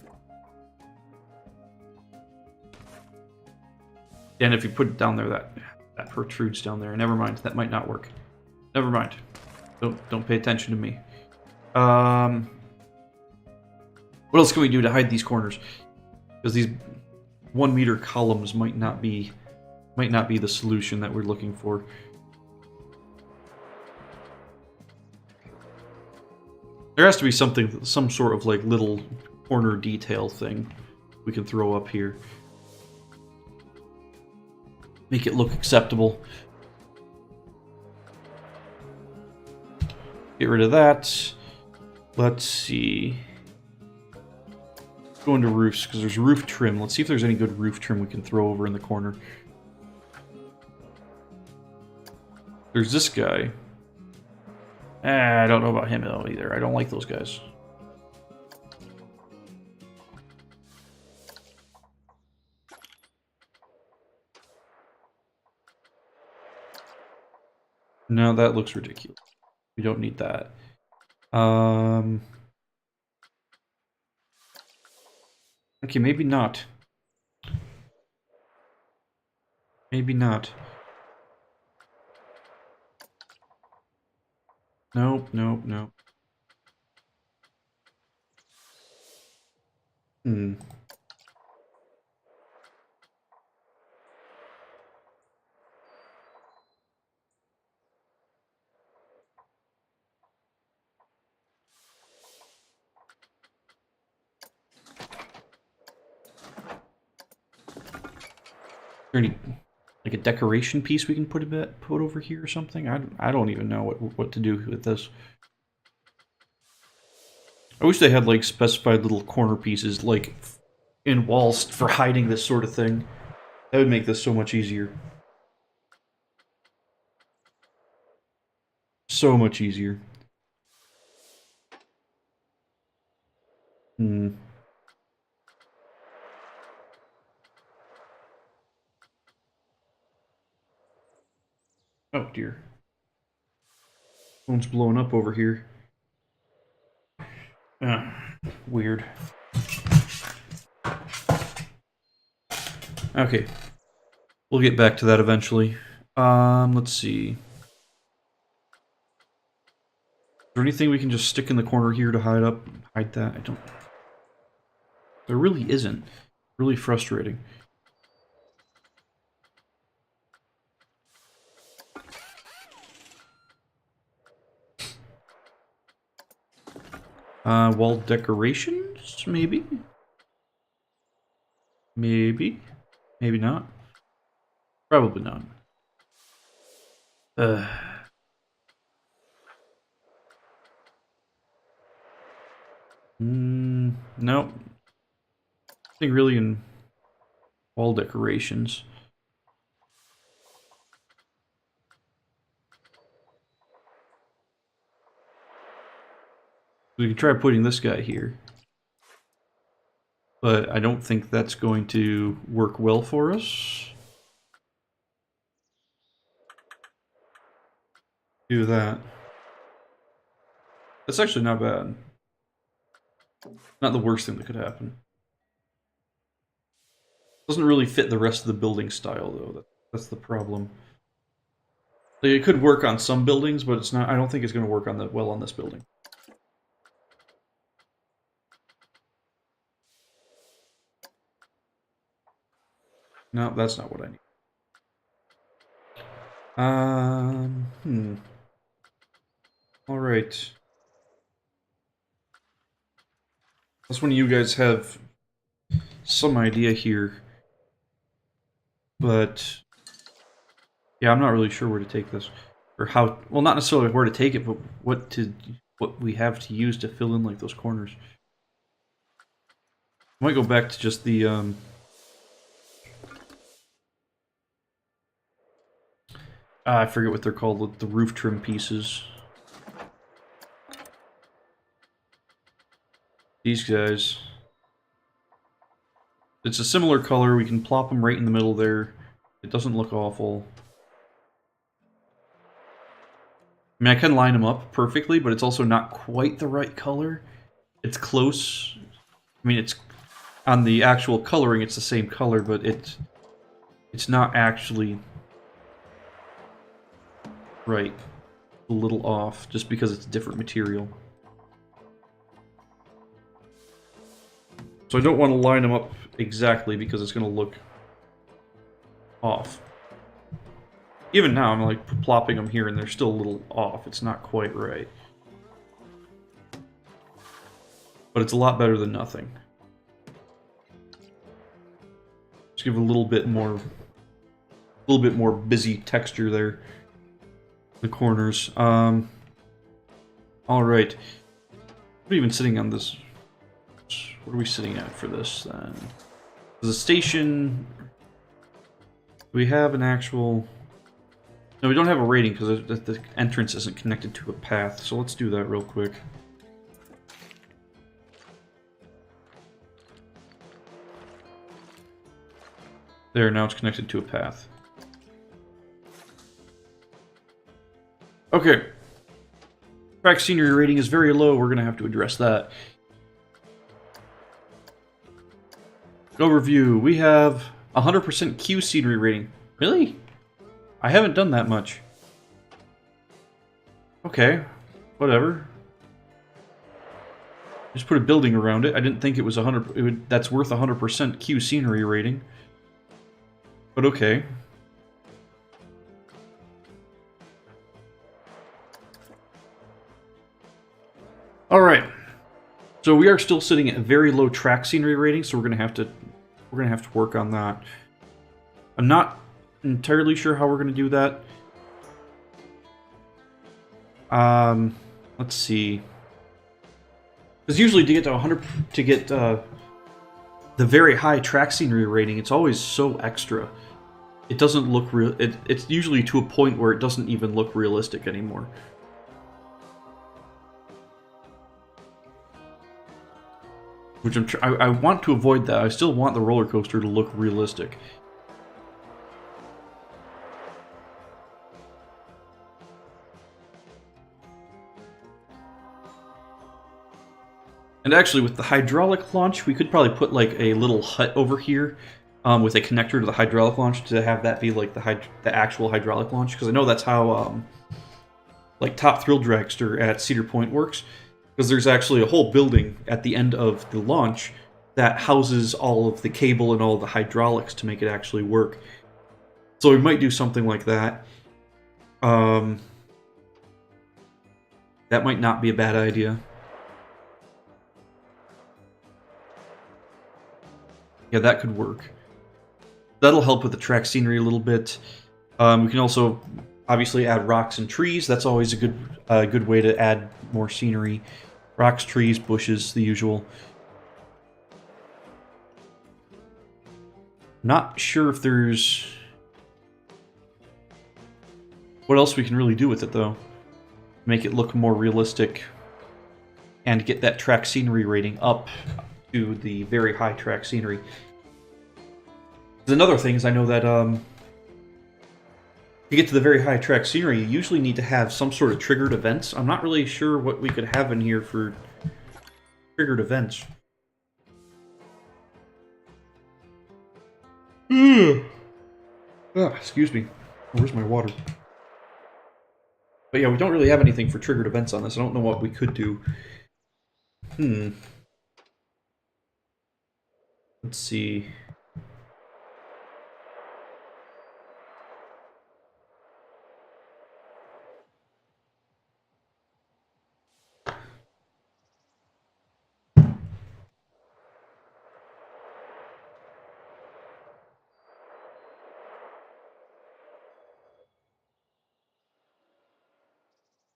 And if you put it down there, that protrudes down there. Never mind, that might not work. Never mind. Don't pay attention to me. What else can we do to hide these corners? Because these 1 meter columns might not be the solution that we're looking for. There has to be some sort of like little corner detail thing we can throw up here. Make it look acceptable. Get rid of that. Let's see. Go into roofs, because there's roof trim. Let's see if there's any good roof trim we can throw over in the corner. There's this guy. I don't know about him either. I don't like those guys. No, that looks ridiculous. We don't need that. Okay, maybe not. Maybe not. Nope, nope, nope. Any like a decoration piece we can put over here or something? I don't even know what to do with this. I wish they had like specified little corner pieces like in walls for hiding this sort of thing. That would make this so much easier. So much easier. Oh dear. Phone's blowing up over here. Weird. Okay. We'll get back to that eventually. Let's see. Is there anything we can just stick in the corner here to hide that? I don't... There really isn't. Really frustrating. Wall decorations, maybe? Maybe. Maybe not. Probably not. Nope. Nothing really in wall decorations. We can try putting this guy here. But I don't think that's going to work well for us. Do that. That's actually not bad. Not the worst thing that could happen. Doesn't really fit the rest of the building style, though. That's the problem. Like, it could work on some buildings, but it's not. I don't think it's going to work on well on this building. No, that's not what I need. All right. Unless one of you guys have some idea here, but yeah, I'm not really sure where to take this, or how. Well, not necessarily where to take it, but what we have to use to fill in like those corners. I might go back to just the I forget what they're called, the roof trim pieces. These guys. It's a similar color. We can plop them right in the middle there. It doesn't look awful. I mean, I can line them up perfectly, but it's also not quite the right color. It's close. I mean, it's on the actual coloring, it's the same color, but it's not actually right. A little off, just because it's a different material. So I don't want to line them up exactly because it's going to look off. Even now, I'm like plopping them here and they're still a little off. It's not quite right. But it's a lot better than nothing. Just give it a little bit more busy texture there. The corners. All right. What are we even sitting on this? What are we sitting at for this then? The station. We have an actual. No, we don't have a rating because the entrance isn't connected to a path. So let's do that real quick. There, now it's connected to a path. Okay. Track scenery rating is very low. We're going to have to address that. Overview. We have 100% Q scenery rating. Really? I haven't done that much. Okay. Whatever. Just put a building around it. I didn't think it was 100. That's worth 100% Q scenery rating. But okay. Alright. So we are still sitting at a very low track scenery rating, so we're gonna have to work on that. I'm not entirely sure how we're gonna do that. Let's see. Because usually to get to 100 to get the very high track scenery rating, it's always so extra. It doesn't look real. It's usually to a point where it doesn't even look realistic anymore. Which I want to avoid that. I still want the roller coaster to look realistic. And actually, with the hydraulic launch, we could probably put like a little hut over here with a connector to the hydraulic launch to have that be like the actual hydraulic launch, because I know that's how like Top Thrill Dragster at Cedar Point works, because there's actually a whole building at the end of the launch that houses all of the cable and all of the hydraulics to make it actually work. So we might do something like that. That might not be a bad idea. Yeah, that could work. That'll help with the track scenery a little bit. We can also obviously add rocks and trees. That's always a good way to add more scenery. Rocks, trees, bushes, the usual. Not sure if there's... what else we can really do with it, though. Make it look more realistic and get that track scenery rating up to the very high track scenery. Another thing is I know that to get to the very high track scenery, you usually need to have some sort of triggered events. I'm not really sure what we could have in here for triggered events. Excuse me. Where's my water? But yeah, we don't really have anything for triggered events on this. I don't know what we could do. Let's see.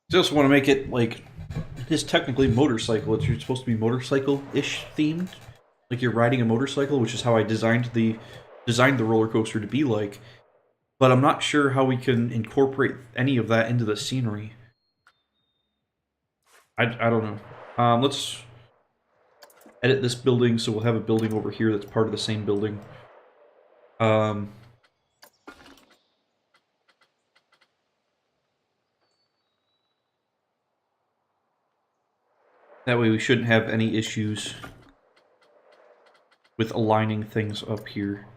Just want to make it like it's technically motorcycle. It's supposed to be motorcycle-ish themed, like you're riding a motorcycle, which is how I designed the roller coaster to be like. But I'm not sure how we can incorporate any of that into the scenery. I don't know. Let's edit this building so we'll have a building over here that's part of the same building. That way we shouldn't have any issues with aligning things up here.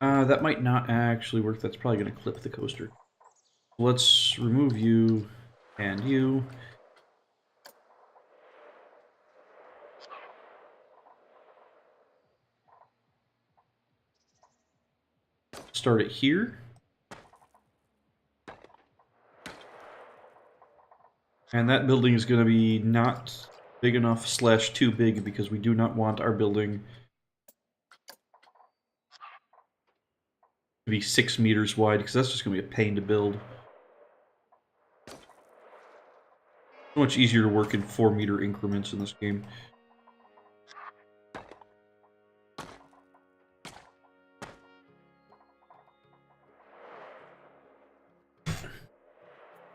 That might not actually work. That's probably going to clip the coaster. Let's remove you and you. Start it here. And that building is going to be not big enough / too big because we do not want our building to be 6 meters wide because that's just going to be a pain to build. So much easier to work in 4-meter increments in this game.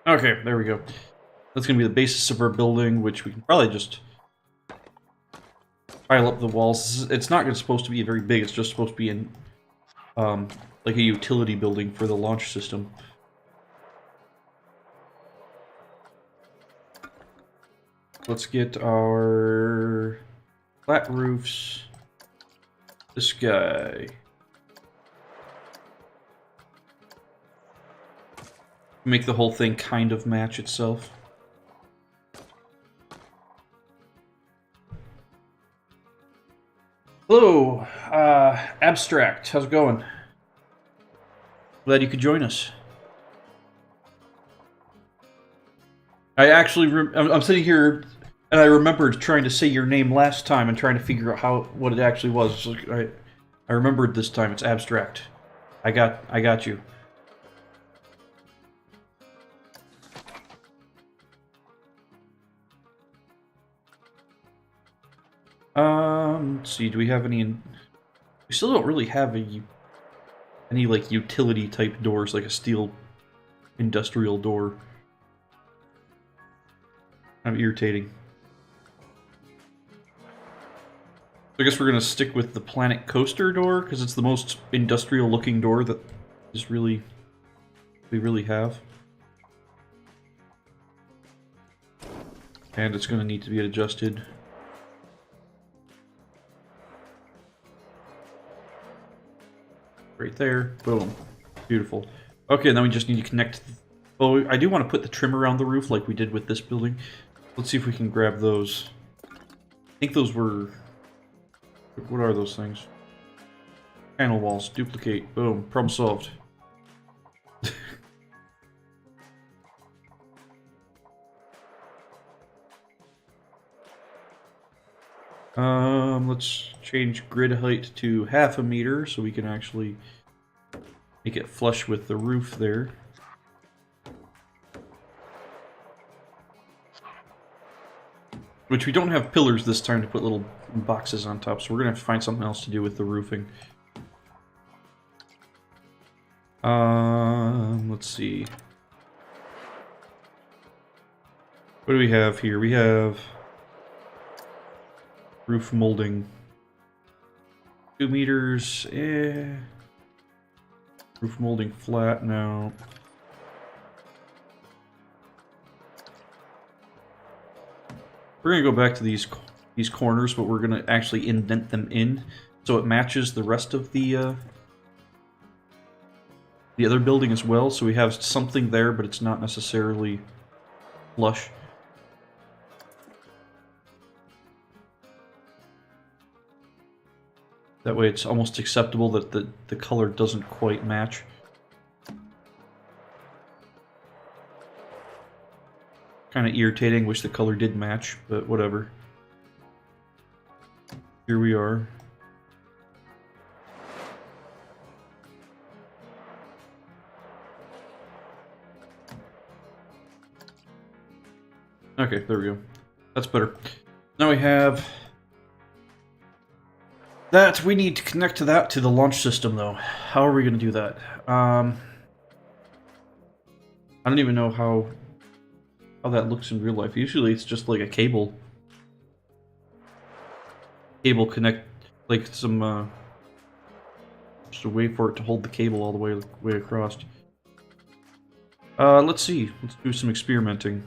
Okay, there we go. That's going to be the basis of our building, which we can probably just pile up the walls. It's not supposed to be very big. It's just supposed to be in like a utility building for the launch system. Let's get our flat roofs. This guy. Make the whole thing kind of match itself. Hello, Abstract. How's it going? Glad you could join us. I actually, I'm sitting here, and I remembered trying to say your name last time and trying to figure out what it actually was. So I remembered this time. It's Abstract. I got you. Let's see. Do we have any? We still don't really have any like utility type doors, like a steel industrial door. I'm irritating. I guess we're gonna stick with the Planet Coaster door because it's the most industrial-looking door that is we really have. And it's gonna need to be adjusted. Right there. Boom. Beautiful. Okay, then we just need to connect. Oh, I do want to put the trim around the roof like we did with this building. Let's see if we can grab those. I think those were... What are those things? Panel walls. Duplicate. Boom. Problem solved. Let's change grid height to 0.5 meter so we can actually make it flush with the roof there. Which we don't have pillars this time to put little boxes on top, so we're gonna have to find something else to do with the roofing. Let's see. What do we have here? We have roof molding. 2 meters, Roof molding flat, no. We're gonna go back to these corners, but we're gonna actually indent them in so it matches the rest of the other building as well. So we have something there, but it's not necessarily flush. That way it's almost acceptable that the color doesn't quite match. Kind of irritating, wish the color did match, but whatever. Here we are. Okay, there we go. That's better. Now we have... that, we need to connect to that to the launch system, though. How are we going to do that? I don't even know how that looks in real life. Usually it's just like a cable. Cable connect, like some, just a way for it to hold the cable all the way across. Let's see. Let's do some experimenting.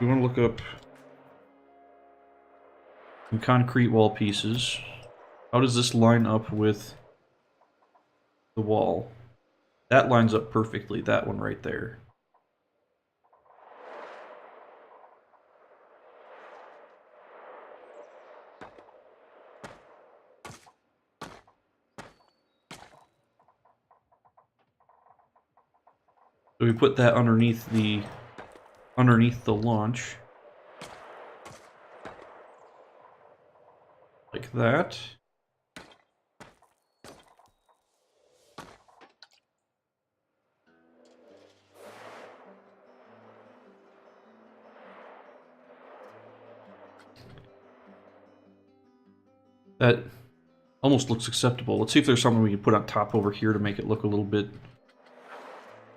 We want to look up some concrete wall pieces. How does this line up with the wall? That lines up perfectly, that one right there. So we put that underneath the launch. Like that. That almost looks acceptable. Let's see if there's something we can put on top over here to make it look a little bit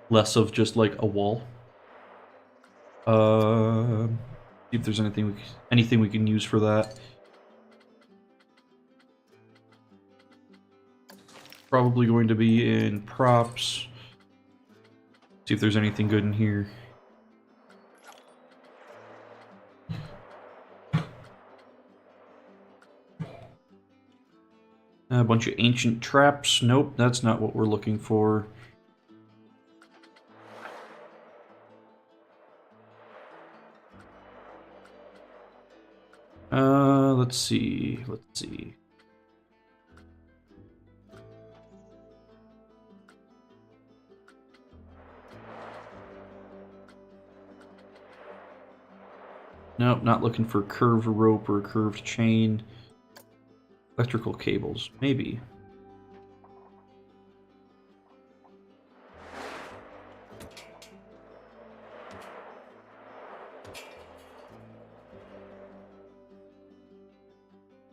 less of just like a wall. See if there's anything we can use for that. Probably going to be in props. See if there's anything good in here. A bunch of ancient traps. Nope, that's not what we're looking for. Let's see. Nope, not looking for curved rope or curved chain. Electrical cables, maybe.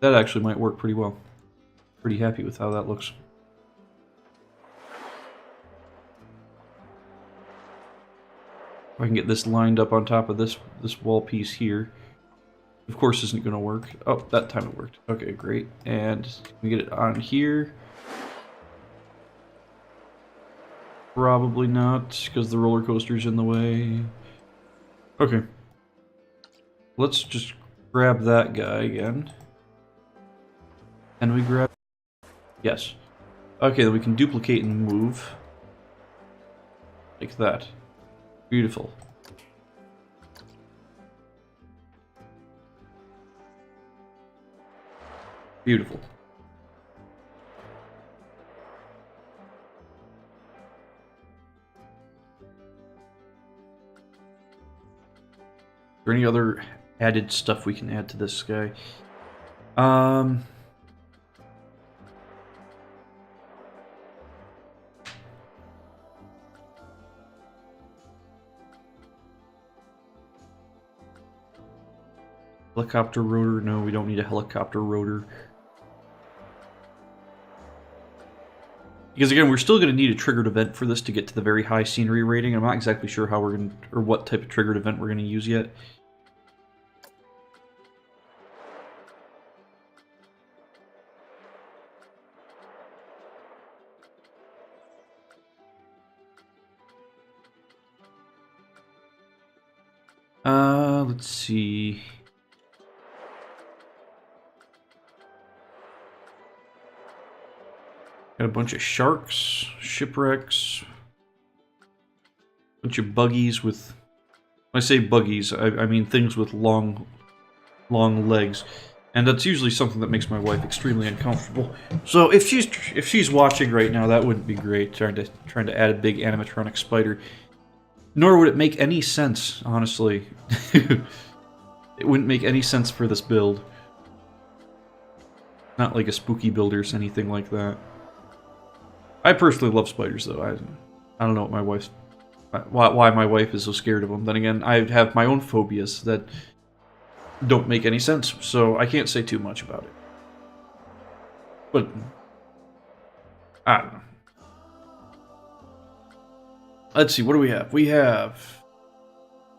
That actually might work pretty well. Pretty happy with how that looks. If I can get this lined up on top of this wall piece here. Of course isn't going to work. Oh, that time it worked. Okay, great. And we get it on here. Probably not, because the roller coaster's in the way. Okay. Let's just grab that guy again. And we grab... Yes. Okay, then we can duplicate and move. Like that. Beautiful. Beautiful. Is there any other added stuff we can add to this guy? Helicopter rotor? No, we don't need a helicopter rotor. Because again, we're still going to need a triggered event for this to get to the very high scenery rating. I'm not exactly sure how we're going to, or what type of triggered event we're going to use yet. Let's see. Got a bunch of sharks, shipwrecks, bunch of buggies with... When I say buggies, I mean things with long legs. And that's usually something that makes my wife extremely uncomfortable. So if she's watching right now, that wouldn't be great, trying to add a big animatronic spider. Nor would it make any sense, honestly. It wouldn't make any sense for this build. Not like a spooky build or anything like that. I personally love spiders, though. I don't know what my wife's... why my wife is so scared of them. Then again, I have my own phobias that don't make any sense, so I can't say too much about it. But... I don't know. Let's see, what do we have? We have...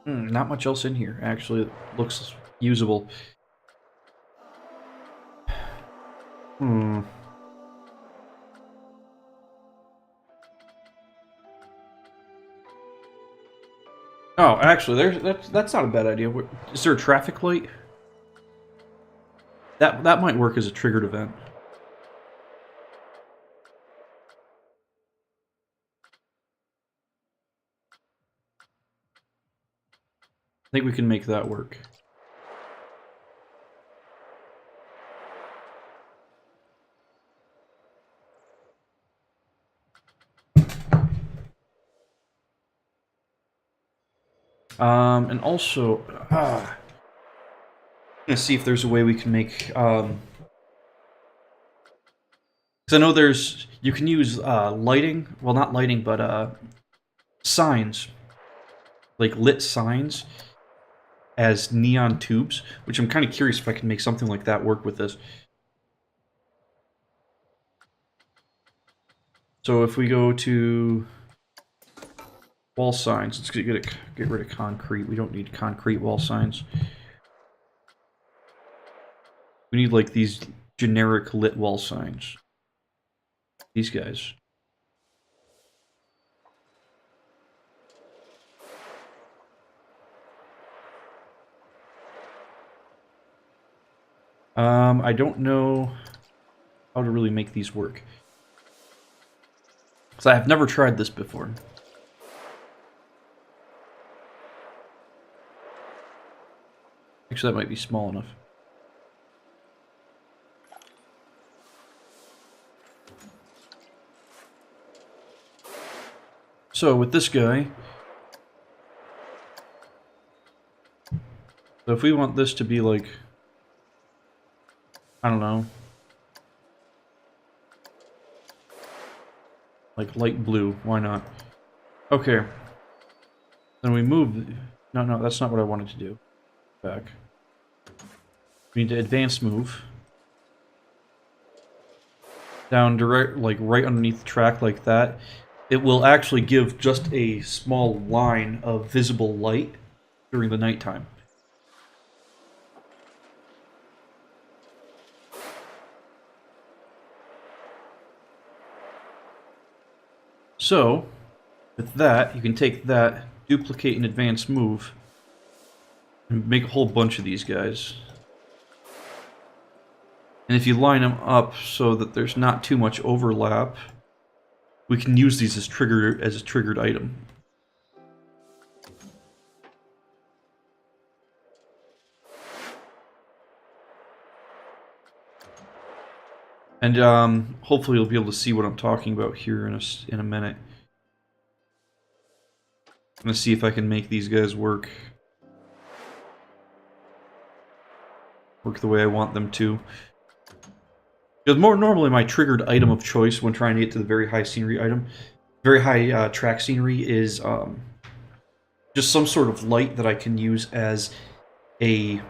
not much else in here, actually. It looks usable. Oh, actually, that's not a bad idea. Is there a traffic light? That might work as a triggered event. I think we can make that work. And also, I'm gonna see if there's a way we can make, because I know you can use, lighting, well, not lighting, but, signs, like lit signs, as neon tubes, which I'm kind of curious if I can make something like that work with this. So if we go to wall signs, let's get rid of concrete. We don't need concrete wall signs. We need like these generic lit wall signs. These guys. I don't know how to really make these work. Because I have never tried this before. Actually, that might be small enough. So, with this guy... So if we want this to be like... I don't know. Like light blue, why not? Okay. Then we move... No, that's not what I wanted to do. Back. We need to advance move. Down direct, like right underneath the track like that. It will actually give just a small line of visible light during the nighttime. So, with that, you can take that, duplicate an advanced move, and make a whole bunch of these guys. And if you line them up so that there's not too much overlap, we can use these as a triggered item. And hopefully you'll be able to see what I'm talking about here in a minute. I'm gonna see if I can make these guys work the way I want them to. Because more normally my triggered item of choice when trying to get to the very high scenery item, very high track scenery is just some sort of light that I can use as a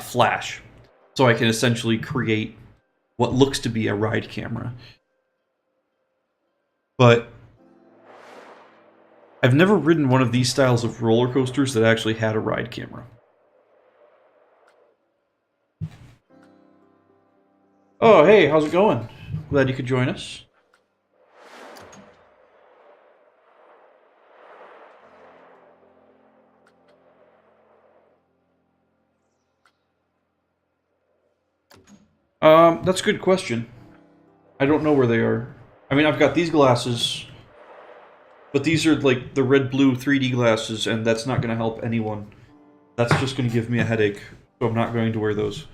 flash, so I can essentially create what looks to be a ride camera. But I've never ridden one of these styles of roller coasters that actually had a ride camera. Oh, hey, how's it going? Glad you could join us. That's a good question. I don't know where they are. I mean, I've got these glasses, but these are like the red-blue 3D glasses, and that's not going to help anyone. That's just going to give me a headache, so I'm not going to wear those.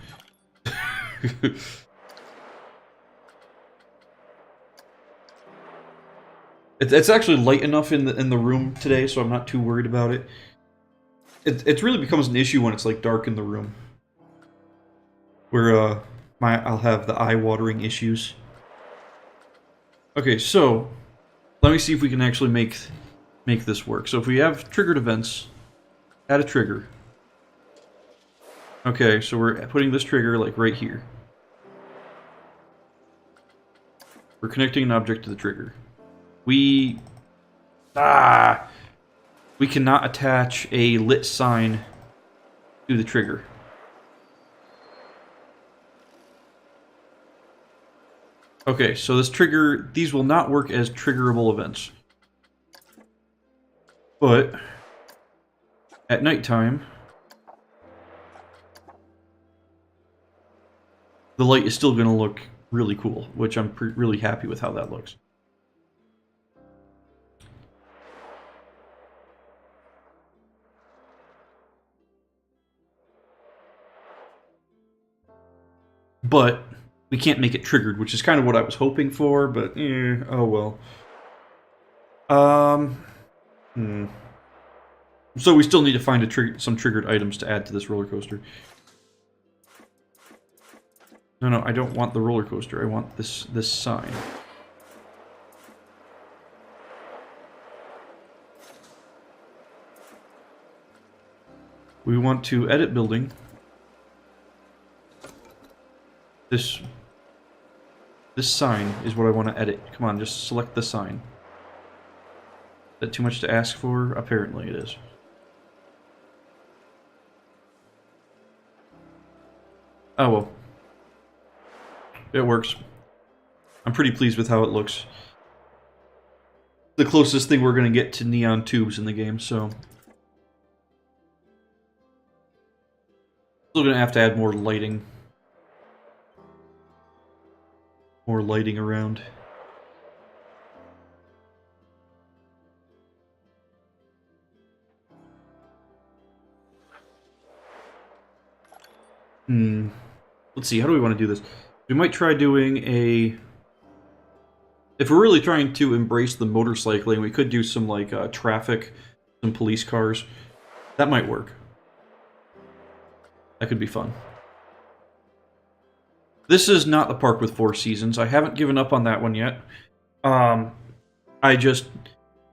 It's actually light enough in the room today, so I'm not too worried about it. It really becomes an issue when it's like dark in the room, where I'll have the eye-watering issues. Okay, so let me see if we can actually make this work. So if we have triggered events, add a trigger. Okay, so we're putting this trigger like right here. We're connecting an object to the trigger. We cannot attach a lit sign to the trigger. Okay, so this trigger, these will not work as triggerable events. But at nighttime, the light is still going to look really cool, which I'm really happy with how that looks. But we can't make it triggered, which is kind of what I was hoping for, but oh well. So we still need to find some triggered items to add to this roller coaster. No, I don't want the roller coaster. I want this sign. We want to edit building. This sign is what I want to edit. Come on, just select the sign. Is that too much to ask for? Apparently it is. Oh well. It works. I'm pretty pleased with how it looks. The closest thing we're going to get to neon tubes in the game, so... Still going to have to add more lighting. More lighting around. Let's see, how do we want to do this? We might try doing a... If we're really trying to embrace the motorcycling, we could do some, like, traffic, some police cars. That might work. That could be fun. This is not the park with 4 seasons. I haven't given up on that one yet. I just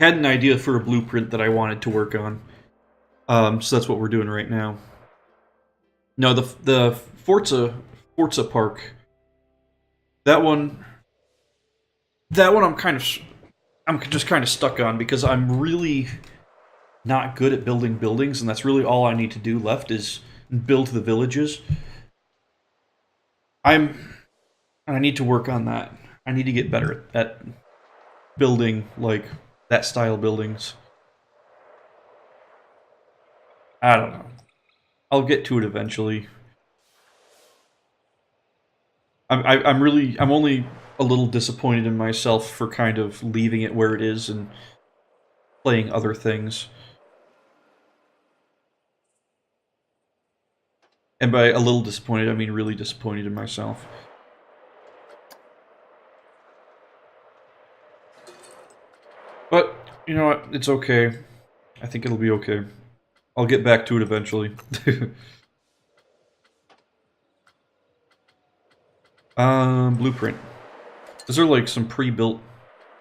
had an idea for a blueprint that I wanted to work on. So that's what we're doing right now. No, the Forza Park. That one I'm just kind of stuck on because I'm really not good at building buildings, and that's really all I need to do left is build the villages. I need to work on that. I need to get better at building like that style buildings. I don't know. I'll get to it eventually. I'm only a little disappointed in myself for kind of leaving it where it is and playing other things. And by a little disappointed, I mean really disappointed in myself. But, you know what? It's okay. I think it'll be okay. I'll get back to it eventually. Blueprint. Is there, like, some pre-built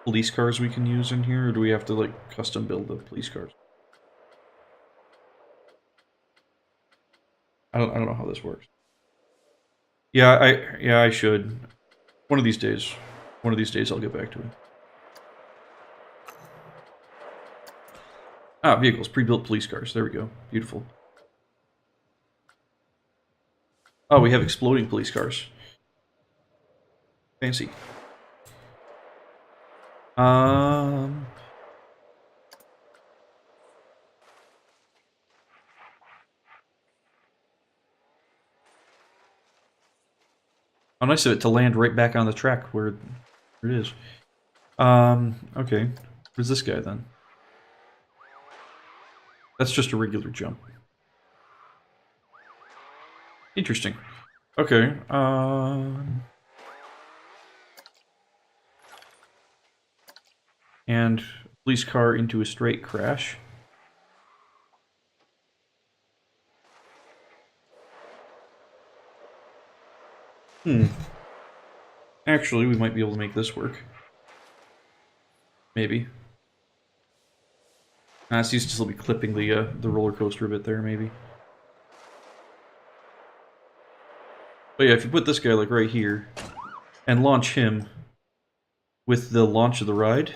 police cars we can use in here, or do we have to, like, custom build the police cars? I don't know how this works. Yeah, I should. One of these days. One of these days I'll get back to it. Ah, vehicles. Pre-built police cars. There we go. Beautiful. Oh, we have exploding police cars. Fancy. How nice of it to land right back on the track where it is. Okay. Where's this guy then? That's just a regular jump. Interesting. Okay, and police car into a straight crash. Actually, we might be able to make this work. Maybe. So you still be clipping the roller coaster a bit there, maybe. But yeah, if you put this guy like right here and launch him with the launch of the ride,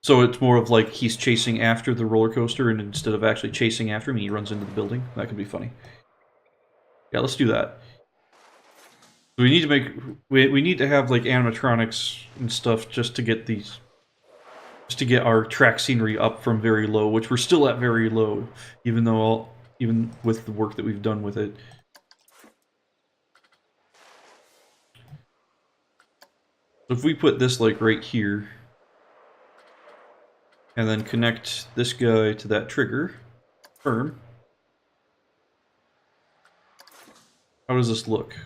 so it's more of like he's chasing after the roller coaster, and instead of actually chasing after him, he runs into the building. That could be funny. Yeah, let's do that. We need to make we need to have like animatronics and stuff just to get these, just to get our track scenery up from very low, which we're still at very low, even though even with the work that we've done with it. So if we put this like right here, and then connect this guy to that trigger, firm. How does this look?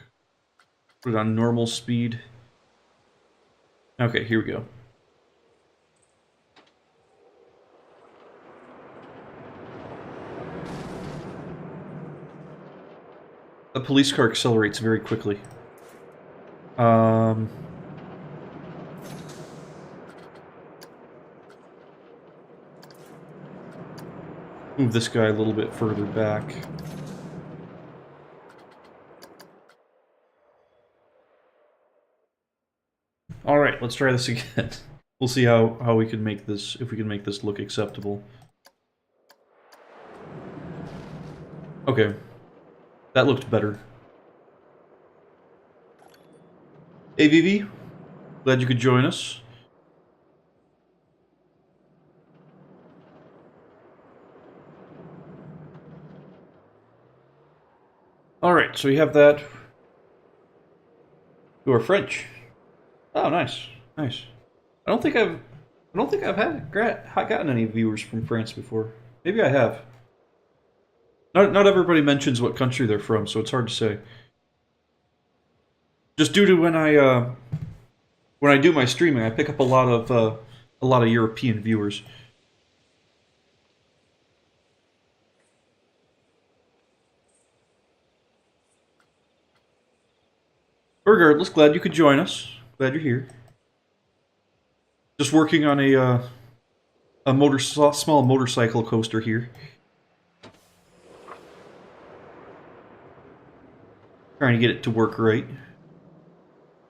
Put it on normal speed. Okay, here we go. The police car accelerates very quickly. Move this guy a little bit further back. All right, let's try this again. We'll see how we can make this, if we can make this look acceptable. Okay, that looked better. Hey Vivi, glad you could join us. All right, so we have that. You are French. Oh, nice, nice. I don't think I've gotten any viewers from France before. Maybe I have. Not everybody mentions what country they're from, so it's hard to say. Just due to when I do my streaming, I pick up a lot of European viewers. Regardless, glad you could join us. Glad you're here. Just working on a small motorcycle coaster here. Trying to get it to work right.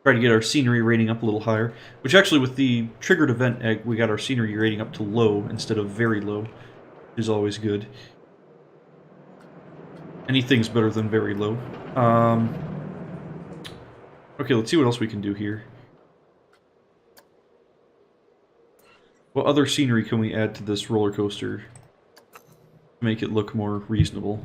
Trying to get our scenery rating up a little higher. Which actually, with the triggered event egg, we got our scenery rating up to low instead of very low. Which is always good. Anything's better than very low. Okay, let's see what else we can do here. What other scenery can we add to this roller coaster to make it look more reasonable?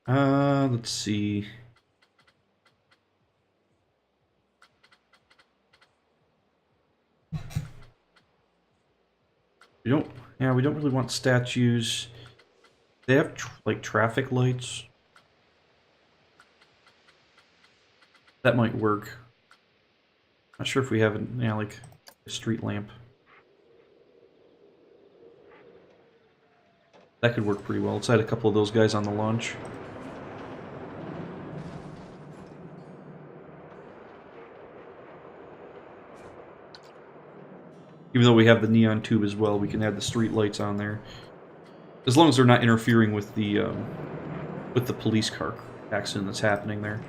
Let's see. We don't really want statues. They have like traffic lights. That might work. Not sure if we have like a street lamp. That could work pretty well. Let's add a couple of those guys on the launch. Even though we have the neon tube as well, we can add the street lights on there. As long as they're not interfering with the police car accident that's happening there.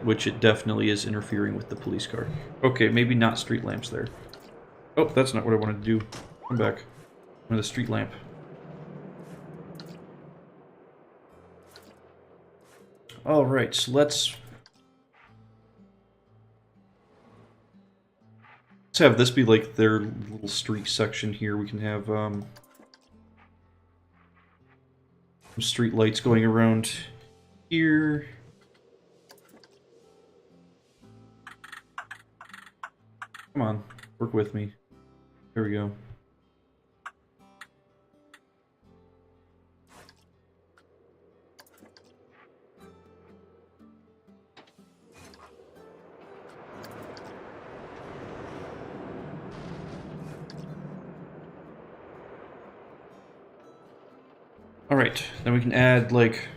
Which it definitely is interfering with the police car. Okay, maybe not street lamps there. Oh, that's not what I wanted to do. Come back. With a street lamp. Alright, so let's have this be like their little street section here. We can have some street lights going around here. Come on, work with me. There we go. Alright, then we can add, like,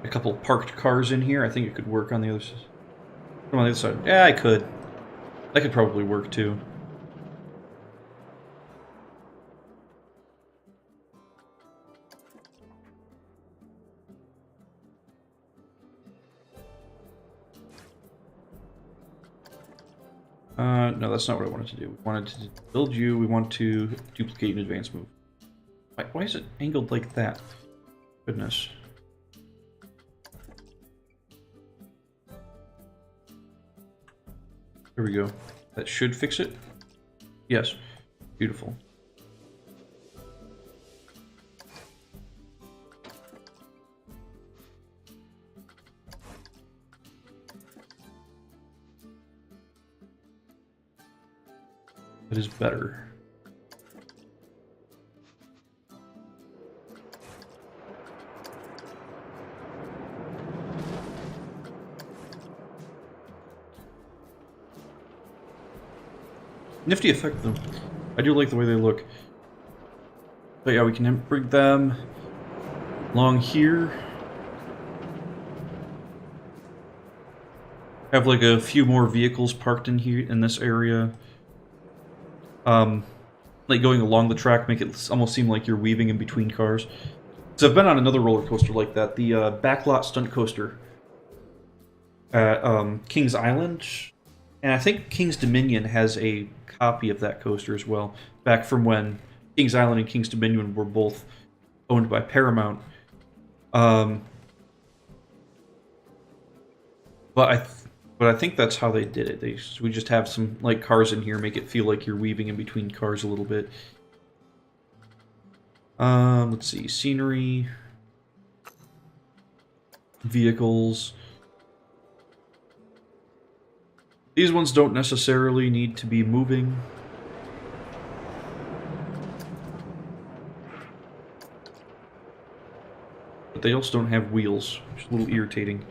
a couple parked cars in here. I think it could work on the other side. On the other side. Yeah, I could. That could probably work, too. No, that's not what I wanted to do. We wanted to build you. We want to duplicate an advanced move. Why is it angled like that? Goodness. There we go. That should fix it. Yes. Beautiful. That is better. Nifty effect, though. I do like the way they look. But yeah, we can bring them along here. Have like a few more vehicles parked in here, in this area. Like going along the track, make it almost seem like you're weaving in between cars. So I've been on another roller coaster like that, the Backlot Stunt Coaster at Kings Island. And I think King's Dominion has a copy of that coaster as well, back from when Kings Island and King's Dominion were both owned by Paramount. But I think that's how they did it. We just have some like cars in here, make it feel like you're weaving in between cars a little bit. Let's see, scenery, vehicles. These ones don't necessarily need to be moving. But they also don't have wheels, which is a little irritating.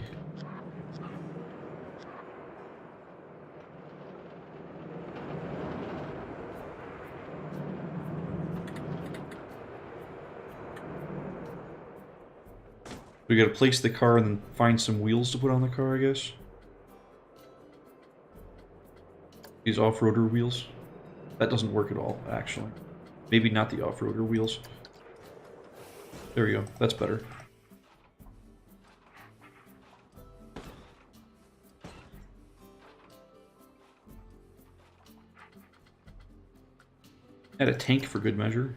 We gotta place the car and then find some wheels to put on the car, I guess. These off-roader wheels. That doesn't work at all, actually. Maybe not the off-roader wheels. There we go. That's better. Add a tank for good measure.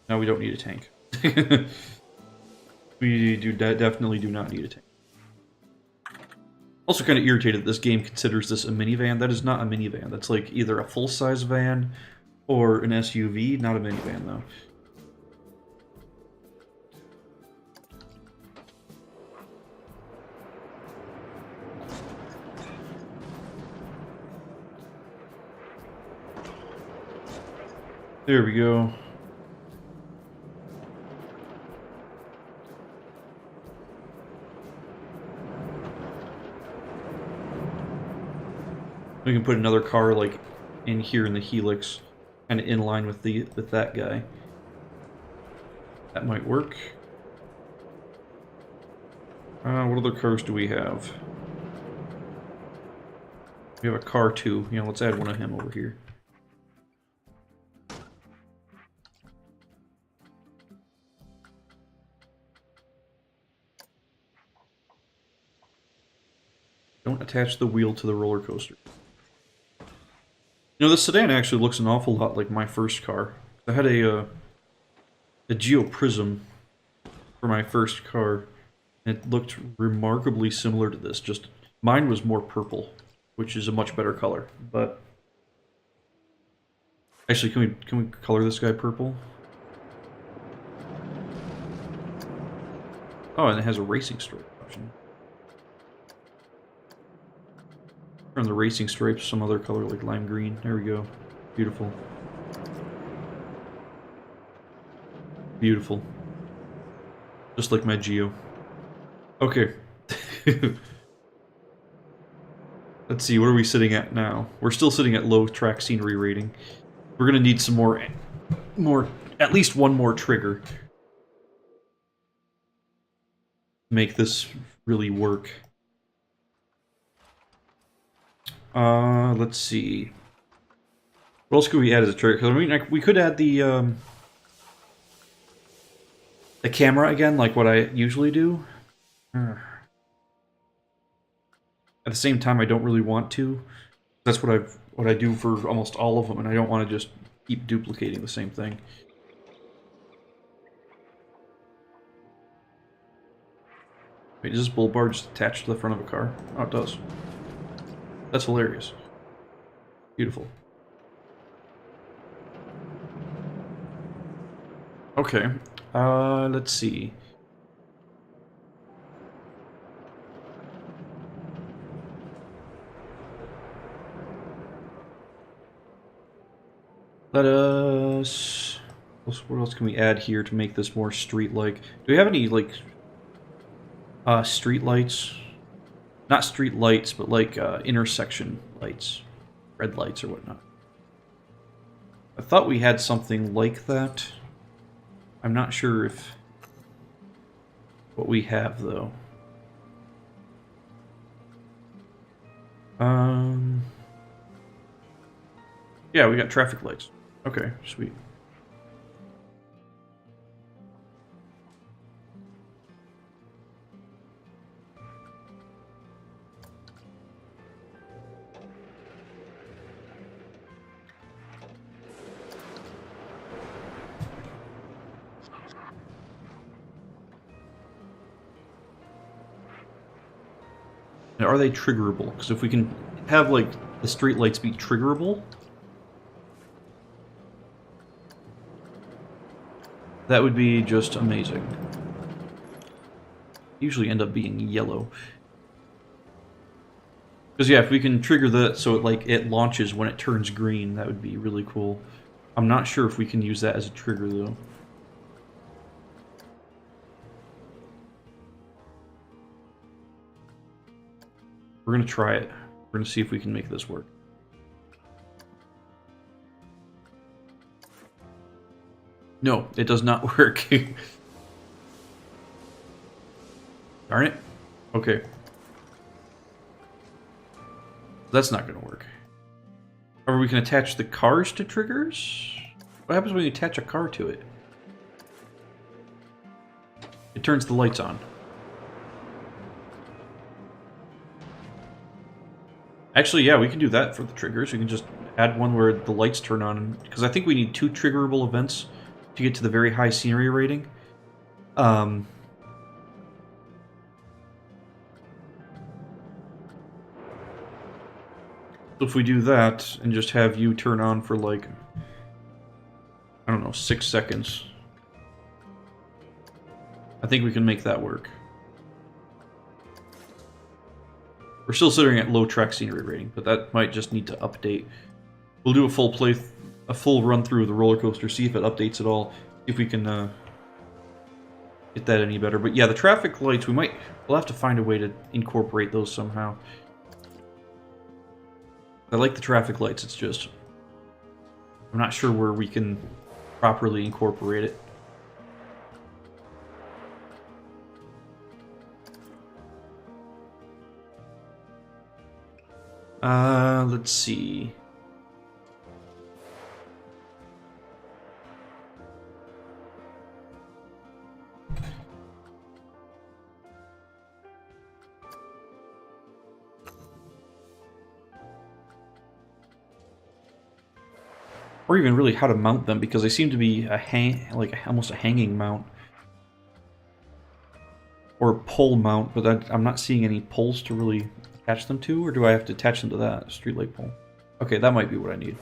No, we don't need a tank. We definitely do not need a tank. Also kind of irritated that this game considers this a minivan. That is not a minivan. That's like either a full-size van or an SUV, not a minivan though. There we go. We can put another car like in here in the helix, kind of in line with that guy. That might work. What other cars do we have? We have a car too. You know, let's add one of him over here. Don't attach the wheel to the roller coaster. You know, this sedan actually looks an awful lot like my first car. I had a Geo Prism for my first car. And it looked remarkably similar to this, just mine was more purple, which is a much better color. But actually, can we color this guy purple? Oh, and it has a racing stripe option. Turn the racing stripes some other color like lime green. There we go. Beautiful. Beautiful. Just like my Geo. Okay. Let's see, what are we sitting at now? We're still sitting at low track scenery rating. We're gonna need some more, at least one more trigger to make this really work. Let's see. What else could we add as a trigger? 'Cause I mean, we could add the camera again, like what I usually do. At the same time, I don't really want to. That's what I do for almost all of them, and I don't want to just keep duplicating the same thing. Wait, does this bull bar just attach to the front of a car? Oh, it does. That's hilarious. Beautiful. Okay. Let's see. Let us... What else can we add here to make this more street-like? Do we have any, like, street lights? Not street lights, but like intersection lights. Red lights or whatnot. I thought we had something like that. I'm not sure if... what we have, though. Yeah, we got traffic lights. Okay, sweet. Now, are they triggerable? Because if we can have, like, the street lights be triggerable, that would be just amazing. Usually end up being yellow. Because yeah, if we can trigger that so it launches when it turns green, that would be really cool. I'm not sure if we can use that as a trigger though. We're gonna try it. We're gonna see if we can make this work. No, it does not work. Darn it. Okay. That's not going to work. Or we can attach the cars to triggers? What happens when you attach a car to it? It turns the lights on. Actually, yeah, we can do that for the triggers. We can just add one where the lights turn on. Because I think we need 2 triggerable events to get to the very high scenery rating. So if we do that and just have you turn on for like, I don't know, 6 seconds, I think we can make that work. We're still sitting at low track scenery rating, but that might just need to update. We'll do a full run through of the roller coaster, see if it updates at all, see if we can get that any better. But yeah, the traffic lights, we'll have to find a way to incorporate those somehow. I like the traffic lights, it's just I'm not sure where we can properly incorporate it. Let's see. Or even really how to mount them, because they seem to be almost a hanging mount. Or a pole mount, but I'm not seeing any poles to really attach them to, or do I have to attach them to that streetlight pole? Okay, that might be what I need.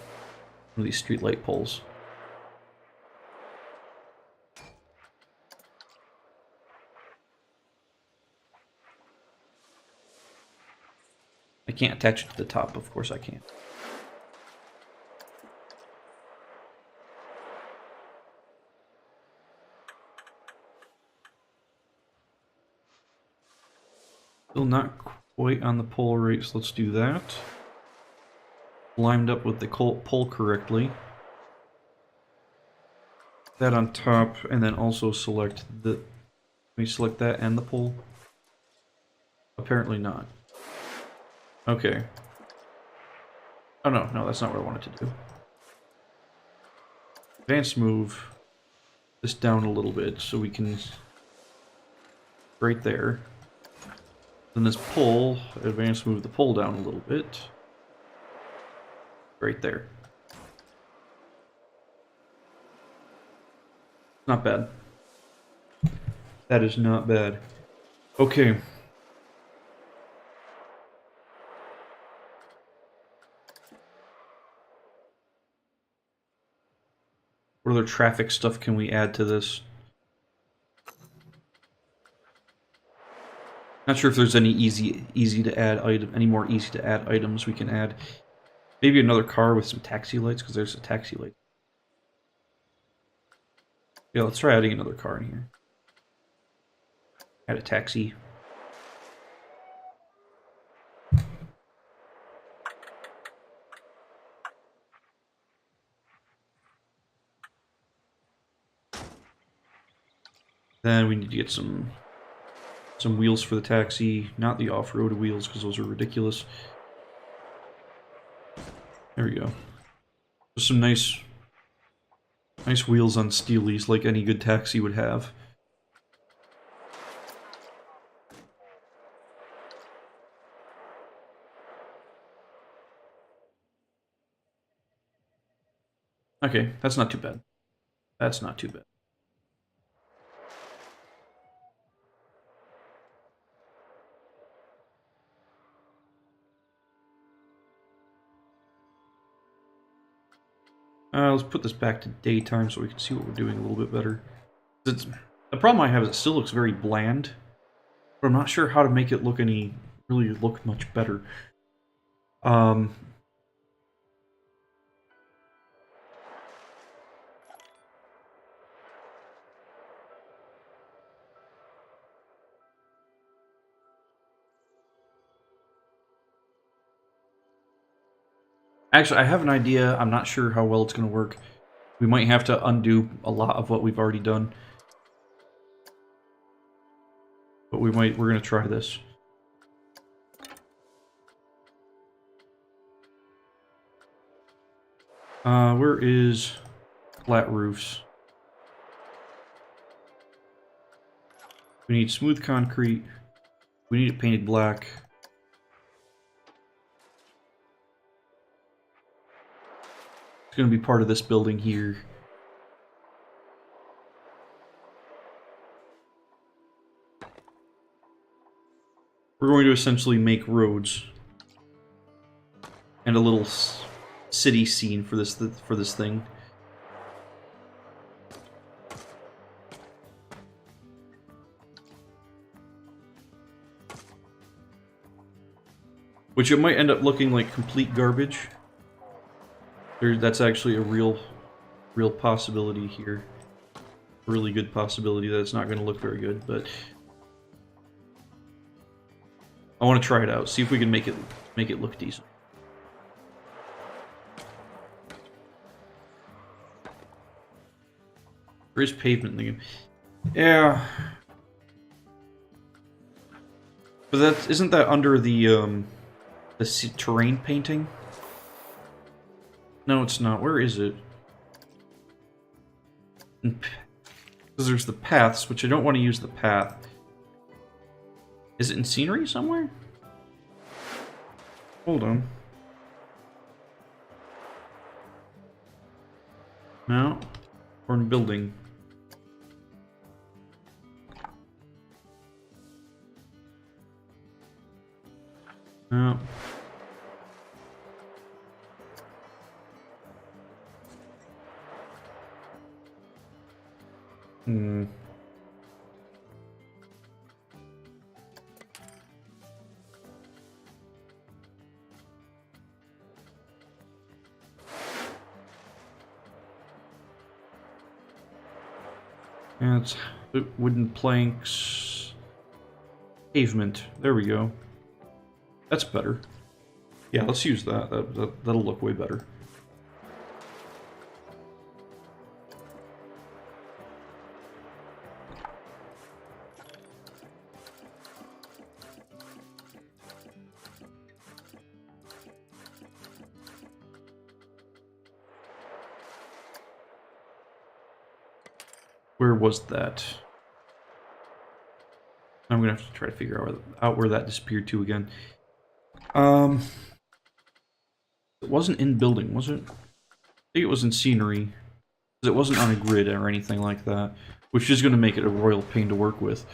One of these streetlight poles. I can't attach it to the top, of course I can't. Still not quite on the pole rate, so let's do that. Lined up with the pole correctly. That on top, and then also select the... Can we select that and the pole? Apparently not. Okay. Oh no, that's not what I wanted to do. Advance move this down a little bit so we can... Right there. Then this pull, advance move the pull down a little bit. Right there. Not bad. That is not bad. Okay. What other traffic stuff can we add to this? Not sure if there's any easy to add item, any more easy to add items we can add. Maybe another car with some taxi lights, because there's a taxi light. Yeah, let's try adding another car in here. Add a taxi. Then we need to get some wheels for the taxi, not the off-road wheels, because those are ridiculous. There we go. Just some nice wheels on steelies, like any good taxi would have. Okay, that's not too bad. That's not too bad. Let's put this back to daytime so we can see what we're doing a little bit better. The problem I have is it still looks very bland, but I'm not sure how to make it really look much better. Actually, I have an idea. I'm not sure how well it's going to work. We might have to undo a lot of what we've already done. But we're going to try this. Where is flat roofs? We need smooth concrete. We need it painted black. It's going to be part of this building here. We're going to essentially make roads and a little city scene for this thing. Which it might end up looking like complete garbage. That's actually a real possibility here. A really good possibility that it's not going to look very good, but I want to try it out. See if we can make it look decent. There is pavement in the game. Yeah. But isn't that under the terrain painting? No, it's not. Where is it? Because there's the paths, which I don't want to use the path. Is it in scenery somewhere? Hold on. No. Or in building. No. Hmm. Yeah, it's wooden planks. Pavement. There we go. That's better. Yeah, let's use that. That'll look way better. Where was that? I'm gonna have to try to figure out where that disappeared to again. It wasn't in building, was it? I think it was in scenery. It wasn't on a grid or anything like that, which is going to make it a royal pain to work with.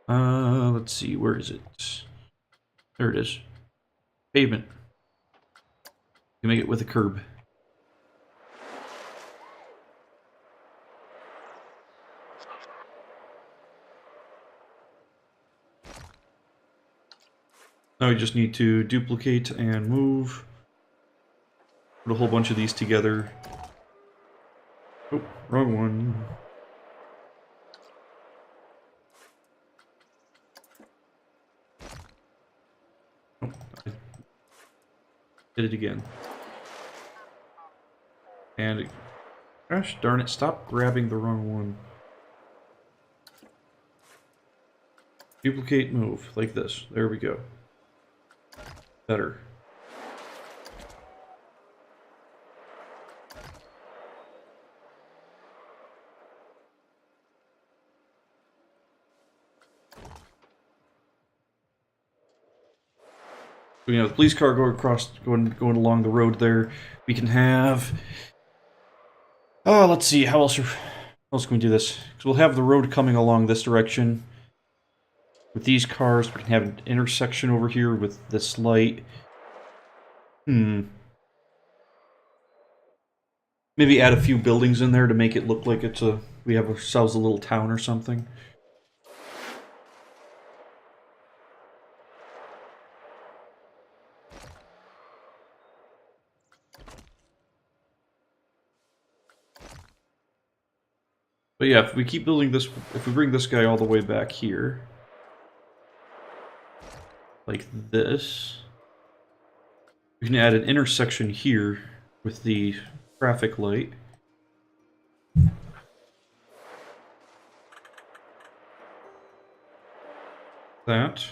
Let's see, where is it? There it is. Pavement. You make it with a curb. Now we just need to duplicate and move. Put a whole bunch of these together. Oh, wrong one. Oh, I did it again. And gosh darn it, stop grabbing the wrong one. Duplicate, move, like this. There we go. Better. We have the police car going along the road there. We can have. Oh, let's see. How else can we do this? Because we'll have the road coming along this direction. With these cars, we can have an intersection over here with this light. Maybe add a few buildings in there to make it look like we have ourselves a little town or something. But yeah, if we keep building this, if we bring this guy all the way back here, like this, we can add an intersection here with the traffic light. That.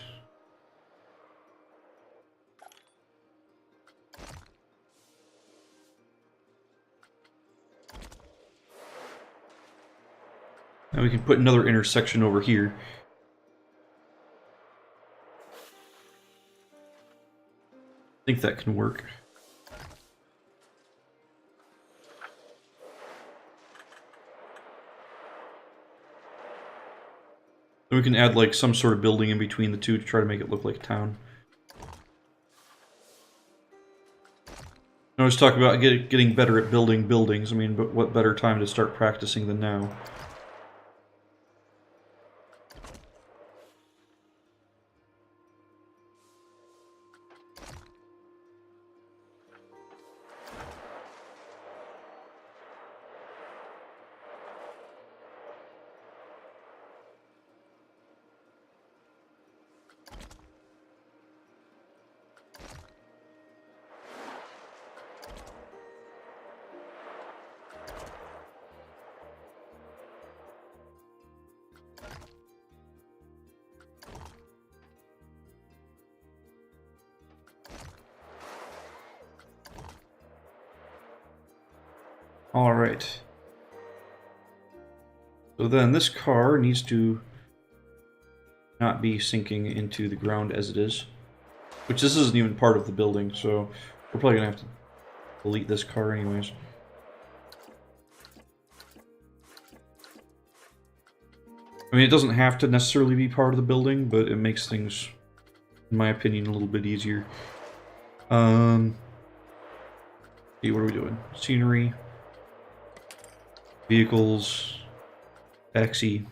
And we can put another intersection over here. I think that can work. Then we can add like some sort of building in between the two to try to make it look like a town. I always talk about getting better at building buildings. I mean, but what better time to start practicing than now? Alright. So then this car needs to not be sinking into the ground as it is. Which this isn't even part of the building, so we're probably going to have to delete this car anyways. I mean, it doesn't have to necessarily be part of the building, but it makes things, in my opinion, a little bit easier. See, what are we doing? Scenery. Vehicles. Taxi.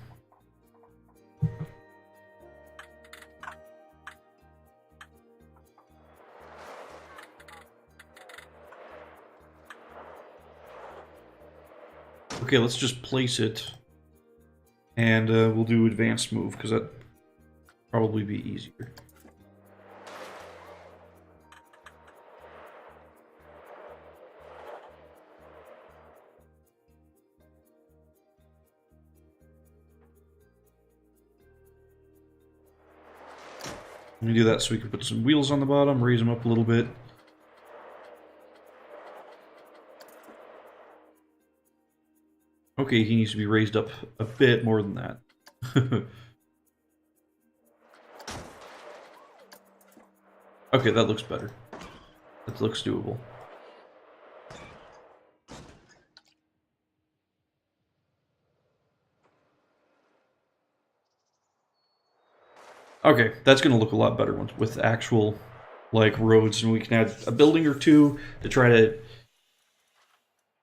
Okay, let's just place it. And we'll do advanced move, because that'd probably be easier. Let me do that so we can put some wheels on the bottom, raise them up a little bit. Okay, he needs to be raised up a bit more than that. Okay, that looks better. That looks doable. Okay, that's going to look a lot better with actual, like, roads, and we can add a building or two to try to,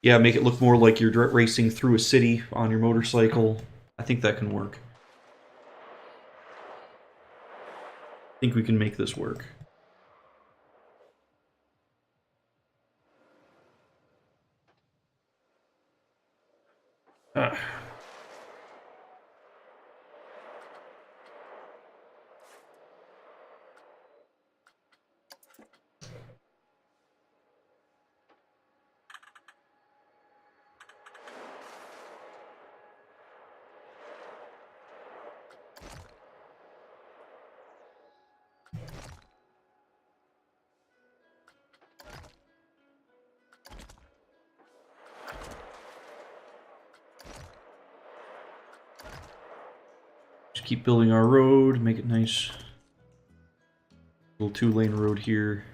yeah, make it look more like you're racing through a city on your motorcycle. I think that can work. I think we can make this work. Just keep building our road, make it nice. Little 2-lane road here.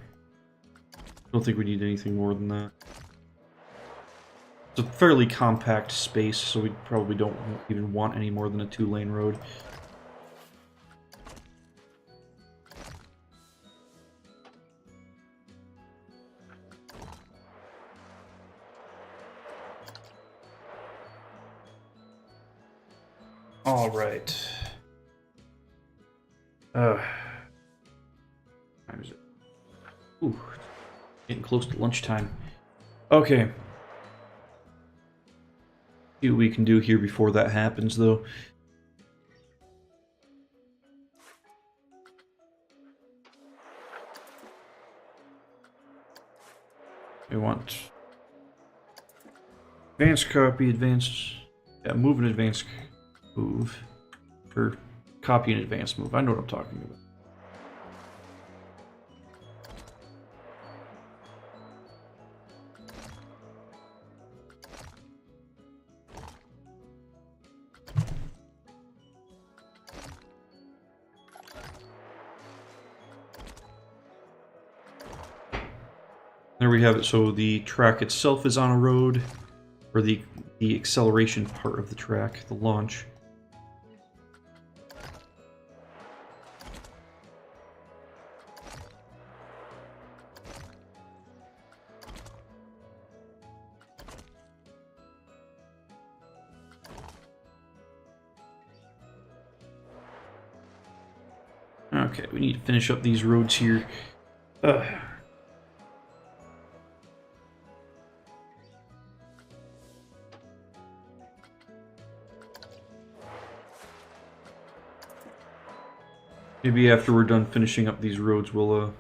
Don't think we need anything more than that. It's a fairly compact space, so we probably don't even want any more than a 2-lane road. All right. Time is it? Ooh, getting close to lunchtime. Okay. See what we can do here before that happens, though. We want advanced copy, advanced, yeah, move and advanced move, or copy and advanced move. I know what I'm talking about. There we have it. So the track itself is on a road, or the acceleration part of the track, the launch. Okay, we need to finish up these roads here. Maybe after we're done finishing up these roads, we'll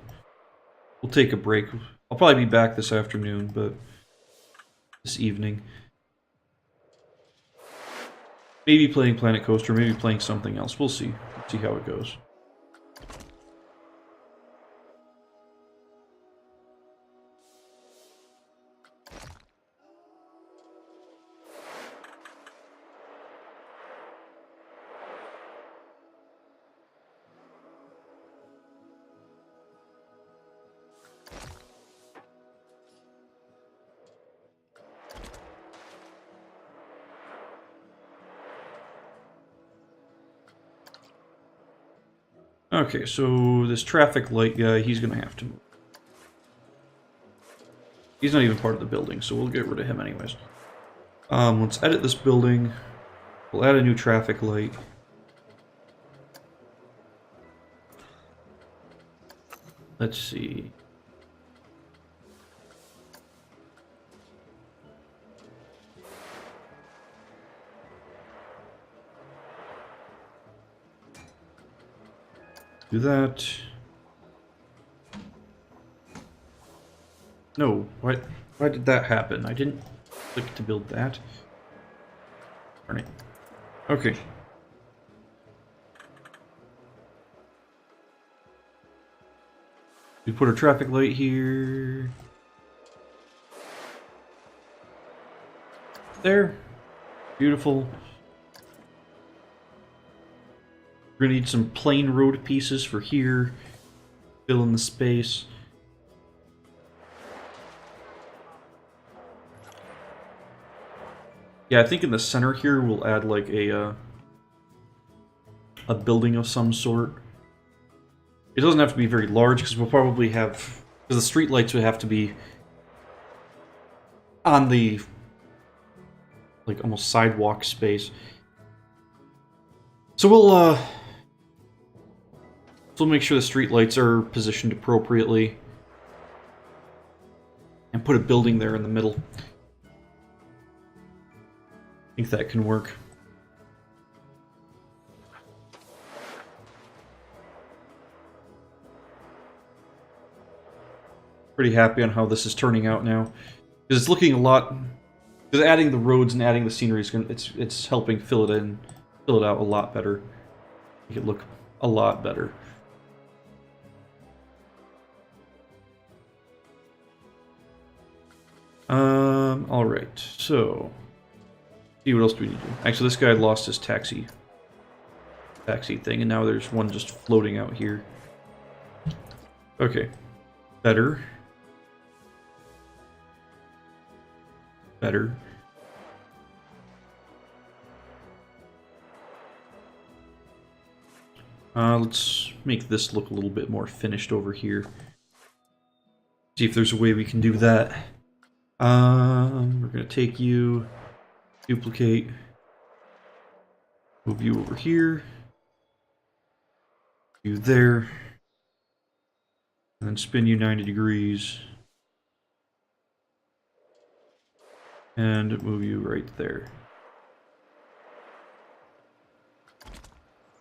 take a break. I'll probably be back this afternoon, but this evening. Maybe playing Planet Coaster, maybe playing something else. We'll see. See how it goes. Okay, so this traffic light guy, he's gonna have to move. He's not even part of the building, so we'll get rid of him anyways. Let's edit this building. We'll add a new traffic light. Let's see. Do that. No, why did that happen? I didn't click to build that. Darn it. Okay. We put a traffic light here. There. Beautiful. We're gonna need some plain road pieces for here. Fill in the space. Yeah, I think in the center here we'll add like a building of some sort. It doesn't have to be very large because we'll probably have, because the street lights would have to be on the like almost sidewalk space. So we'll make sure the street lights are positioned appropriately and put a building there in the middle. I think that can work. Pretty happy on how this is turning out now, because it's looking a lot. Because adding the roads and adding the scenery is it's helping fill it out a lot better. Make it look a lot better. All right. So, see what else do we need to do? Actually, this guy lost his taxi thing, and now there's one just floating out here. Okay, better. Better. Let's make this look a little bit more finished over here. See if there's a way we can do that. We're gonna take you, duplicate, move you over here, you there, and then spin you 90 degrees. And move you right there.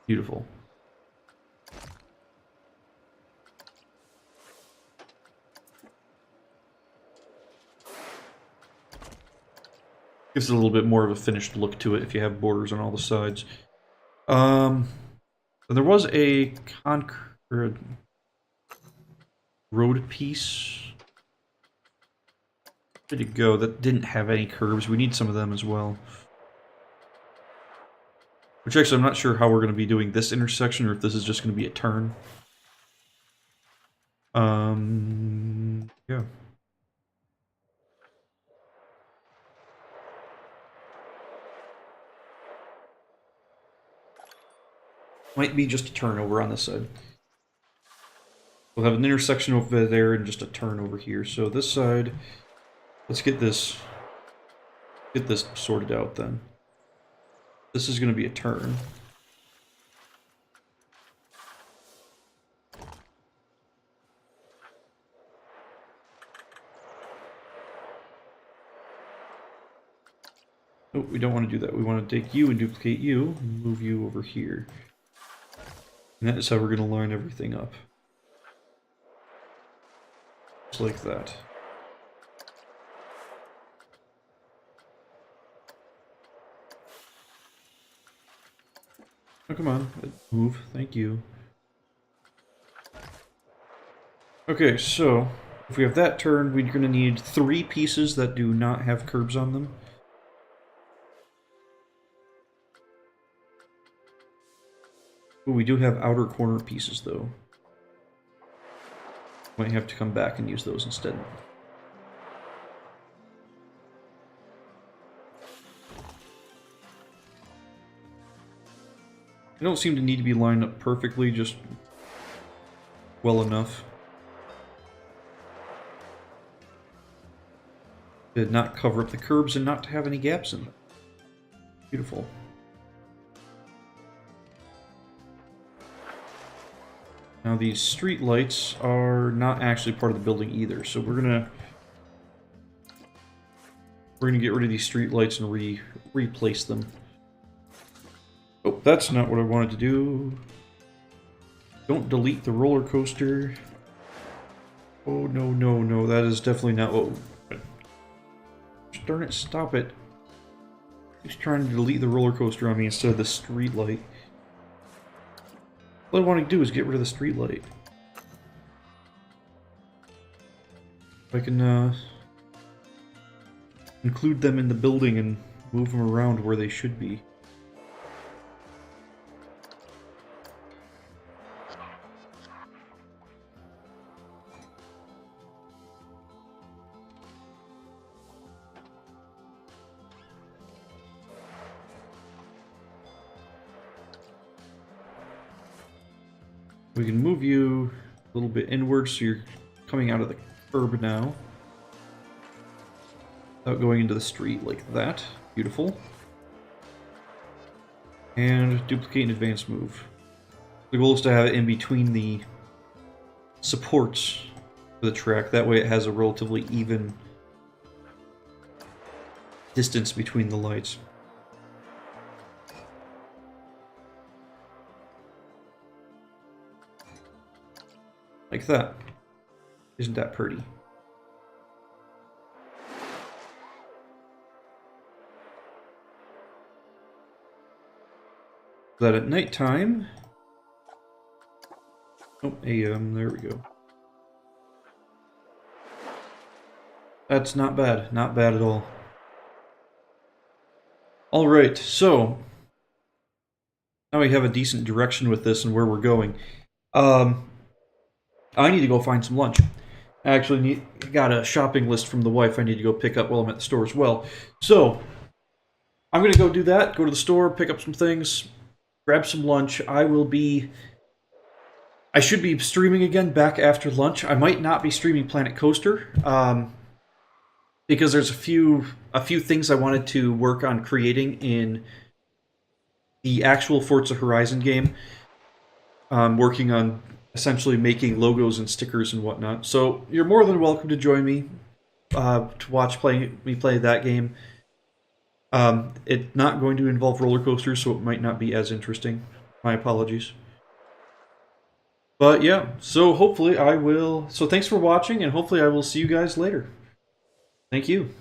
Beautiful. Gives it a little bit more of a finished look to it if you have borders on all the sides. There was a concrete road piece. Ready to go. That didn't have any curves. We need some of them as well. Which actually, I'm not sure how we're going to be doing this intersection, or if this is just going to be a turn. Yeah. Might be just a turn over on this side. We'll have an intersection over there and just a turn over here. So this side, let's get this sorted out then. This is going to be a turn. Oh, we don't want to do that. We want to take you and duplicate you and move you over here. And that is how we're going to line everything up. Just like that. Oh, come on. Move. Thank you. Okay, so if we have that turned, we're going to need 3 pieces that do not have curbs on them. Ooh, we do have outer corner pieces, though. Might have to come back and use those instead. They don't seem to need to be lined up perfectly, just well enough. To not cover up the curbs and not to have any gaps in them. Beautiful. Now these street lights are not actually part of the building either, so we're gonna get rid of these street lights and replace them. Oh, that's not what I wanted to do. Don't delete the roller coaster. Oh no no no, that is definitely not what. Darn it! Stop it. He's trying to delete the roller coaster on me instead of the street light. All I want to do is get rid of the street light. If I can include them in the building and move them around where they should be. We can move you a little bit inward so you're coming out of the curb now. Without going into the street like that. Beautiful. And duplicate and advance move. The goal is to have it in between the supports for the track. That way it has a relatively even distance between the lights. Like that. Isn't that pretty? Is that at nighttime? Oh, AM, there we go. That's not bad. Not bad at all. Alright, so now we have a decent direction with this and where we're going. I need to go find some lunch. I actually got a shopping list from the wife I need to go pick up while I'm at the store as well. So, I'm going to go do that, go to the store, pick up some things, grab some lunch. I should be streaming again back after lunch. I might not be streaming Planet Coaster, because there's a few things I wanted to work on creating in the actual Forza Horizon game. I'm working on essentially making logos and stickers and whatnot. So you're more than welcome to join me to watch me play that game. It's not going to involve roller coasters, so it might not be as interesting. My apologies. But yeah, so hopefully I will... So thanks for watching, and hopefully I will see you guys later. Thank you.